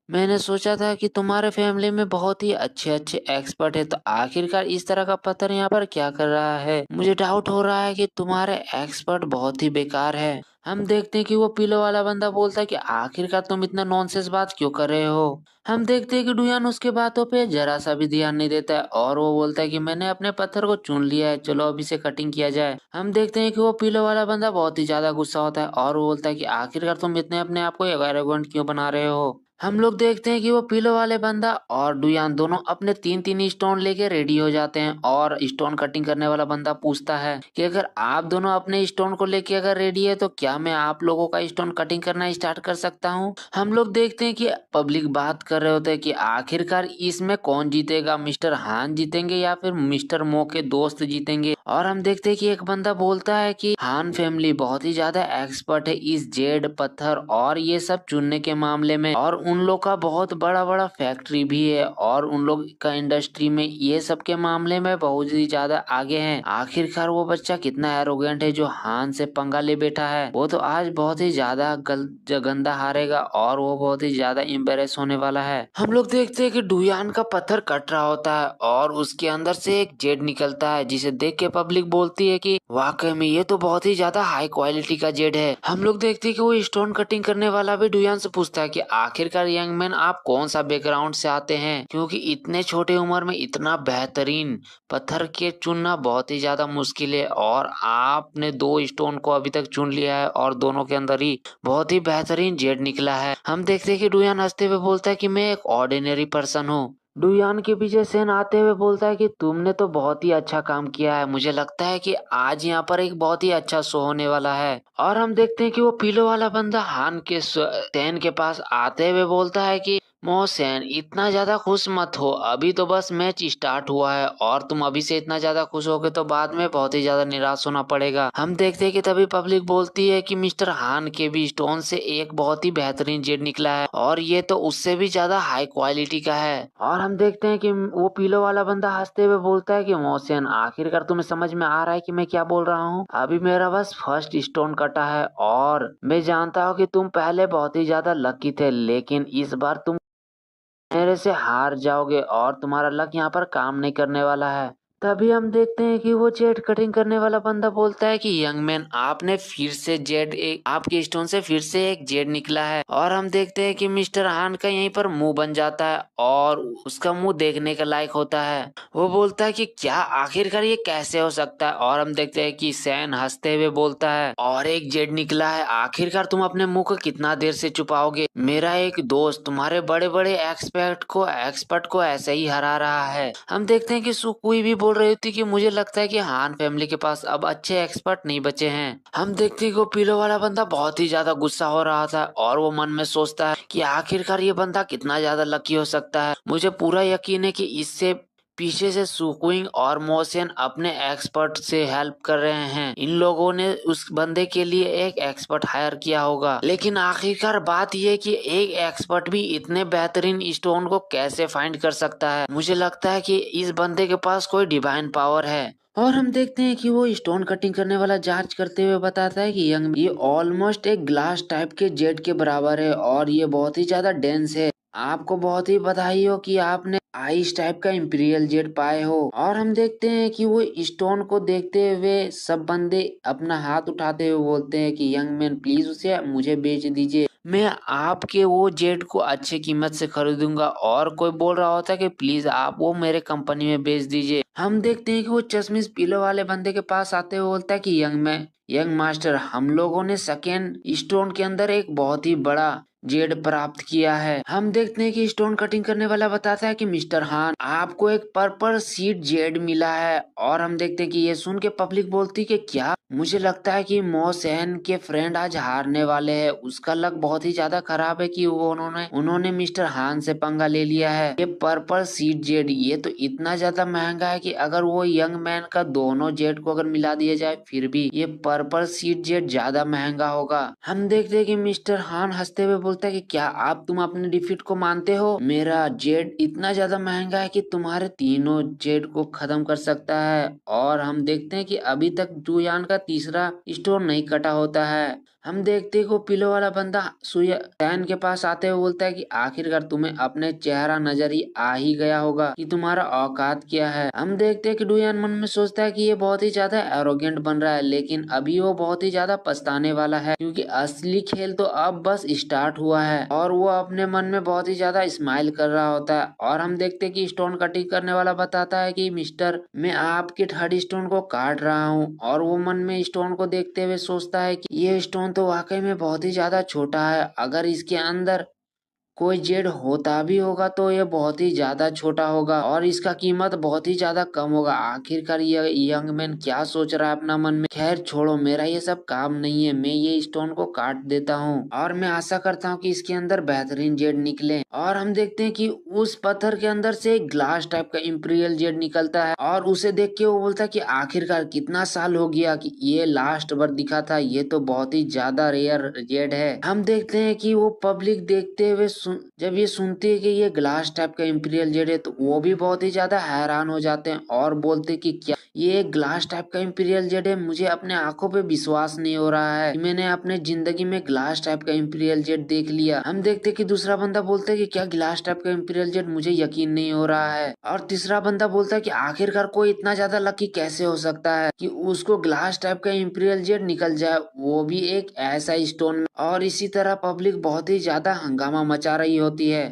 S1: मैंने सोचा था कि तुम्हारे फैमिली में बहुत ही अच्छे अच्छे एक्सपर्ट है, तो आखिरकार इस तरह का पत्थर यहाँ पर क्या कर रहा है, मुझे डाउट हो रहा है कि तुम्हारे एक्सपर्ट बहुत ही बेकार है। हम देखते हैं कि वो पीलो वाला बंदा बोलता है कि आखिरकार तुम इतना नॉनसेंस बात क्यों कर रहे हो। हम देखते हैं कि डुयान उसके बातों पे जरा सा भी ध्यान नहीं देता है और वो बोलता है कि मैंने अपने पत्थर को चुन लिया है, चलो अभी से कटिंग किया जाए। हम देखते हैं कि वो पीलो वाला बंदा बहुत ही ज्यादा गुस्सा होता है और वो बोलता है कि आखिरकार तुम इतने अपने आप को एरोगेंट क्यों बना रहे हो। हम लोग देखते हैं कि वो पीलो वाले बंदा और डुयान दोनों अपने तीन तीन स्टोन लेके रेडी हो जाते हैं और स्टोन कटिंग करने वाला बंदा पूछता है कि अगर आप दोनों अपने स्टोन को लेके अगर रेडी है तो क्या मैं आप लोगों का स्टोन कटिंग करना स्टार्ट कर सकता हूँ। हम लोग देखते हैं कि पब्लिक बात कर रहे होते हैं कि आखिरकार इसमें कौन जीतेगा, मिस्टर हान जीतेंगे या फिर मिस्टर मो के दोस्त जीतेंगे। और हम देखते हैं कि एक बंदा बोलता है कि हान फैमिली बहुत ही ज्यादा एक्सपर्ट है इस जेड पत्थर और ये सब चुनने के मामले में, और उन लोग का बहुत बड़ा बड़ा फैक्ट्री भी है और उन लोग का इंडस्ट्री में ये सब के मामले में बहुत ही ज्यादा आगे हैं। आखिरकार वो बच्चा कितना एरोगेंट है जो हान से पंगा ले बैठा है, वो तो आज बहुत ही ज्यादा गंदा हारेगा और वो बहुत ही ज्यादा एम्बेरस होने वाला है। हम लोग देखते हैं कि डुयान का पत्थर कट रहा होता है और उसके अंदर से एक जेड निकलता है जिसे देख के पब्लिक बोलती है कि वाकई में ये तो बहुत ही ज्यादा हाई क्वालिटी का जेड है। हम लोग देखते हैं कि वो स्टोन कटिंग करने वाला भी डुयान से पूछता है कि आखिरकार यंग मैन आप कौन सा बैकग्राउंड से आते हैं, क्योंकि इतने छोटे उम्र में इतना बेहतरीन पत्थर के चुनना बहुत ही ज्यादा मुश्किल है और आपने 2 स्टोन को अभी तक चुन लिया है और दोनों के अंदर ही बहुत ही बेहतरीन जेड निकला है। हम देखते हैं कि डुयान हंसते हुए बोलता है कि मैं एक ऑर्डिनरी पर्सन हूँ। डुयान के पीछे सेन आते हुए बोलता है कि तुमने तो बहुत ही अच्छा काम किया है, मुझे लगता है कि आज यहाँ पर एक बहुत ही अच्छा शो होने वाला है। और हम देखते हैं कि वो पीलो वाला बंदा हान के सेन के पास आते हुए बोलता है कि मोहसेन इतना ज्यादा खुश मत हो, अभी तो बस मैच स्टार्ट हुआ है और तुम अभी से इतना ज्यादा खुश होगे तो बाद में बहुत ही ज्यादा निराश होना पड़ेगा। हम देखते हैं कि तभी पब्लिक बोलती है कि मिस्टर हान के भी स्टोन से एक बहुत ही बेहतरीन जेड निकला है और ये तो उससे भी ज्यादा हाई क्वालिटी का है। और हम देखते हैं कि वो पीलो वाला बंदा हंसते हुए बोलता है कि मोहसेन आखिरकार तुम्हें समझ में आ रहा है कि मैं क्या बोल रहा हूँ, अभी मेरा बस फर्स्ट स्टोन कटा है और मैं जानता हूँ कि तुम पहले बहुत ही ज्यादा लकी थे, लेकिन इस बार तुम मेरे से हार जाओगे और तुम्हारा लक यहाँ पर काम नहीं करने वाला है। तभी हम देखते हैं कि वो जेड कटिंग करने वाला बंदा बोलता है कि यंग मैन आपने फिर से जेड एक आपके स्टोन से फिर से एक जेड निकला है। और हम देखते हैं कि मिस्टर हान का यहीं पर मुंह बन जाता है और उसका मुंह देखने के लायक होता है। वो बोलता है कि क्या आखिरकार ये कैसे हो सकता है। और हम देखते हैं कि सैन हंसते हुए बोलता है और एक जेड निकला है, आखिरकार तुम अपने मुंह को कितना देर से छुपाओगे, मेरा एक दोस्त तुम्हारे बड़े बड़े एक्सपर्ट को ऐसे ही हरा रहा है। हम देखते हैं कि सुकुई भी बोल रही थी कि मुझे लगता है कि हान फैमिली के पास अब अच्छे एक्सपर्ट नहीं बचे हैं। हम देखते हैं कि वो पीलो वाला बंदा बहुत ही ज्यादा गुस्सा हो रहा था और वो मन में सोचता है कि आखिरकार ये बंदा कितना ज्यादा लकी हो सकता है। मुझे पूरा यकीन है कि इससे पीछे से सुकुइंग और मोशन अपने एक्सपर्ट से हेल्प कर रहे हैं। इन लोगों ने उस बंदे के लिए एक एक्सपर्ट हायर किया होगा, लेकिन आखिरकार बात यह है कि एक एक्सपर्ट भी इतने बेहतरीन स्टोन को कैसे फाइंड कर सकता है। मुझे लगता है कि इस बंदे के पास कोई डिवाइन पावर है। और हम देखते हैं कि वो स्टोन कटिंग करने वाला जांच करते हुए बताता है कि यंग ये ऑलमोस्ट एक ग्लास टाइप के जेट के बराबर है और ये बहुत ही ज्यादा डेंस है। आपको बहुत ही बधाई हो कि आपने आइस टाइप का इंपीरियल जेट पाए हो। और हम देखते हैं कि वो स्टोन को देखते हुए सब बंदे अपना हाथ उठाते हुए बोलते हैं कि यंग मैन प्लीज उसे मुझे बेच दीजिए, मैं आपके वो जेट को अच्छी कीमत से खरीदूंगा। और कोई बोल रहा होता है कि प्लीज आप वो मेरे कंपनी में बेच दीजिए। हम देखते हैं कि वो चश्मिश पीलो वाले बंदे के पास आते हुए बोलता है कि यंग मास्टर, हम लोगों ने सेकेंड स्टोन के अंदर एक बहुत ही बड़ा जेड प्राप्त किया है। हम देखते हैं कि स्टोन कटिंग करने वाला बताता है कि मिस्टर हान आपको एक पर्पल सीड जेड मिला है। और हम देखते हैं कि ये सुन के पब्लिक बोलती कि क्या, मुझे लगता है कि मोहसेन के फ्रेंड आज हारने वाले हैं, उसका लक बहुत ही ज्यादा खराब है कि वो उन्होंने मिस्टर हान से पंगा ले लिया है। ये पर्पल सीड जेड ये तो इतना ज्यादा महंगा है कि अगर वो यंग मैन का दोनों जेड को अगर मिला दिया जाए फिर भी ये पर्पल सीड जेड ज्यादा महंगा होगा। हम देखते हैं कि मिस्टर हान हंसते हुए बोलता है कि क्या आप तुम अपने डिफीट को मानते हो, मेरा जेड इतना ज्यादा महंगा है कि तुम्हारे तीनों जेड को खत्म कर सकता है। और हम देखते हैं कि अभी तक जुयान का तीसरा स्टोन नहीं कटा होता है। हम देखते हैं कि वो पिलो वाला बंदा सुयन के पास आते हुए बोलता है कि आखिरकार तुम्हें अपने चेहरा नजर ही आ ही गया होगा कि तुम्हारा औकात क्या है। हम देखते हैं कि डुयान मन में सोचता है कि ये बहुत ही ज्यादा एरोगेंट बन रहा है, लेकिन अभी वो बहुत ही ज्यादा पछताने वाला है क्योंकि असली खेल तो अब बस स्टार्ट हुआ है। और वो अपने मन में बहुत ही ज्यादा स्माइल कर रहा होता है। और हम देखते हैं कि स्टोन कटिंग करने वाला बताता है कि मिस्टर, मैं आपके थर्ड स्टोन को काट रहा हूँ। और वो मन में स्टोन को देखते हुए सोचता है कि ये स्टोन तो वाकई में बहुत ही ज्यादा छोटा है, अगर इसके अंदर कोई जेड होता भी होगा तो ये बहुत ही ज्यादा छोटा होगा और इसका कीमत बहुत ही ज्यादा कम होगा। आखिरकार ये यंग मैन क्या सोच रहा है अपना मन में। खैर छोड़ो, मेरा ये सब काम नहीं है, मैं ये स्टोन को काट देता हूँ और मैं आशा करता हूँ कि इसके अंदर बेहतरीन जेड निकले। और हम देखते हैं कि उस पत्थर के अंदर से एक ग्लास टाइप का इंपीरियल जेड निकलता है और उसे देख के वो बोलता है कि आखिरकार कितना साल हो गया कि ये लास्ट बार दिखा था, ये तो बहुत ही ज्यादा रेयर जेड है। हम देखते हैं कि वो पब्लिक देखते हुए जब ये सुनते हैं कि ये ग्लास टाइप का इंपीरियल जेड है तो वो भी बहुत ही ज्यादा हैरान हो जाते हैं और बोलते हैं कि क्या ये एक ग्लास टाइप का इंपीरियल जेट है। मुझे अपने आंखों पे विश्वास नहीं हो रहा है कि मैंने अपने जिंदगी में ग्लास टाइप का इंपीरियल जेट देख लिया। हम देखते कि दूसरा बंदा बोलता है कि क्या ग्लास टाइप का इंपीरियल जेट, मुझे यकीन नहीं हो रहा है। और तीसरा बंदा बोलता है कि आखिरकार कोई इतना ज्यादा लकी कैसे हो सकता है कि उसको ग्लास टाइप का इंपीरियल जेट निकल जाए, वो भी एक ऐसा स्टोन में। और इसी तरह पब्लिक बहुत ही ज्यादा हंगामा मचा रही होती है।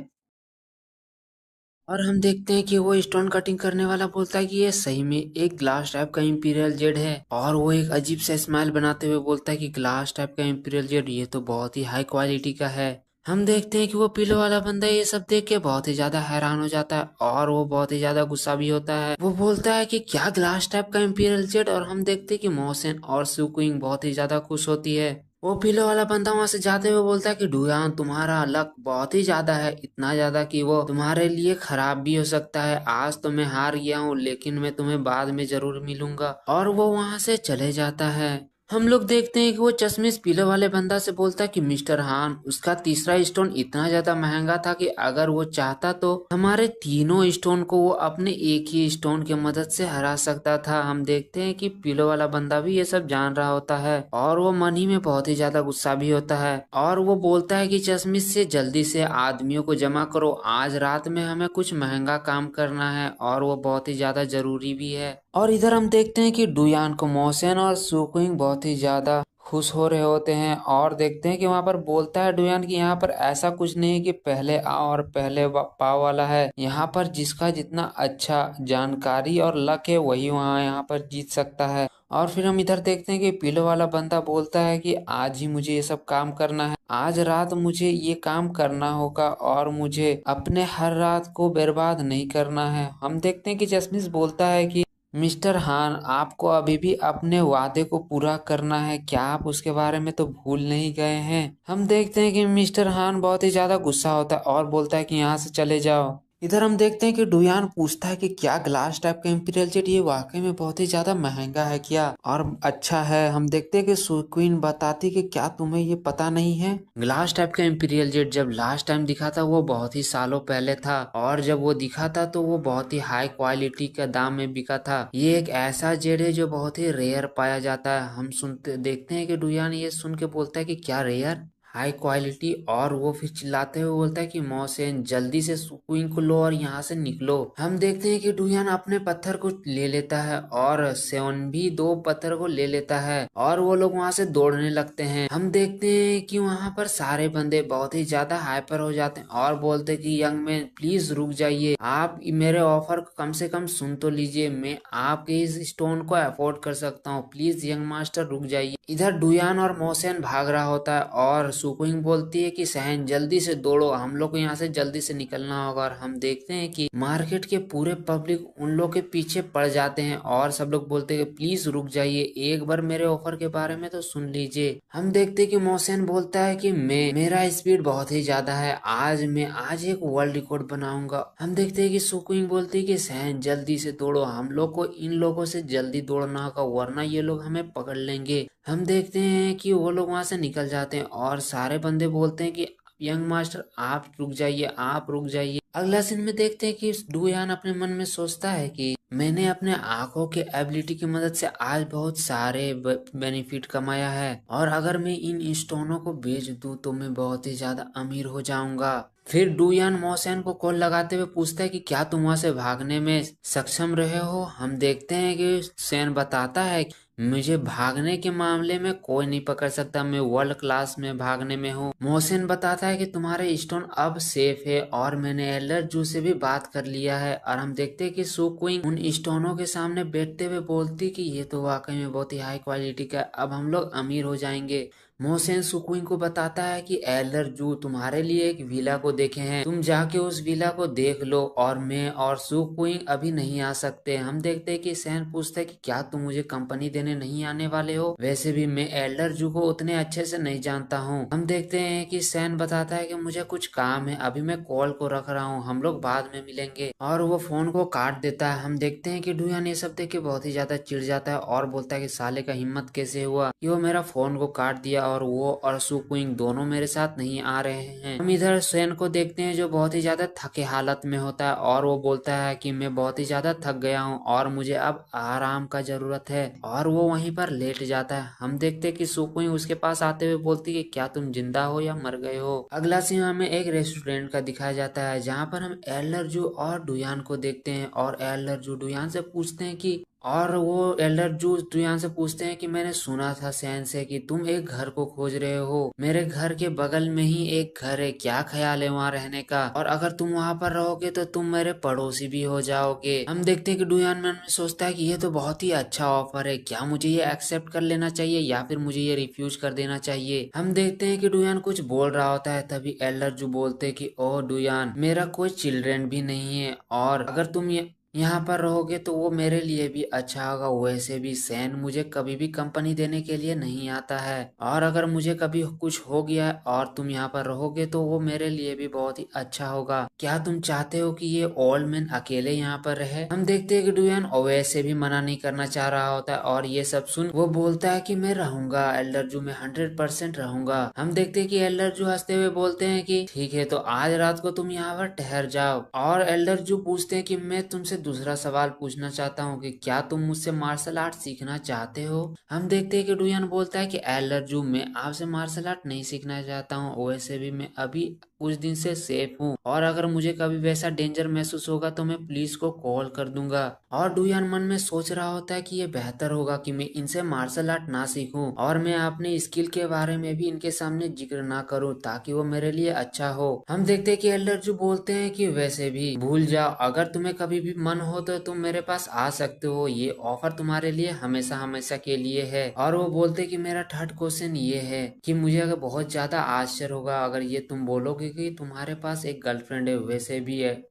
S1: और हम देखते हैं कि वो स्टोन कटिंग करने वाला बोलता है कि ये सही में एक ग्लास टाइप का इंपीरियल जेड है। और वो एक अजीब सा स्माइल बनाते हुए बोलता है कि ग्लास टाइप का इंपीरियल जेड, ये तो बहुत ही हाई क्वालिटी का है। हम देखते हैं कि वो पीलो वाला बंदा ये सब देख के बहुत ही ज्यादा हैरान हो जाता है और वो बहुत ही ज्यादा गुस्सा भी होता है। वो बोलता है कि क्या ग्लास टाइप का इंपीरियल जेड। और हम देखते हैं कि मोहसिन और सुकुइंग बहुत ही ज्यादा खुश होती है। वो पीलो वाला बंदा वहां से जाते हुए बोलता है कि डुयान, तुम्हारा लक बहुत ही ज्यादा है, इतना ज्यादा कि वो तुम्हारे लिए खराब भी हो सकता है। आज तो मैं हार गया हूँ, लेकिन मैं तुम्हें बाद में जरूर मिलूंगा। और वो वहां से चले जाता है। हम लोग देखते हैं कि वो चश्मिश पीले वाले बंदा से बोलता है कि मिस्टर हान, उसका तीसरा स्टोन इतना ज्यादा महंगा था कि अगर वो चाहता तो हमारे तीनों स्टोन को वो अपने एक ही स्टोन की मदद से हरा सकता था। हम देखते हैं कि पीलो वाला बंदा भी ये सब जान रहा होता है और वो मन ही में बहुत ही ज्यादा गुस्सा भी होता है। और वो बोलता है कि चश्मिश से जल्दी से आदमियों को जमा करो, आज रात में हमें कुछ महंगा काम करना है और वो बहुत ही ज्यादा जरूरी भी है। और इधर हम देखते हैं कि डुयान को मोहसिन और सुकुइंग बहुत ही ज्यादा खुश हो रहे होते हैं। और देखते हैं कि वहां पर बोलता है डुयान कि यहाँ पर ऐसा कुछ नहीं है कि पहले आओ और पहले पाव वाला है। यहाँ पर जिसका जितना अच्छा जानकारी और लक है वही वहाँ यहाँ पर जीत सकता है। और फिर हम इधर देखते हैं कि पीलो वाला बंदा बोलता है कि आज ही मुझे ये सब काम करना है, आज रात मुझे ये काम करना होगा और मुझे अपने हर रात को बर्बाद नहीं करना है। हम देखते हैं कि जसमिस बोलता है कि मिस्टर हान, आपको अभी भी अपने वादे को पूरा करना है, क्या आप उसके बारे में तो भूल नहीं गए हैं। हम देखते हैं कि मिस्टर हान बहुत ही ज्यादा गुस्सा होता है और बोलता है कि यहाँ से चले जाओ। इधर हम देखते हैं कि डुयान पूछता है कि क्या ग्लास टाइप का इंपीरियल जेट ये वाकई में बहुत ही ज्यादा महंगा है क्या और अच्छा है। हम देखते हैं कि सुक्वीन बताती कि क्या तुम्हें ये पता नहीं है, ग्लास टाइप का इंपीरियल जेट जब लास्ट टाइम दिखा था वो बहुत ही सालों पहले था और जब वो दिखा था तो वो बहुत ही हाई क्वालिटी का दाम में बिका था। ये एक ऐसा जेट है जो बहुत ही रेयर पाया जाता है। हम सुनते देखते हैं कि डुयान ये सुन के बोलता है कि क्या रेयर, हाई क्वालिटी। और वो फिर चिल्लाते हुए बोलता है कि मोहसिन, जल्दी से सुकुइंग को लो और यहाँ से निकलो। हम देखते हैं कि डुयान अपने पत्थर को ले लेता है और सेवन भी दो पत्थर को ले लेता है और वो लोग वहाँ से दौड़ने लगते हैं। हम देखते हैं कि वहाँ पर सारे बंदे बहुत ही ज्यादा हाइपर हो जाते हैं और बोलते हैं कि यंग मैन प्लीज रुक जाइए, आप मेरे ऑफर को कम से कम सुन तो लीजिए, मैं आपके इस स्टोन को अफोर्ड कर सकता हूँ, प्लीज यंग मास्टर रुक जाइए। इधर डुयान और मोहसिन भाग रहा होता है और सुकुइंग बोलती है कि सहन जल्दी से दौड़ो, हम लोग को यहाँ से जल्दी से निकलना होगा। और हम देखते हैं कि मार्केट के पूरे पब्लिक उन लोग के पीछे पड़ जाते हैं और सब लोग बोलते हैं कि प्लीज रुक जाइए, एक बार मेरे ऑफर के बारे में तो सुन लीजिए। हम देखते हैं कि मोहसिन बोलता है कि मेरा स्पीड बहुत ही ज्यादा है, आज एक वर्ल्ड रिकॉर्ड बनाऊंगा। हम देखते हैं कि सुकुइंग बोलती है कि सहन जल्दी से दौड़ो, हम लोग को इन लोगों से जल्दी दौड़ना होगा वरना ये लोग हमें पकड़ लेंगे। हम देखते हैं कि वो लोग वहां से निकल जाते हैं और सारे बंदे बोलते हैं कि यंग मास्टर आप रुक जाइए, आप रुक जाइए। अगला सीन में देखते हैं कि डुयान अपने मन में सोचता है कि मैंने अपने आंखों के एबिलिटी की मदद से आज बहुत सारे बेनिफिट कमाया है और अगर मैं इन स्टोनों को बेच दूं तो मैं बहुत ही ज्यादा अमीर हो जाऊंगा। फिर डुयान मोहसिन को कॉल लगाते हुए पूछता है कि क्या तुम वहां से भागने में सक्षम रहे हो। हम देखते हैं कि सैन बताता है मुझे भागने के मामले में कोई नहीं पकड़ सकता, मैं वर्ल्ड क्लास में भागने में हूँ। मोहसिन बताता है कि तुम्हारे स्टोन अब सेफ है और मैंने एल्डर जू से भी बात कर लिया है। और हम देखते हैं कि सुक्विंग उन स्टोनों के सामने बैठते हुए बोलती कि ये तो वाकई में बहुत ही हाई क्वालिटी का है, अब हम लोग अमीर हो जाएंगे। मोहसिन सुक्विंग को बताता है कि एल्डर जू तुम्हारे लिए एक विला को देखे हैं, तुम जाके उस विला को देख लो और मैं और सुक्विंग अभी नहीं आ सकते। हम देखते हैं कि सैन पूछता है कि क्या तुम मुझे कंपनी देने नहीं आने वाले हो, वैसे भी मैं एल्डर जू को उतने अच्छे से नहीं जानता हूँ। हम देखते हैं कि सैन बताता है कि मुझे कुछ काम है, अभी मैं कॉल को रख रहा हूँ, हम लोग बाद में मिलेंगे। और वो फोन को काट देता है। हम देखते हैं कि डुयान ये सब देख के बहुत ही ज्यादा चिढ़ जाता है और बोलता है कि साले का हिम्मत कैसे हुआ कि वो मेरा फोन को काट दिया और वो और सुकुइंग दोनों मेरे साथ नहीं आ रहे हैं। हम इधर सेन को देखते हैं जो बहुत ही ज्यादा थके हालत में होता है और वो बोलता है कि मैं बहुत ही ज्यादा थक गया हूँ और मुझे अब आराम का जरूरत है, और वो वहीं पर लेट जाता है। हम देखते हैं कि सुकुइंग उसके पास आते हुए बोलती है कि क्या तुम जिंदा हो या मर गए हो। अगला सीन हमें एक रेस्टोरेंट का दिखाया जाता है जहाँ पर हम एल्डर जू और डुयान को देखते हैं, और एल्डर जू डुयान से पूछते हैं कि और वो एल्डर जूस डुयान से पूछते हैं कि मैंने सुना था सैन से कि तुम एक घर को खोज रहे हो। मेरे घर के बगल में ही एक घर है, क्या ख्याल है वहाँ रहने का? और अगर तुम वहाँ पर रहोगे तो तुम मेरे पड़ोसी भी हो जाओगे। हम देखते हैं कि डुयान मन में सोचता है कि ये तो बहुत ही अच्छा ऑफर है, क्या मुझे ये एक्सेप्ट कर लेना चाहिए या फिर मुझे ये रिफ्यूज कर देना चाहिए। हम देखते हैं कि डुयान कुछ बोल रहा होता है, तभी एल्डर जू बोलते हैं कि ओ डुयान, मेरा कोई चिल्ड्रन भी नहीं है, और अगर तुम ये यहाँ पर रहोगे तो वो मेरे लिए भी अच्छा होगा। वैसे भी सैन मुझे कभी भी कंपनी देने के लिए नहीं आता है, और अगर मुझे कभी कुछ हो गया और तुम यहाँ पर रहोगे तो वो मेरे लिए भी बहुत ही अच्छा होगा। क्या तुम चाहते हो कि ये ओल्ड मैन अकेले यहाँ पर रहे? हम देखते हैं कि डुयान वैसे भी मना नहीं करना चाह रहा होता है, और ये सब सुन वो बोलता है कि मैं रहूंगा एल्डर जू, मैं 100% रहूंगा। हम देखते हैं कि एल्डर जू हंसते हुए बोलते हैं कि ठीक है, तो आज रात को तुम यहाँ पर ठहर जाओ। और एल्डर जू पूछते हैं कि मैं तुमसे दूसरा सवाल पूछना चाहता हूँ कि क्या तुम मुझसे मार्शल आर्ट सीखना चाहते हो? हम देखते हैं कि डुयान बोलता है कि एल्डर जू, मैं आपसे मार्शल आर्ट नहीं सीखना चाहता हूँ, वैसे भी मैं अभी कुछ दिन से सेफ हूँ, और अगर मुझे कभी वैसा डेंजर महसूस होगा तो मैं पुलिस को कॉल कर दूंगा। और डुयान मन में सोच रहा होता है कि ये बेहतर होगा कि मैं इनसे मार्शल आर्ट ना सीखूं, और मैं अपने स्किल के बारे में भी इनके सामने जिक्र ना करूं ताकि वो मेरे लिए अच्छा हो। हम देखते हैं कि एल्डर जू बोलते हैं कि वैसे भी भूल जाओ, अगर तुम्हें कभी भी मन हो तो तुम मेरे पास आ सकते हो, ये ऑफर तुम्हारे लिए हमेशा हमेशा के लिए है। और वो बोलते हैं कि मेरा थर्ड क्वेश्चन ये है कि मुझे अगर बहुत ज्यादा आश्चर्य होगा अगर ये तुम बोलोगे कि तुम्हारे पास एक गर्लफ्रेंड है, वैसे भी है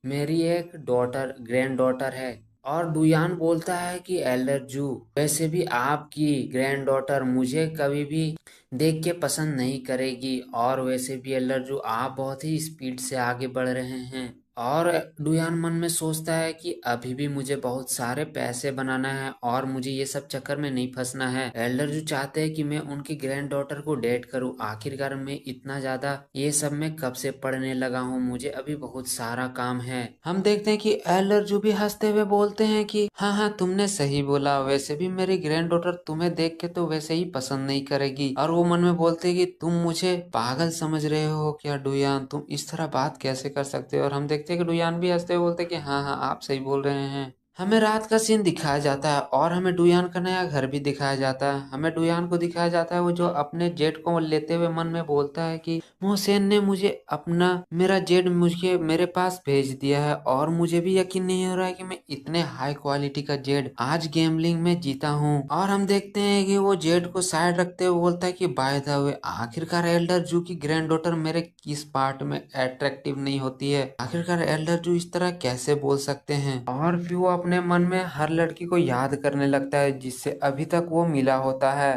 S1: मेरी एक डॉटर ग्रैंड डॉटर है। और डुयान बोलता है कि एल्डर जू, वैसे भी आपकी ग्रैंड डॉटर मुझे कभी भी देख के पसंद नहीं करेगी, और वैसे भी एल्डर जू आप बहुत ही स्पीड से आगे बढ़ रहे हैं। और डुयान मन में सोचता है कि अभी भी मुझे बहुत सारे पैसे बनाना है और मुझे ये सब चक्कर में नहीं फंसना है। एल्डर जो चाहते हैं कि मैं उनकी ग्रैंड डॉटर को डेट करूं, आखिरकार मैं इतना ज्यादा ये सब में कब से पढ़ने लगा हूं, मुझे अभी बहुत सारा काम है। हम देखते हैं कि एल्डर जो भी हंसते हुए बोलते हैं कि हाँ हाँ तुमने सही बोला, वैसे भी मेरी ग्रैंड डॉटर तुम्हें देख के तो वैसे ही पसंद नहीं करेगी। और वो मन में बोलते हैं कि तुम मुझे पागल समझ रहे हो क्या डुयान, तुम इस तरह बात कैसे कर सकते हो? और हम देखते हैं कि डुयान भी हंसते हुए बोलते हैं कि हाँ हाँ आप सही बोल रहे हैं। हमें रात का सीन दिखाया जाता है और हमें डुयान का नया घर भी दिखाया जाता है। हमें डुयान को दिखाया जाता है वो जो अपने जेट को लेते हुए मन में बोलता है कि मोहसेन ने मुझे अपना मेरा जेट मुझे मेरे पास भेज दिया है, और मुझे भी यकीन नहीं हो रहा है कि मैं इतने हाई क्वालिटी का जेट आज गेमलिंग में जीता हूँ। और हम देखते हैं कि वो जेट को साइड रखते हुए बोलता है कि बाय द वे, आखिरकार एल्डर जू की ग्रैंड डॉटर मेरे किस पार्ट में अट्रैक्टिव नहीं होती है? आखिरकार एल्डर जू इस तरह कैसे बोल सकते हैं? और फिर वो अपने मन में हर लड़की को याद करने लगता है जिससे अभी तक वो मिला होता है।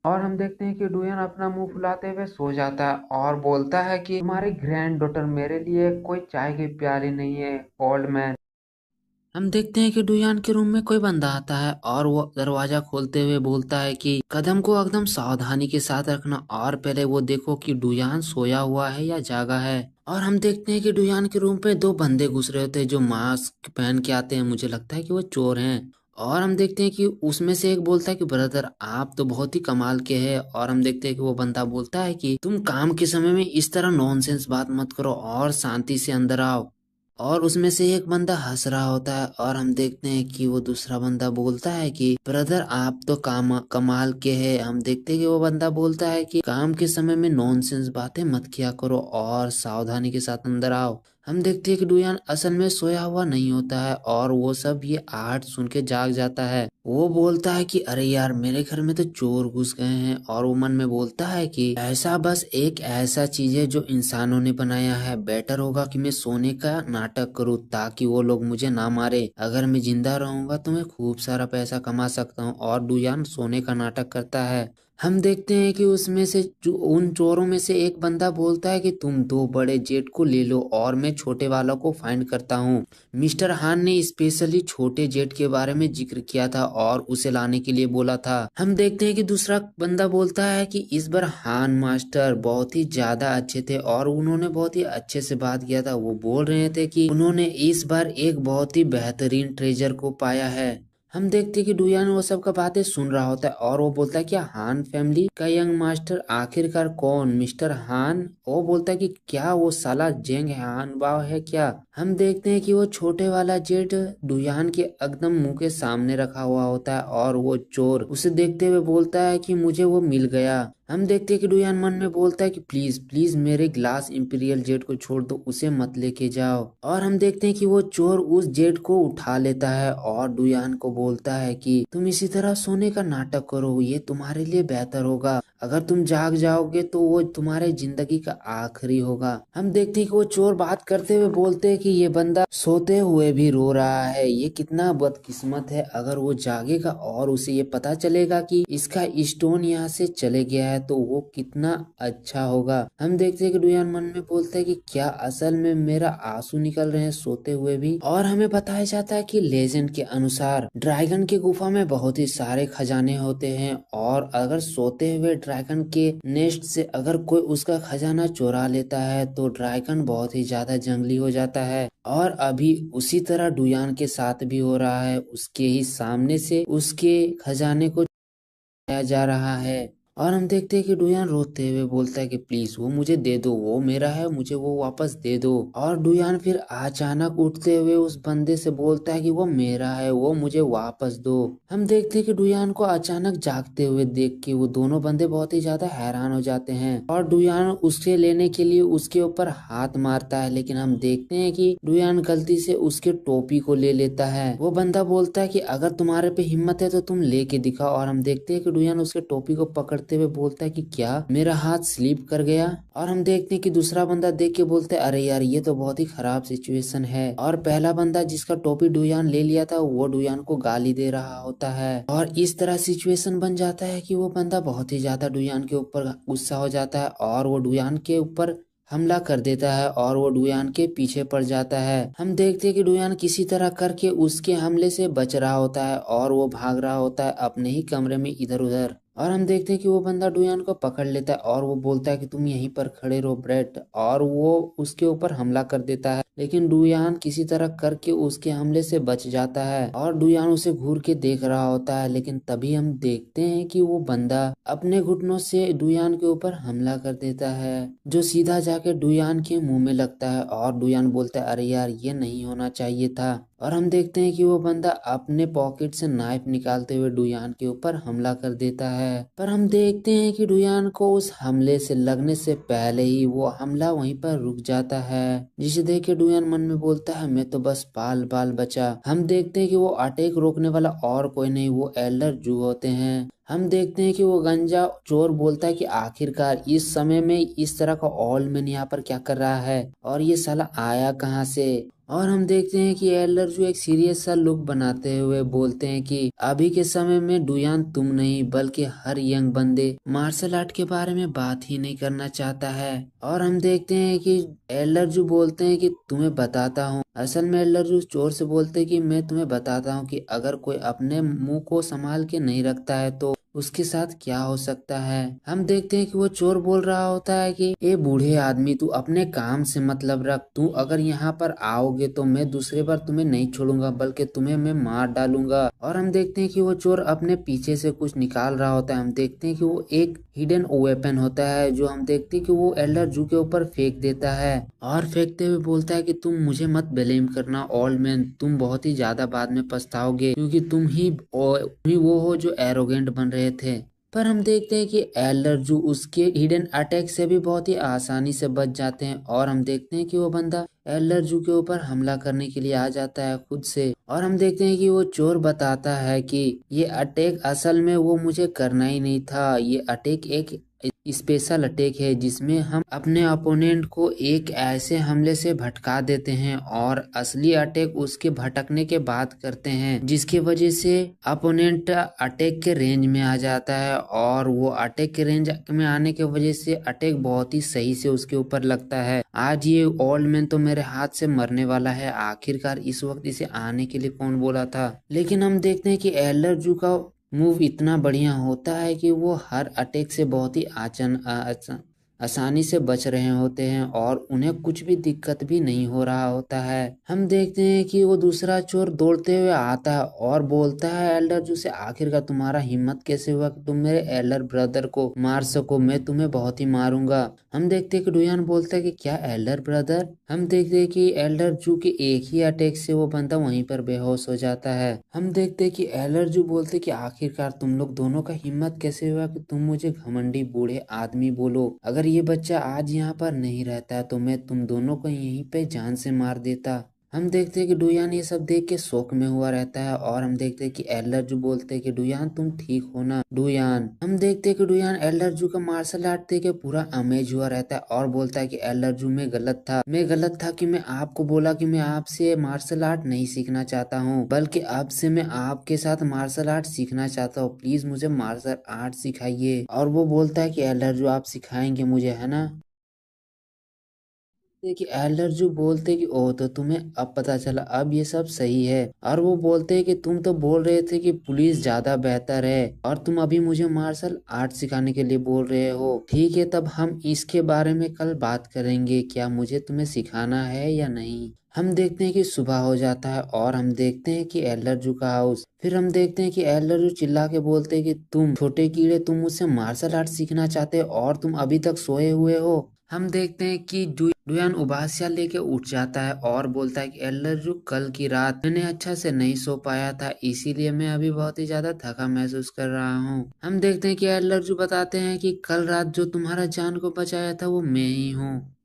S1: और हम देखते हैं कि डुयन अपना मुंह फुलाते हुए सो जाता है और बोलता है कि तुम्हारी ग्रैंड डॉटर मेरे लिए कोई चाय की प्याली नहीं है ओल्ड मैन। हम देखते हैं कि डुयान के रूम में कोई बंदा आता है और वो दरवाजा खोलते हुए बोलता है कि कदम को एकदम सावधानी के साथ रखना, और पहले वो देखो कि डुयान सोया हुआ है या जागा है। और हम देखते हैं कि डुयान के रूम पे दो बंदे घुस रहे होते हैं जो मास्क पहन के आते हैं, मुझे लगता है कि वो चोर हैं। और हम देखते हैं कि उसमें से एक बोलता है कि ब्रदर आप तो बहुत ही कमाल के हैं। और हम देखते हैं कि वो बंदा बोलता है कि तुम काम के समय में इस तरह नॉनसेंस बात मत करो और शांति से अंदर आओ। और उसमें से एक बंदा हंस रहा होता है, और हम देखते हैं कि वो दूसरा बंदा बोलता है कि ब्रदर आप तो कमाल के हैं। हम देखते हैं कि वो बंदा बोलता है कि काम के समय में नॉनसेंस बातें मत किया करो और सावधानी के साथ अंदर आओ। हम देखते हैं कि डुयान असल में सोया हुआ नहीं होता है और वो सब ये आहट सुन के जाग जाता है। वो बोलता है कि अरे यार मेरे घर में तो चोर घुस गए हैं, और वो मन में बोलता है कि ऐसा बस एक ऐसा चीज है जो इंसानों ने बनाया है, बेटर होगा कि मैं सोने का नाटक करूं ताकि वो लोग मुझे ना मारे। अगर मैं जिंदा रहूंगा तो मैं खूब सारा पैसा कमा सकता हूँ। और डुयान सोने का नाटक करता है। हम देखते हैं कि उसमें से जो उन चोरों में से एक बंदा बोलता है कि तुम दो बड़े जेट को ले लो और मैं छोटे वालों को फाइंड करता हूँ। मिस्टर हान ने स्पेशली छोटे जेट के बारे में जिक्र किया था और उसे लाने के लिए बोला था। हम देखते हैं कि दूसरा बंदा बोलता है कि इस बार हान मास्टर बहुत ही ज्यादा अच्छे थे और उन्होंने बहुत ही अच्छे से बात किया था। वो बोल रहे थे कि उन्होंने इस बार एक बहुत ही बेहतरीन ट्रेजर को पाया है। हम देखते हैं कि डुयान वो सब का बातें सुन रहा होता है और वो बोलता है क्या हान फैमिली का यंग मास्टर आखिरकार कौन? मिस्टर हान। वो बोलता है कि क्या वो साला जेंग हान बाव है क्या? हम देखते हैं कि वो छोटे वाला जेट डुयान के एकदम मुंह के सामने रखा हुआ होता है और वो चोर उसे देखते हुए बोलता है कि मुझे वो मिल गया। हम देखते हैं कि डुयान मन में बोलता है कि प्लीज प्लीज मेरे ग्लास इंपीरियल जेट को छोड़ दो, उसे मत लेके जाओ। और हम देखते हैं कि वो चोर उस जेट को उठा लेता है और डुयान को बोलता है कि तुम इसी तरह सोने का नाटक करो, ये तुम्हारे लिए बेहतर होगा। अगर तुम जाग जाओगे तो वो तुम्हारे जिंदगी का आखिरी होगा। हम देखते हैं कि वो चोर बात करते हुए बोलते हैं कि ये बंदा सोते हुए भी रो रहा है, ये कितना बदकिस्मत है। अगर वो जागेगा और उसे ये पता चलेगा कि इसका स्टोन यहाँ से चले गया है तो वो कितना अच्छा होगा। हम देखते हैं कि डुयान मन में बोलता है कि क्या असल में मेरा आंसू निकल रहे हैं सोते हुए भी। और हमें बताया जाता है कि लेजेंड के अनुसार ड्रैगन की गुफा में बहुत ही सारे खजाने होते हैं और अगर सोते हुए ड्रैगन के नेस्ट से अगर कोई उसका खजाना चुरा लेता है तो ड्रैगन बहुत ही ज्यादा जंगली हो जाता है। और अभी उसी तरह डुयान के साथ भी हो रहा है, उसके ही सामने से उसके खजाने को चुराया जा रहा है। और हम देखते हैं कि डुयान रोते हुए बोलता है कि प्लीज वो मुझे दे दो, वो मेरा है, मुझे वो वापस दे दो। और डुयान फिर अचानक उठते हुए उस बंदे से बोलता है कि वो मेरा है, वो मुझे वापस दो। हम देखते हैं कि डुयान को अचानक जागते हुए देख के वो दोनों बंदे बहुत ही ज्यादा हैरान हो जाते हैं और डुयान उससे लेने के लिए उसके ऊपर हाथ मारता है, लेकिन हम देखते हैं कि डुयान गलती से उसके टोपी को ले लेता है। वो बंदा बोलता है कि अगर तुम्हारे पे हिम्मत है तो तुम लेके दिखाओ। और हम देखते हैं कि डुयान उसके टोपी को पकड़ते हुए बोलता है कि क्या मेरा हाथ स्लिप कर गया? और हम देखते हैं कि दूसरा बंदा देख के बोलता है अरे यार ये तो बहुत ही खराब सिचुएशन है। और पहला बंदा जिसका टोपी डुयान ले लिया था वो डुयान को गाली दे रहा होता है और इस तरह सिचुएशन बन जाता है कि वो बंदा बहुत ही ज्यादा डुयान के ऊपर गुस्सा हो जाता है और वो डुयान के ऊपर हमला कर देता है और वो डुयान के पीछे पड़ जाता है। हम देखते हैं कि डुयान किसी तरह करके उसके हमले से बच रहा होता है और वो भाग रहा होता है अपने ही कमरे में इधर उधर। और हम देखते हैं कि वो बंदा डुयान को पकड़ लेता है और वो बोलता है कि तुम यहीं पर खड़े रहो ब्रेट, और वो उसके ऊपर हमला कर देता है। लेकिन डुयान किसी तरह करके उसके हमले से बच जाता है और डुयान उसे घूर के देख रहा होता है। लेकिन तभी हम देखते हैं कि वो बंदा अपने घुटनों से डुयान के ऊपर हमला कर देता है जो सीधा जाके डुयान के मुंह में लगता है और डुयान बोलता है अरे यार ये नहीं होना चाहिए था। और हम देखते हैं कि वो बंदा अपने पॉकेट से नाइफ निकालते हुए डुयान के ऊपर हमला कर देता है। पर हम देखते हैं कि डुयान को उस हमले से लगने से पहले ही वो हमला वहीं पर रुक जाता है, जिसे देख के डुयान मन में बोलता है मैं तो बस बाल बाल बचा। हम देखते हैं कि वो अटैक रोकने वाला और कोई नहीं वो एल्डर जू होते हैं। हम देखते हैं कि वो गंजा चोर बोलता है कि आखिरकार इस समय में इस तरह का ओल्ड मैन यहाँ पर क्या कर रहा है और ये साला आया कहाँ से। और हम देखते हैं कि एल्डर जो एक सीरियस सा लुक बनाते हुए बोलते हैं कि अभी के समय में डुयान तुम नहीं बल्कि हर यंग बंदे मार्शल आर्ट के बारे में बात ही नहीं करना चाहता है। और हम देखते हैं कि एल्डर जो बोलते हैं कि तुम्हें बताता हूँ। असल में एल्डर जो चोर से बोलते हैं कि मैं तुम्हें बताता हूँ कि अगर कोई अपने मुंह को संभाल के नहीं रखता है तो उसके साथ क्या हो सकता है। हम देखते हैं कि वो चोर बोल रहा होता है कि ए बूढ़े आदमी तू अपने काम से मतलब रख, तू अगर यहाँ पर आओगे तो मैं दूसरी बार तुम्हें नहीं छोड़ूंगा बल्कि तुम्हें मैं मार डालूंगा। और हम देखते हैं कि वो चोर अपने पीछे से कुछ निकाल रहा होता है। हम देखते हैं कि वो एक हिडन वेपन होता है जो हम देखते हैं कि वो एल्डर जू के ऊपर फेंक देता है और फेंकते हुए बोलता है कि तुम मुझे मत ब्लेम करना ओल्ड मैन, तुम बहुत ही ज्यादा बाद में पछताओगे क्योंकि तुम ही वो हो जो एरोगेंट बन रहे थे। पर हम देखते हैं कि एल्डर जू उसके हिडन अटैक से भी बहुत ही आसानी से बच जाते हैं और हम देखते हैं कि वो बंदा एलर्जू के ऊपर हमला करने के लिए आ जाता है खुद से। और हम देखते हैं कि वो चोर बताता है कि ये अटैक असल में वो मुझे करना ही नहीं था, ये अटैक एक स्पेशल अटैक है जिसमें हम अपने अपोनेंट को एक ऐसे हमले से भटका देते हैं और असली अटैक उसके भटकने के बाद करते हैं, जिसकी वजह से अपोनेंट अटैक के रेंज में आ जाता है और वो अटैक के रेंज में आने की वजह से अटैक बहुत ही सही से उसके ऊपर लगता है। आज ये ओल्ड मैन तो मेरे हाथ से मरने वाला है, आखिरकार इस वक्त इसे आने के लिए कौन बोला था। लेकिन हम देखते हैं कि एलर्जू का मूव इतना बढ़िया होता है कि वो हर अटैक से बहुत ही आसानी से बच रहे होते हैं और उन्हें कुछ भी दिक्कत भी नहीं हो रहा होता है। हम देखते हैं कि वो दूसरा चोर दौड़ते हुए आता है और बोलता है एल्डर से, आखिरकार तुम्हारा हिम्मत कैसे हुआ कि तुम मेरे एल्डर ब्रदर को मार सको, मैं तुम्हें बहुत ही मारूंगा। हम देखते हैं कि डुयान बोलता है कि क्या एल्डर ब्रदर। हम देखते हैं कि एल्डर जू के एक ही अटैक से वो बंदा वहीं पर बेहोश हो जाता है। हम देखते हैं कि एल्डर जू बोलते कि आखिरकार तुम लोग दोनों का हिम्मत कैसे हुआ कि तुम मुझे घमंडी बूढ़े आदमी बोलो। अगर ये बच्चा आज यहाँ पर नहीं रहता तो मैं तुम दोनों को यहीं पे जान से मार देता। हम देखते हैं कि डुयान ये सब देख के शौक में हुआ रहता है और हम देखते हैं कि एल्डर जू बोलते हैं कि डुयान तुम ठीक हो ना डुयान। हम देखते हैं कि डुयान एल्डर जू का मार्शल आर्ट देख के पूरा अमेज हुआ रहता है और बोलता है कि एल्डर जू मैं गलत था कि मैं आपको बोला कि मैं आपसे मार्शल आर्ट नहीं सीखना चाहता हूँ, बल्कि अब से मैं आपके साथ मार्शल आर्ट सीखना चाहता हूँ, प्लीज मुझे मार्शल आर्ट सिखाइए। और वो बोलता है कि एल्डर जू आप सिखाएंगे मुझे है ना। देखिए एल्डर जो बोलते कि ओ तो तुम्हें अब पता चला, अब ये सब सही है। और वो बोलते हैं कि तुम तो बोल रहे थे कि पुलिस ज्यादा बेहतर है और तुम अभी मुझे मार्शल आर्ट सिखाने के लिए बोल रहे हो। ठीक है तब हम इसके बारे में कल बात करेंगे, क्या मुझे तुम्हें सिखाना है या नहीं। हम देखते हैं कि सुबह हो जाता है और हम देखते हैं कि एल्डर जू का हाउस। फिर हम देखते हैं कि एल्डर जू चिल्ला के बोलते हैं कि तुम छोटे कीड़े, तुम मुझसे मार्शल आर्ट सीखना चाहते हो और तुम अभी तक सोए हुए हो। हम देखते हैं कि डुयान उबासिया लेके उठ जाता है और बोलता है कि एल्डरजू कल की रात मैंने अच्छा से नहीं सो पाया था, इसीलिए मैं अभी बहुत ही ज्यादा थका महसूस कर रहा हूँ। हम देखते हैं कि एल्डरजू बताते हैं कि कल रात जो तुम्हारा जान को बचाया था वो मैं ही हूँ।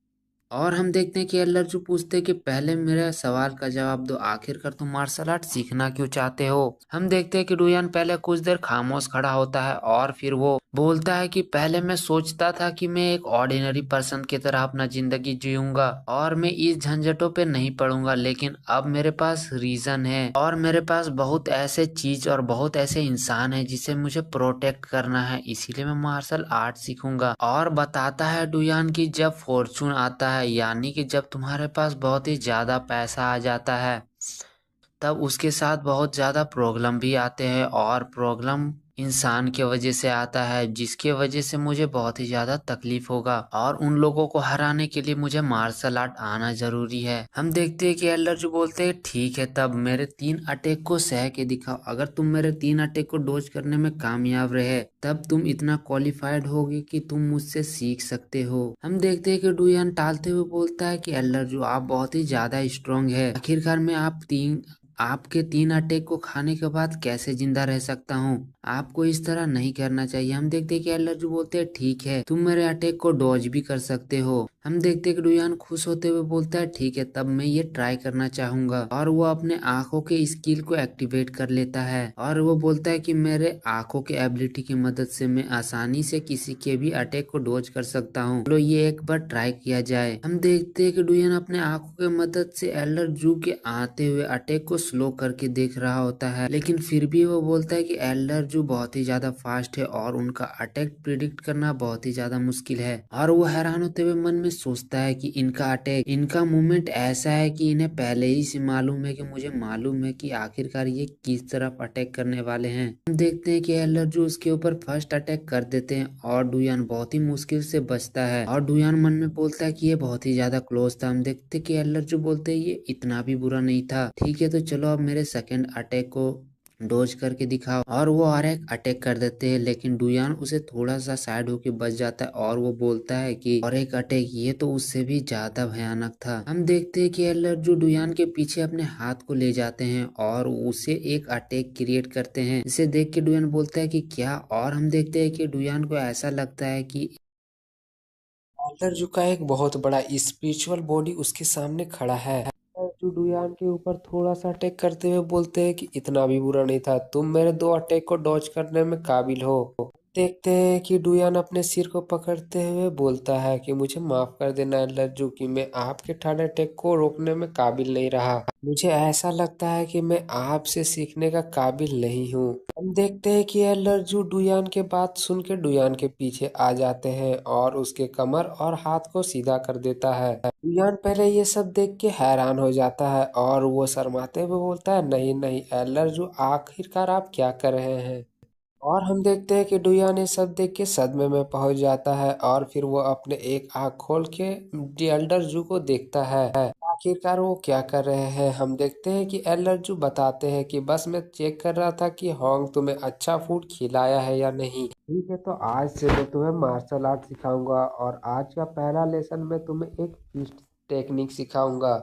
S1: और हम देखते हैं कि एल्लर्जू पूछते हैं कि पहले मेरे सवाल का जवाब दो, आखिरकार तुम मार्शल आर्ट सीखना क्यों चाहते हो। हम देखते हैं कि डुयान पहले कुछ देर खामोश खड़ा होता है और फिर वो बोलता है कि पहले मैं सोचता था कि मैं एक ऑर्डिनरी पर्सन की तरह अपना जिंदगी जीऊंगा और मैं इस झंझटों पे नहीं पड़ूंगा, लेकिन अब मेरे पास रीजन है और मेरे पास बहुत ऐसे चीज और बहुत ऐसे इंसान है जिसे मुझे प्रोटेक्ट करना है, इसीलिए मैं मार्शल आर्ट सीखूंगा। और बताता है डुयान की जब फॉर्चून आता है, यानी कि जब तुम्हारे पास बहुत ही ज्यादा पैसा आ जाता है, तब उसके साथ बहुत ज्यादा प्रॉब्लम भी आते हैं और प्रॉब्लम इंसान के वजह से आता है, जिसके वजह से मुझे बहुत ही ज्यादा तकलीफ होगा और उन लोगों को हराने के लिए मुझे मार्शल आर्ट आना जरूरी है। हम देखते हैं कि एल्डर जो बोलते हैं ठीक है तब मेरे 3 अटैक को सह के दिखाओ, अगर तुम मेरे 3 अटैक को डोज करने में कामयाब रहे तब तुम इतना क्वालिफाइड होगे कि तुम मुझसे सीख सकते हो। हम देखते हैं कि डुयान टालते हुए बोलता है कि एल्डर जो आप बहुत ही ज्यादा स्ट्रांग है, आखिरकार मैं आपके 3 अटैक को खाने के बाद कैसे जिंदा रह सकता हूँ, आपको इस तरह नहीं करना चाहिए। हम देखते हैं कि एल्डर जो बोलते हैं ठीक है तुम मेरे अटैक को डॉज भी कर सकते हो। हम देखते हैं कि डुयान खुश होते हुए बोलता है ठीक है तब मैं ये ट्राई करना चाहूंगा और वो अपने आंखों के स्किल को एक्टिवेट कर लेता है और वो बोलता है कि मेरे आंखों के एबिलिटी की मदद से मैं आसानी से किसी के भी अटैक को डॉज कर सकता हूँ, चलो ये एक बार ट्राई किया जाए। हम देखते हैं कि डुयान अपने आंखों की मदद से एल्डर जू के आते हुए अटैक को स्लो करके देख रहा होता है, लेकिन फिर भी वो बोलता है कि एल्डर जू बहुत ही ज्यादा फास्ट है और उनका अटैक प्रिडिक्ट करना बहुत ही ज्यादा मुश्किल है। और वो हैरान होते हुए मन में सोचता है कि इनका अटैक, इनका मूवमेंट ऐसा है कि इन्हें पहले ही से मालूम है कि मुझे मालूम है कि आखिरकार ये किस तरफ अटैक करने वाले हैं। हम देखते हैं कि एल्डर जू उसके ऊपर फर्स्ट अटैक कर देते हैं और डुयान बहुत ही मुश्किल से बचता है और डुयान मन में बोलता है कि ये बहुत ही ज्यादा क्लोज था। हम देखते कि एल्डर जो बोलते हैं ये इतना भी बुरा नहीं था, ठीक है तो चलो अब मेरे सेकंड अटैक को डोज करके दिखाओ। और वो और एक अटैक कर देते हैं, लेकिन डुयान उसे थोड़ा सा साइड होके बच जाता है और वो बोलता है कि और एक अटैक ये तो उससे भी ज्यादा भयानक था। हम देखते हैं कि एल्डर जो डुयान के पीछे अपने हाथ को ले जाते हैं और उसे एक अटैक क्रिएट करते हैं, इसे देख के डुयान बोलता है कि क्या, और हम देखते हैं कि डुयान को ऐसा लगता है कि
S2: एल्डरजू का एक बहुत बड़ा स्पिरिचुअल बॉडी उसके सामने खड़ा है। एल्डरजू डुयान के ऊपर थोड़ा सा अटैक करते हुए बोलते हैं कि इतना भी बुरा नहीं था, तुम मेरे 2 अटैक को डॉज करने में काबिल हो। देखते हैं कि डुयान अपने सिर को पकड़ते हुए बोलता है कि मुझे माफ कर देना एल्डरजू, कि मैं आपके 3rd अटैक को रोकने में काबिल नहीं रहा। मुझे ऐसा लगता है कि मैं आपसे सीखने का काबिल नहीं हूँ। हम देखते हैं कि एल्डरजू डुयान के बात सुन के डुयान के पीछे आ जाते हैं और उसके कमर और हाथ को सीधा कर देता है। डुयान पहले ये सब देख के हैरान हो जाता है और वो शर्माते हुए बोलता है, नहीं नहीं एल्डरजू, आखिरकार आप क्या कर रहे हैं। और हम देखते हैं कि डुयान ये सब देख के सदमे में पहुंच जाता है और फिर वो अपने एक आंख खोल के एल्डर जू को देखता है। आखिरकार वो क्या कर रहे हैं। हम देखते हैं कि एल्डर जू बताते हैं कि बस मैं चेक कर रहा था कि होंग तुम्हें अच्छा फूड खिलाया है या नहीं। ठीक है, तो आज से मैं तुम्हें मार्शल आर्ट सिखाऊंगा और आज का पहला लेसन मैं तुम्हें एक फिस्ट टेक्निक सिखाऊंगा।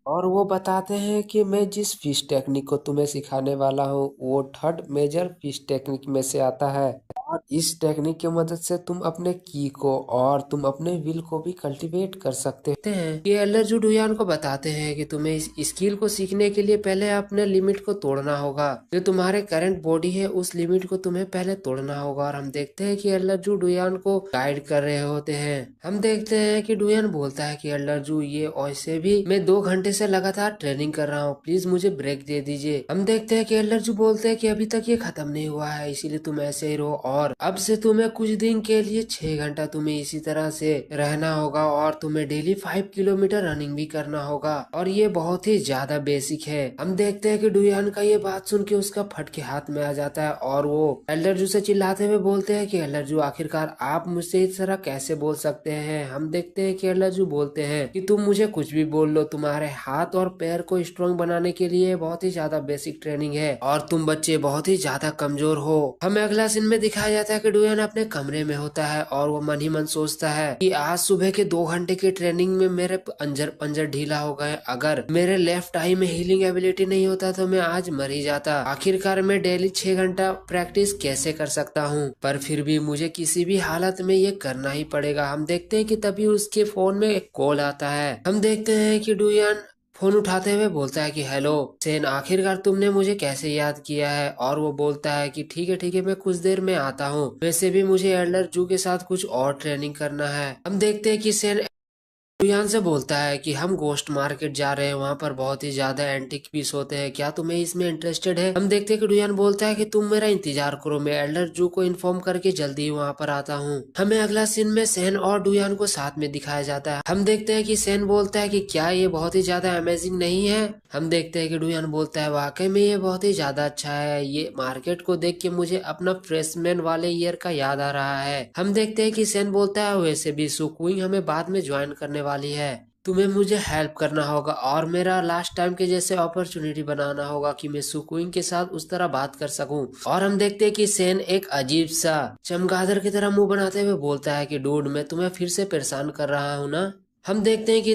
S2: और वो बताते हैं कि मैं जिस फिश टेक्निक को तुम्हें सिखाने वाला हूँ वो 3rd मेजर फिश टेक्निक में से आता है। और इस टेक्निक की मदद से तुम अपने की को और तुम अपने विल को भी कल्टीवेट कर सकते हैं।
S1: ये एल्डरजू डुयान को बताते हैं कि तुम्हें इस स्किल को सीखने के लिए पहले अपने लिमिट को तोड़ना होगा। जो तुम्हारे करंट बॉडी है उस लिमिट को तुम्हें पहले तोड़ना होगा। और हम देखते हैं कि एल्डरजू डुयान को गाइड कर रहे होते हैं। हम देखते हैं कि डुयान बोलता है कि एल्डरजू, ये वैसे भी मैं 2 घंटे से लगातार ट्रेनिंग कर रहा हूँ, प्लीज मुझे ब्रेक दे दीजिए। हम देखते हैं कि एल्डरजू बोलते हैं कि अभी तक ये खत्म नहीं हुआ है, इसीलिए तुम ऐसे ही रहो और अब से तुम्हें कुछ दिन के लिए 6 घंटा तुम्हें इसी तरह से रहना होगा और तुम्हें डेली 5 किलोमीटर रनिंग भी करना होगा। और ये बहुत ही ज्यादा बेसिक है। हम देखते हैं कि डुयान का ये बात सुन के उसका फट के हाथ में आ जाता है और वो एल्डरजू से चिल्लाते हुए बोलते हैं कि एल्डरजू, आखिरकार आप मुझसे इस तरह कैसे बोल सकते हैं। हम देखते हैं कि एल्डरजू बोलते हैं कि तुम मुझे कुछ भी बोल लो, तुम्हारे हाथ और पैर को स्ट्रॉन्ग बनाने के लिए बहुत ही ज्यादा बेसिक ट्रेनिंग है और तुम बच्चे बहुत ही ज्यादा कमजोर हो। हमें अगला सीन में दिखाया जाता है कि डुयान अपने कमरे में होता है और वो मन ही मन सोचता है कि आज सुबह के 2 घंटे की ट्रेनिंग में मेरे अंजर पंजर ढीला हो गए। अगर मेरे लेफ्ट आई में हीलिंग एबिलिटी नहीं होता तो मैं आज मर ही जाता। आखिरकार मैं डेली 6 घंटा प्रैक्टिस कैसे कर सकता हूँ, पर फिर भी मुझे किसी भी हालत में ये करना ही पड़ेगा। हम देखते हैं कि तभी उसके फोन में एक कॉल आता है। हम देखते हैं कि डुयान फोन उठाते हुए बोलता है कि हेलो सेन, आखिरकार तुमने मुझे कैसे याद किया है। और वो बोलता है कि ठीक है मैं कुछ देर में आता हूँ, वैसे भी मुझे एल्डर जू के साथ कुछ और ट्रेनिंग करना है। हम देखते हैं कि सेन डुयान से बोलता है कि हम गोश्त मार्केट जा रहे हैं, वहाँ पर बहुत ही ज्यादा एंटीक पीस होते हैं, क्या तुम्हें इसमें इंटरेस्टेड है। हम देखते हैं कि डुयान बोलता है कि तुम मेरा इंतजार करो, मैं एल्डर जू को इन्फॉर्म करके जल्दी ही वहाँ पर आता हूँ। हमें अगला सीन में सेन और डुयान को साथ में दिखाया जाता है। हम देखते हैं कि सेन बोलता है कि क्या ये बहुत ही ज्यादा अमेजिंग नहीं है। हम देखते हैं कि डुयान बोलता है वाकई में ये बहुत ही ज्यादा अच्छा है, ये मार्केट को देख के मुझे अपना फ्रेशमैन वाले ईयर का याद आ रहा है। हम देखते हैं कि सेन बोलता है वैसे भी सुकुइंग हमें बाद में ज्वाइन करने वाली है, तुम्हें मुझे हेल्प करना होगा और मेरा लास्ट टाइम के जैसे अपॉर्चुनिटी बनाना होगा कि मैं सुकुइंग के साथ उस तरह बात कर सकूं। और हम देखते हैं कि सेन एक अजीब सा चमगादड़ की तरह मुंह बनाते हुए बोलता है कि डूड, मैं तुम्हें फिर से परेशान कर रहा हूँ ना। हम देखते हैं कि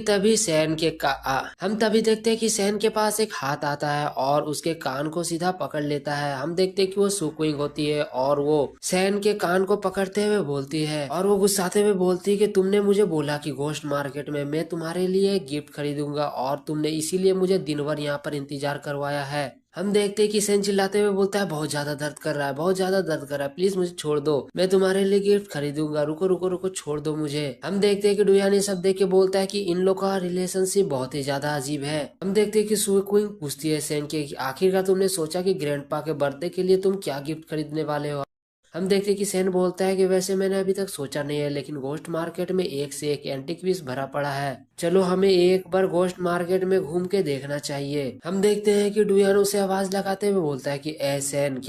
S1: हम तभी देखते हैं कि सैन के पास एक हाथ आता है और उसके कान को सीधा पकड़ लेता है। हम देखते हैं कि वो सुकुइंग होती है और वो सैन के कान को पकड़ते हुए बोलती है और वो गुस्साते हुए बोलती है कि तुमने मुझे बोला कि घोस्ट मार्केट में मैं तुम्हारे लिए एक गिफ्ट खरीदूंगा और तुमने इसीलिए मुझे दिन भर यहाँ पर इंतजार करवाया है। हम देखते हैं कि सेन चिल्लाते हुए बोलता है बहुत ज्यादा दर्द कर रहा है, बहुत ज्यादा दर्द कर रहा है, प्लीज मुझे छोड़ दो, मैं तुम्हारे लिए गिफ्ट खरीदूंगा, रुको रुको रुको छोड़ दो मुझे। हम देखते हैं कि डुयान ये सब देख के बोलता है कि इन लोग का रिलेशनशिप बहुत ही ज्यादा अजीब है। हम देखते हैं कि सुकुइंग पूछती है सेन के कि आखिरकार तुमने सोचा कि ग्रैंडपा के बर्थडे के लिए तुम क्या गिफ्ट खरीदने वाले हो। हम देखते हैं कि सेन बोलता है कि वैसे मैंने अभी तक सोचा नहीं है, लेकिन गोश्त मार्केट में एक से एक एंटीक पीस भरा पड़ा है, चलो हमें एक बार गोश्त मार्केट में घूम के देखना चाहिए। हम देखते हैं कि डुयान उसे आवाज लगाते हुए बोलता है कि ए सेन,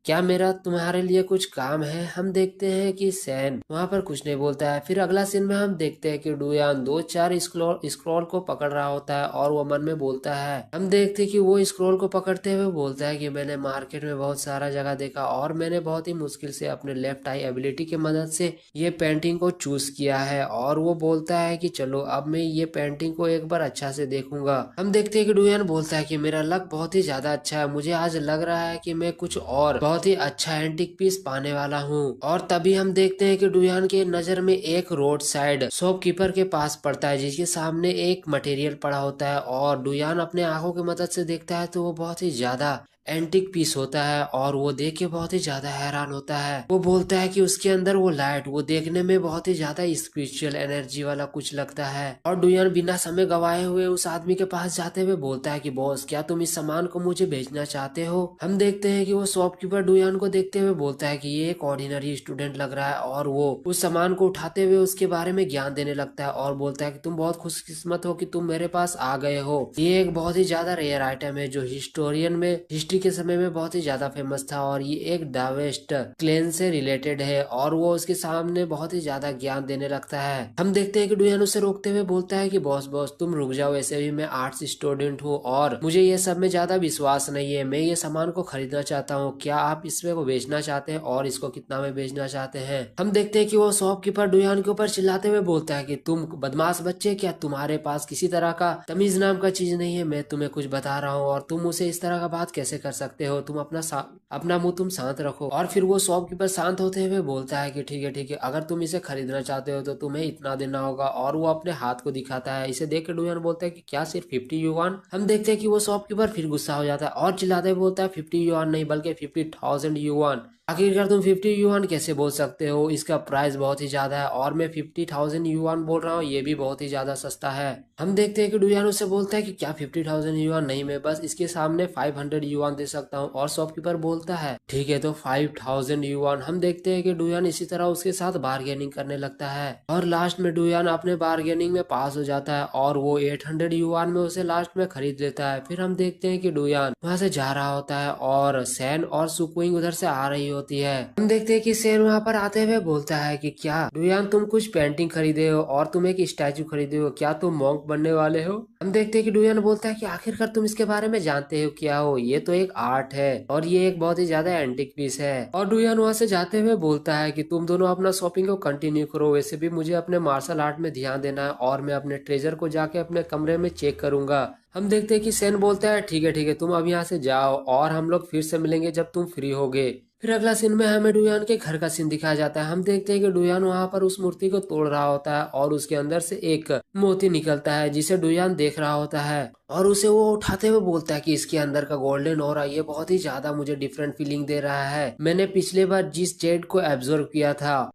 S1: क्या मेरा तुम्हारे लिए कुछ काम है। हम देखते हैं कि सैन वहाँ पर कुछ नहीं बोलता है। फिर अगला सीन में हम देखते हैं कि डुयान 2-4 स्क्रॉल को पकड़ रहा होता है और वो मन में बोलता है। हम देखते हैं कि वो स्क्रॉल को पकड़ते हुए बोलता है कि मैंने मार्केट में बहुत सारा जगह देखा और मैंने बहुत ही मुश्किल से अपने लेफ्ट आई एबिलिटी की मदद से ये पेंटिंग को चूज किया है। और वो बोलता है कि चलो
S2: अब मैं ये पेंटिंग को एक बार अच्छा से देखूंगा। हम देखते हैं कि डुयान बोलता है कि मेरा लक बहुत ही ज्यादा अच्छा है, मुझे आज लग रहा है कि मैं कुछ और बहुत ही अच्छा एंटिक पीस पाने वाला हूँ। और तभी हम देखते हैं कि डुयान के नजर में एक रोड साइड शॉपकीपर के पास पड़ता है, जिसके सामने एक मटेरियल पड़ा होता है। और डुयान अपने आंखों की मदद से देखता है तो वो बहुत ही ज्यादा एंटिक पीस होता है और वो देख के बहुत ही ज्यादा हैरान होता है। वो बोलता है कि उसके अंदर वो लाइट वो देखने में बहुत ही ज्यादा स्पिरिचुअल एनर्जी वाला कुछ लगता है। और डुयान बिना समय गवाए हुए उस आदमी के पास जाते हुए बोलता है कि बॉस, क्या तुम इस सामान को मुझे बेचना चाहते हो? हम देखते हैं कि वो शॉपकीपर डुयान को देखते हुए बोलता है कि ये एक ऑर्डिनरी स्टूडेंट लग रहा है। और वो उस सामान को उठाते हुए उसके बारे में ज्ञान देने लगता है और बोलता है कि तुम बहुत खुशकिस्मत हो कि तुम मेरे पास आ गए हो। ये एक बहुत ही ज्यादा रेयर आइटम है जो हिस्टोरियन में हिस्ट्री के समय में बहुत ही ज्यादा फेमस था और ये एक डावेस्ट क्लेन से रिलेटेड है। और वो उसके सामने बहुत ही ज्यादा ज्ञान देने लगता है। हम देखते हैं कि डुयान उसे रोकते हुए बोलता है कि बॉस बॉस तुम रुक जाओ, ऐसे भी मैं आर्ट्स स्टूडेंट हूँ और मुझे ये सब में ज्यादा विश्वास नहीं है। मैं ये सामान को खरीदना चाहता हूँ, क्या आप इसमें को बेचना चाहते हैं और इसको कितना में बेचना चाहते हैं? हम देखते हैं कि वो शॉपकीपर डुयान के ऊपर चिल्लाते हुए बोलता है कि तुम बदमाश बच्चे, क्या तुम्हारे पास किसी तरह का तमीज नाम का चीज नहीं है? मैं तुम्हें कुछ बता रहा हूँ और तुम उसे इस तरह का बात कैसे कर सकते हो? तुम अपना मुंह तुम शांत रखो। और फिर वो शॉपकीपर शांत होते हुए बोलता है कि ठीक है, अगर तुम इसे खरीदना चाहते हो तो तुम्हें इतना देना होगा। और वो अपने हाथ को दिखाता है। इसे देख के डुयान बोलता है कि क्या सिर्फ 50 युआन? हम देखते हैं कि वो शॉपकीपर फिर गुस्सा हो जाता है और चिल्लाते हुए बोलता है 50 युआन नहीं बल्कि 50,000 युआन। आखिरकार तुम 50 युआन कैसे बोल सकते हो? इसका प्राइस बहुत ही ज्यादा है और मैं 50,000 युआन बोल रहा हूँ, ये भी बहुत ही ज्यादा सस्ता है। हम देखते हैं कि डुयान उससे बोलता है कि क्या 50,000 युआन नहीं, मैं बस इसके सामने 500 युआन दे सकता हूँ। और शॉपकीपर बोलता है ठीक है तो 5,000 युआन। हम देखते हैं कि डुयान इसी तरह उसके साथ बार्गेनिंग करने लगता है और लास्ट में डुयान अपने बार्गेनिंग में पास हो जाता है और वो 800 युआन में उसे लास्ट में खरीद लेता है। फिर हम देखते हैं कि डुयान वहां से जा रहा होता है और सैन और सुकुइंग उधर से आ रही होती है। हम देखते हैं कि सैन वहां पर आते हुए बोलता है कि क्या डुयान तुम कुछ पेंटिंग खरीदे हो और तुम एक स्टैचू खरीदे हो, क्या तुम मॉन्क बनने वाले हो? हम देखते हैं कि डुयान बोलता है कि आखिरकार तुम इसके बारे में जानते हो क्या हो? ये तो एक आर्ट है और ये एक बहुत ही ज्यादा एंटिक पीस है। और डुयान वहां से जाते हुए बोलता है कि तुम दोनों अपना शॉपिंग को कंटिन्यू करो, वैसे भी मुझे अपने मार्शल आर्ट में ध्यान देना है और मैं अपने ट्रेजर को जाके अपने कमरे में चेक करूंगा। हम देखते हैं कि सेन बोलता है ठीक है तुम अब यहाँ से जाओ और हम लोग फिर से मिलेंगे जब तुम फ्री होगे। फिर अगला सीन में हमें डुयान के घर का सीन दिखाया जाता है। हम देखते हैं कि डुयान वहां पर उस मूर्ति को तोड़ रहा होता है और उसके अंदर से एक मोती निकलता है जिसे डुयान देख रहा होता है और उसे वो उठाते हुए बोलता है कि इसके अंदर का गोल्डन ऑरा ये बहुत ही ज्यादा मुझे डिफरेंट फीलिंग दे रहा है। मैंने पिछले बार जिस जेड को एब्जॉर्व किया था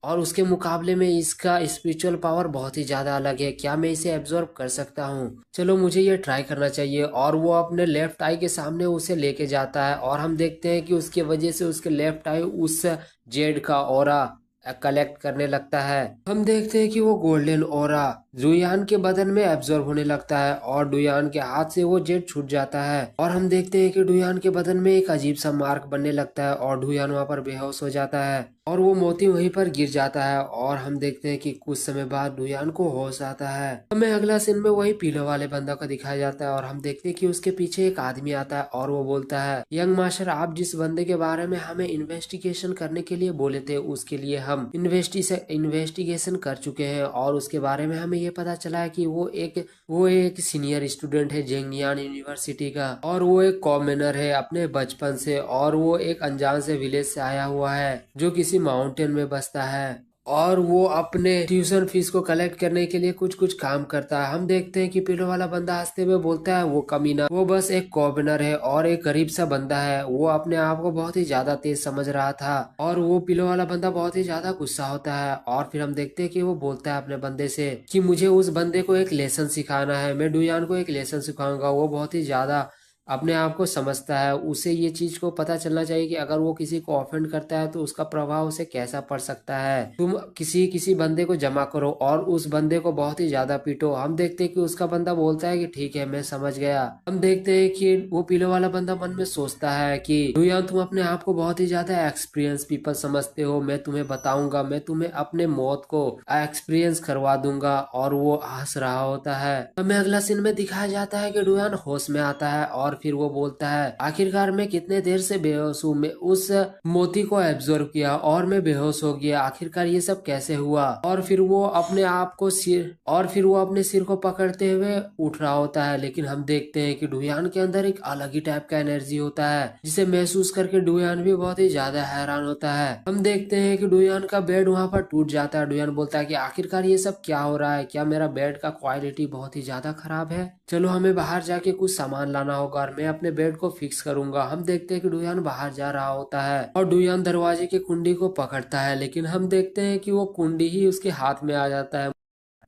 S2: और उसके मुकाबले में इसका स्पिरिचुअल पावर बहुत ही ज्यादा अलग है, क्या मैं इसे एब्जॉर्ब कर सकता हूँ? चलो मुझे ये ट्राई करना चाहिए। और वो अपने लेफ्ट आई के सामने उसे लेके जाता है और हम देखते हैं कि उसके वजह से उसके लेफ्ट आई उस जेड का ऑरा कलेक्ट करने लगता है। हम देखते हैं कि वो गोल्डन ऑरा डुयान के बदन में एब्जॉर्ब होने लगता है और डुयान के हाथ से वो जेड छूट जाता है। और हम देखते हैं कि डुयान के बदन में एक अजीब सा मार्क बनने लगता है और डुयान वहां पर बेहोश हो जाता है और वो मोती वहीं पर गिर जाता है। और हम देखते हैं कि कुछ समय बाद डुयान को होश आता है। हमें अगला सीन में वही पीलो वाले बंदा को दिखाया जाता है और हम देखते हैं कि उसके पीछे एक आदमी आता है और वो बोलता है यंग मास्टर, आप जिस बंदे के बारे में हमें इन्वेस्टिगेशन करने के लिए बोले थे उसके लिए हम इन्वेस्टिगेशन कर चुके हैं और उसके बारे में हमें ये पता चला है कि वो एक सीनियर स्टूडेंट है जेंगनियान यूनिवर्सिटी का और वो एक कॉमनर है अपने बचपन से और वो एक अनजान से विलेज से आया हुआ है जो किसी माउंटेन में बसता है और वो अपने ट्यूशन फीस को कलेक्ट करने के लिए कुछ कुछ काम करता है। हम देखते हैं कि पीलो वाला बंदा हंसते हुए बोलता है वो कमीना वो बस एक कॉमनर है और एक गरीब सा बंदा है। वो अपने आप को बहुत ही ज्यादा तेज समझ रहा था और वो पीलो वाला बंदा बहुत ही ज्यादा गुस्सा होता है। और फिर हम देखते हैं कि वो बोलता है अपने बंदे से कि मुझे उस बंदे को एक लेसन सिखाना है, मैं डुयान को एक लेसन सिखाऊंगा। वो बहुत ही ज्यादा अपने आप को समझता है, उसे ये चीज को पता चलना चाहिए कि अगर वो किसी को ऑफेंड करता है तो उसका प्रभाव उसे कैसा पड़ सकता है। तुम किसी किसी बंदे को जमा करो और उस बंदे को बहुत ही ज्यादा पीटो। हम देखते हैं कि उसका बंदा बोलता है कि ठीक है मैं समझ गया। हम देखते हैं कि वो पीलो वाला बंदा मन में सोचता है कि डुयान तुम अपने आप को बहुत ही ज्यादा एक्सपीरियंस पीपल समझते हो, मैं तुम्हें बताऊंगा, मैं तुम्हें अपने मौत को एक्सपीरियंस करवा दूंगा। और वो हंस रहा होता है। हमें अगला सीन में दिखाया जाता है कि डुयान होश में आता है और
S1: और फिर वो बोलता है आखिरकार मैं कितने देर से बेहोश हूँ, मैं उस मोती को एब्जॉर्ब किया और मैं बेहोश हो गया, आखिरकार ये सब कैसे हुआ। और फिर वो अपने सिर को पकड़ते हुए उठ रहा होता है। लेकिन हम देखते हैं कि डुयान के अंदर एक अलग ही टाइप का एनर्जी होता है जिसे महसूस करके डुयान भी बहुत ही ज्यादा हैरान होता है। हम देखते हैं कि डुयान का बेड वहां पर टूट जाता है। डुयान बोलता है कि आखिरकार ये सब क्या हो रहा है, क्या मेरा बेड का क्वालिटी बहुत ही ज्यादा खराब है, चलो हमें बाहर जाके कुछ सामान लाना होगा और मैं अपने बेड को फिक्स करूंगा। हम देखते हैं कि डुयान बाहर जा रहा होता है और डुयान दरवाजे की कुंडी को पकड़ता है, लेकिन हम देखते हैं कि वो कुंडी ही उसके हाथ में आ जाता है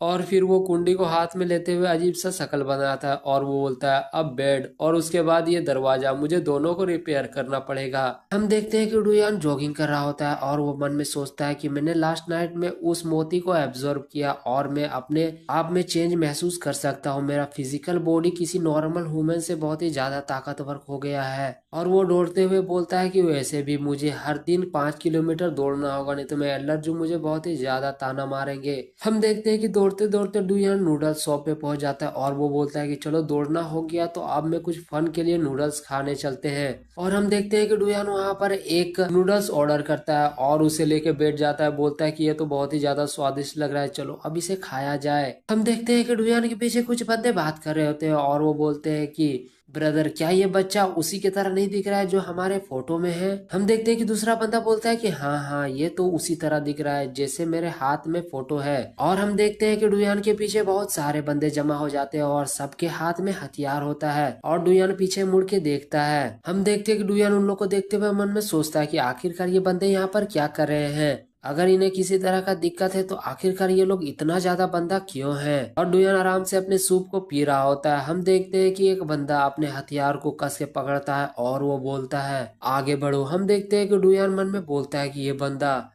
S1: और फिर वो कुंडी को हाथ में लेते हुए अजीब सा शक्ल बनाता है और वो बोलता है अब बेड और उसके बाद ये दरवाजा, मुझे दोनों को रिपेयर करना पड़ेगा। हम देखते हैं कि डुयान जॉगिंग कर रहा होता है और वो मन में सोचता है कि मैंने लास्ट नाइट में उस मोती को एब्जॉर्ब किया और मैं अपने आप में चेंज महसूस कर सकता हूँ। मेरा फिजिकल बॉडी किसी नॉर्मल ह्यूमन से बहुत ही ज्यादा ताकतवर हो गया है। और वो दौड़ते हुए बोलता है कि वैसे भी मुझे हर दिन 5 किलोमीटर दौड़ना होगा, नहीं तो मैं एल्डर जो मुझे बहुत ही ज्यादा ताना मारेंगे। हम देखते हैं कि दौड़ते दौड़ते डुयान नूडल्स शॉप पे पहुंच जाता है और वो बोलता है कि चलो दौड़ना हो गया तो अब मैं कुछ फन के लिए नूडल्स खाने चलते हैं। और हम देखते हैं कि डुयान वहां पर एक नूडल्स ऑर्डर करता है और उसे लेके बैठ जाता है, बोलता है कि ये तो बहुत ही ज्यादा स्वादिष्ट लग रहा है, चलो अब इसे खाया जाए। हम देखते हैं कि डुयान के पीछे कुछ बंदे बात कर रहे होते हैं और वो बोलते हैं कि ब्रदर क्या ये बच्चा उसी की तरह नहीं दिख रहा है जो हमारे फोटो में है। हम देखते हैं कि दूसरा बंदा बोलता है कि हाँ हाँ ये तो उसी तरह दिख रहा है जैसे मेरे हाथ में फोटो है। और हम देखते हैं कि डुयान के पीछे बहुत सारे बंदे जमा हो जाते हैं और सबके हाथ में हथियार होता है और डुयान पीछे मुड़ के देखता है। हम देखते हैं कि डुयान उन लोग को देखते हुए मन में सोचता है कि आखिरकार ये बंदे यहाँ पर क्या कर रहे हैं, अगर इन्हें किसी तरह का दिक्कत है तो आखिरकार ये लोग इतना ज्यादा बंदा क्यों है। और डुयान आराम से अपने सूप को पी रहा होता है। हम देखते हैं कि एक बंदा अपने हथियार को कस के पकड़ता है और वो बोलता है आगे बढ़ो। हम देखते हैं कि डुयान मन में बोलता है कि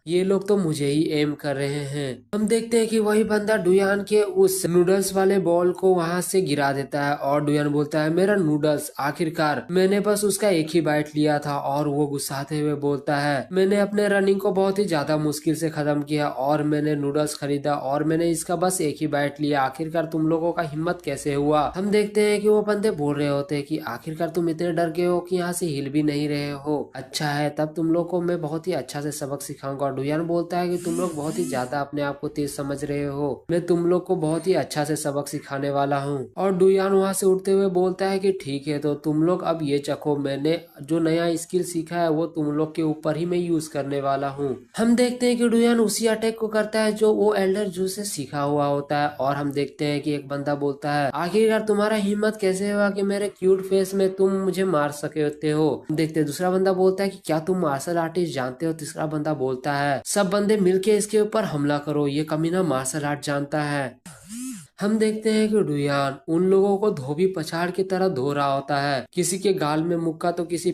S1: ये लोग तो मुझे ही एम कर रहे हैं। हम देखते हैं कि वही बंदा डुयान के उस नूडल्स वाले बॉल को वहां से गिरा देता है और डुयान बोलता है मेरा नूडल्स, आखिरकार मैंने बस उसका एक ही बाइट लिया था। और वो गुस्साते हुए बोलता है मैंने अपने रनिंग को बहुत ही ज्यादा मुश्किल से खत्म किया और मैंने नूडल्स खरीदा और मैंने इसका बस एक ही बाइट लिया, आखिरकार तुम लोगों का हिम्मत कैसे हुआ। हम देखते हैं कि वो बंदे बोल रहे होते हैं कि आखिरकार तुम इतने डर गए हो कि यहाँ से हिल भी नहीं रहे हो, अच्छा है तब तुम लोग को मैं बहुत ही अच्छा से सबक सिखाऊंगा। और डुयान बोलता है कि तुम लोग बहुत ही ज्यादा अपने आप को तेज समझ रहे हो, मैं तुम लोग को बहुत ही अच्छा से सबक सिखाने वाला हूँ। और डुयान वहां से उठते हुए बोलता है कि ठीक है तो तुम लोग अब ये चखो, मैंने जो नया स्किल सीखा है वो तुम लोग के ऊपर ही मैं यूज करने वाला हूँ। हम देखते हैं कि डुयान उसी अटैक को करता है जो वो एल्डर जू से सीखा हुआ होता है। और हम देखते हैं कि एक बंदा बोलता है आखिरकार तुम्हारा हिम्मत कैसे हुआ कि मेरे क्यूट फेस में तुम मुझे मार सकते हो। देखते हैं दूसरा बंदा बोलता है कि क्या तुम मार्शल आर्टिस्ट जानते हो। तीसरा बंदा बोलता है सब बंदे मिलके इसके ऊपर हमला करो, ये कमीना मार्शल आर्ट जानता है। हम देखते हैं कि डुयान उन लोगों को धोबी पछाड़ की तरह धो रहा होता है, किसी के गाल में मुक्का तो किसी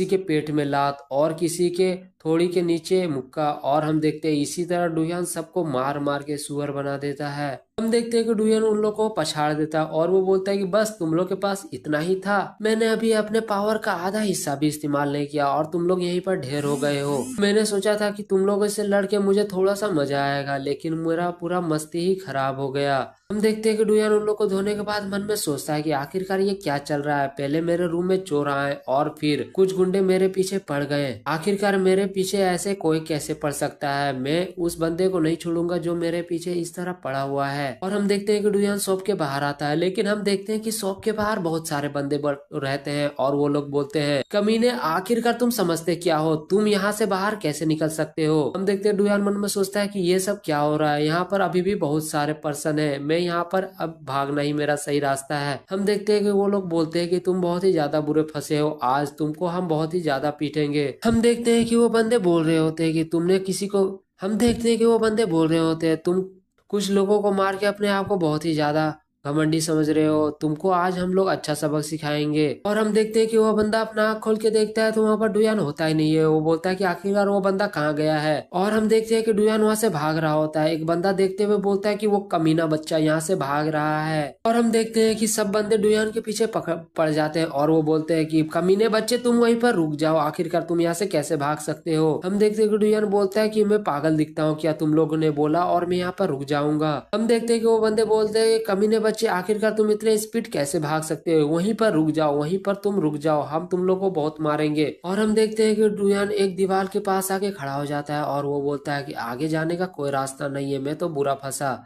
S1: के पेट में लात और किसी के थोड़ी के नीचे मुक्का। और हम देखते हैं इसी तरह डुयान सबको मार मार के सुअर बना देता है। हम देखते हैं कि डुयान उन लोगों को पछाड़ देता है और वो बोलता है कि बस तुम लोग के पास इतना ही था, मैंने अभी अपने पावर का आधा हिस्सा भी इस्तेमाल नहीं किया और तुम लोग यहीं पर ढेर हो गए हो। मैंने सोचा था कि तुम लोगों से लड़के मुझे थोड़ा सा मजा आएगा लेकिन मेरा पूरा मस्ती ही खराब हो गया। हम देखते हैं कि डुयान उन लोग को धोने के बाद मन में सोचता है कि आखिरकार ये क्या चल रहा है, पहले मेरे रूम में चोर आए और फिर कुछ गुंडे मेरे पीछे पड़ गए, आखिरकार मेरे पीछे ऐसे कोई कैसे पड़ सकता है, मैं उस बंदे को नहीं छोड़ूंगा जो मेरे पीछे इस तरह पड़ा हुआ है। और हम देखते हैं कि डुयान शॉप के बाहर आता है, लेकिन हम देखते हैं कि शॉप के बाहर बहुत सारे बंदे रहते हैं और वो लोग बोलते हैं कमीने आखिरकार तुम समझते क्या हो, तुम यहाँ से बाहर कैसे निकल सकते हो। हम देखते हैं डुयान मन में सोचता है कि ये सब क्या हो रहा है, यहाँ पर अभी भी बहुत सारे पर्सन है, मैं यहाँ पर अब भागना ही मेरा सही रास्ता है। हम देखते हैं कि वो लोग बोलते हैं कि तुम बहुत ही ज्यादा बुरे फंसे हो, आज तुमको हम बहुत ही ज्यादा पीटेंगे। हम देखते हैं कि वो बंदे बोल रहे होते हैं कि तुमने किसी को हम देखते हैं कि वो बंदे बोल रहे होते हैं तुम कुछ लोगों को मार के अपने आप को बहुत ही ज्यादा घमंडी समझ रहे हो, तुमको आज हम लोग अच्छा सबक सिखाएंगे। और हम देखते हैं कि वो बंदा अपना आँख खोल के देखता है तो वहाँ पर डुयान होता ही नहीं है। वो बोलता है कि आखिरकार वो बंदा कहाँ गया है। और हम देखते हैं कि डुयान वहाँ से भाग रहा होता है। एक बंदा देखते हुए बोलता है कि वो कमीना बच्चा यहाँ से भाग रहा है। और हम देखते हैं कि सब बंदे डुयान के पीछे पड़ जाते हैं और वो बोलते हैं कि कमीने बच्चे तुम वहीं पर रुक जाओ, आखिरकार तुम यहाँ से कैसे भाग सकते हो। हम देखते हैं कि डुयान बोलता है कि मैं पागल दिखता हूँ क्या तुम लोगों ने बोला और मैं यहाँ पर रुक जाऊंगा। हम देखते हैं कि वो बंदे बोलते हैं कमीने
S2: बच्चे, आखिरकार तुम इतने स्पीड कैसे भाग सकते हो? वहीं पर रुक जाओ, वहीं पर तुम रुक जाओ, हम तुम लोग को बहुत मारेंगे। और हम देखते हैं कि डुयान एक दीवार के पास आके खड़ा हो जाता है और वो बोलता है कि आगे जाने का कोई रास्ता नहीं है, मैं तो बुरा फंसा।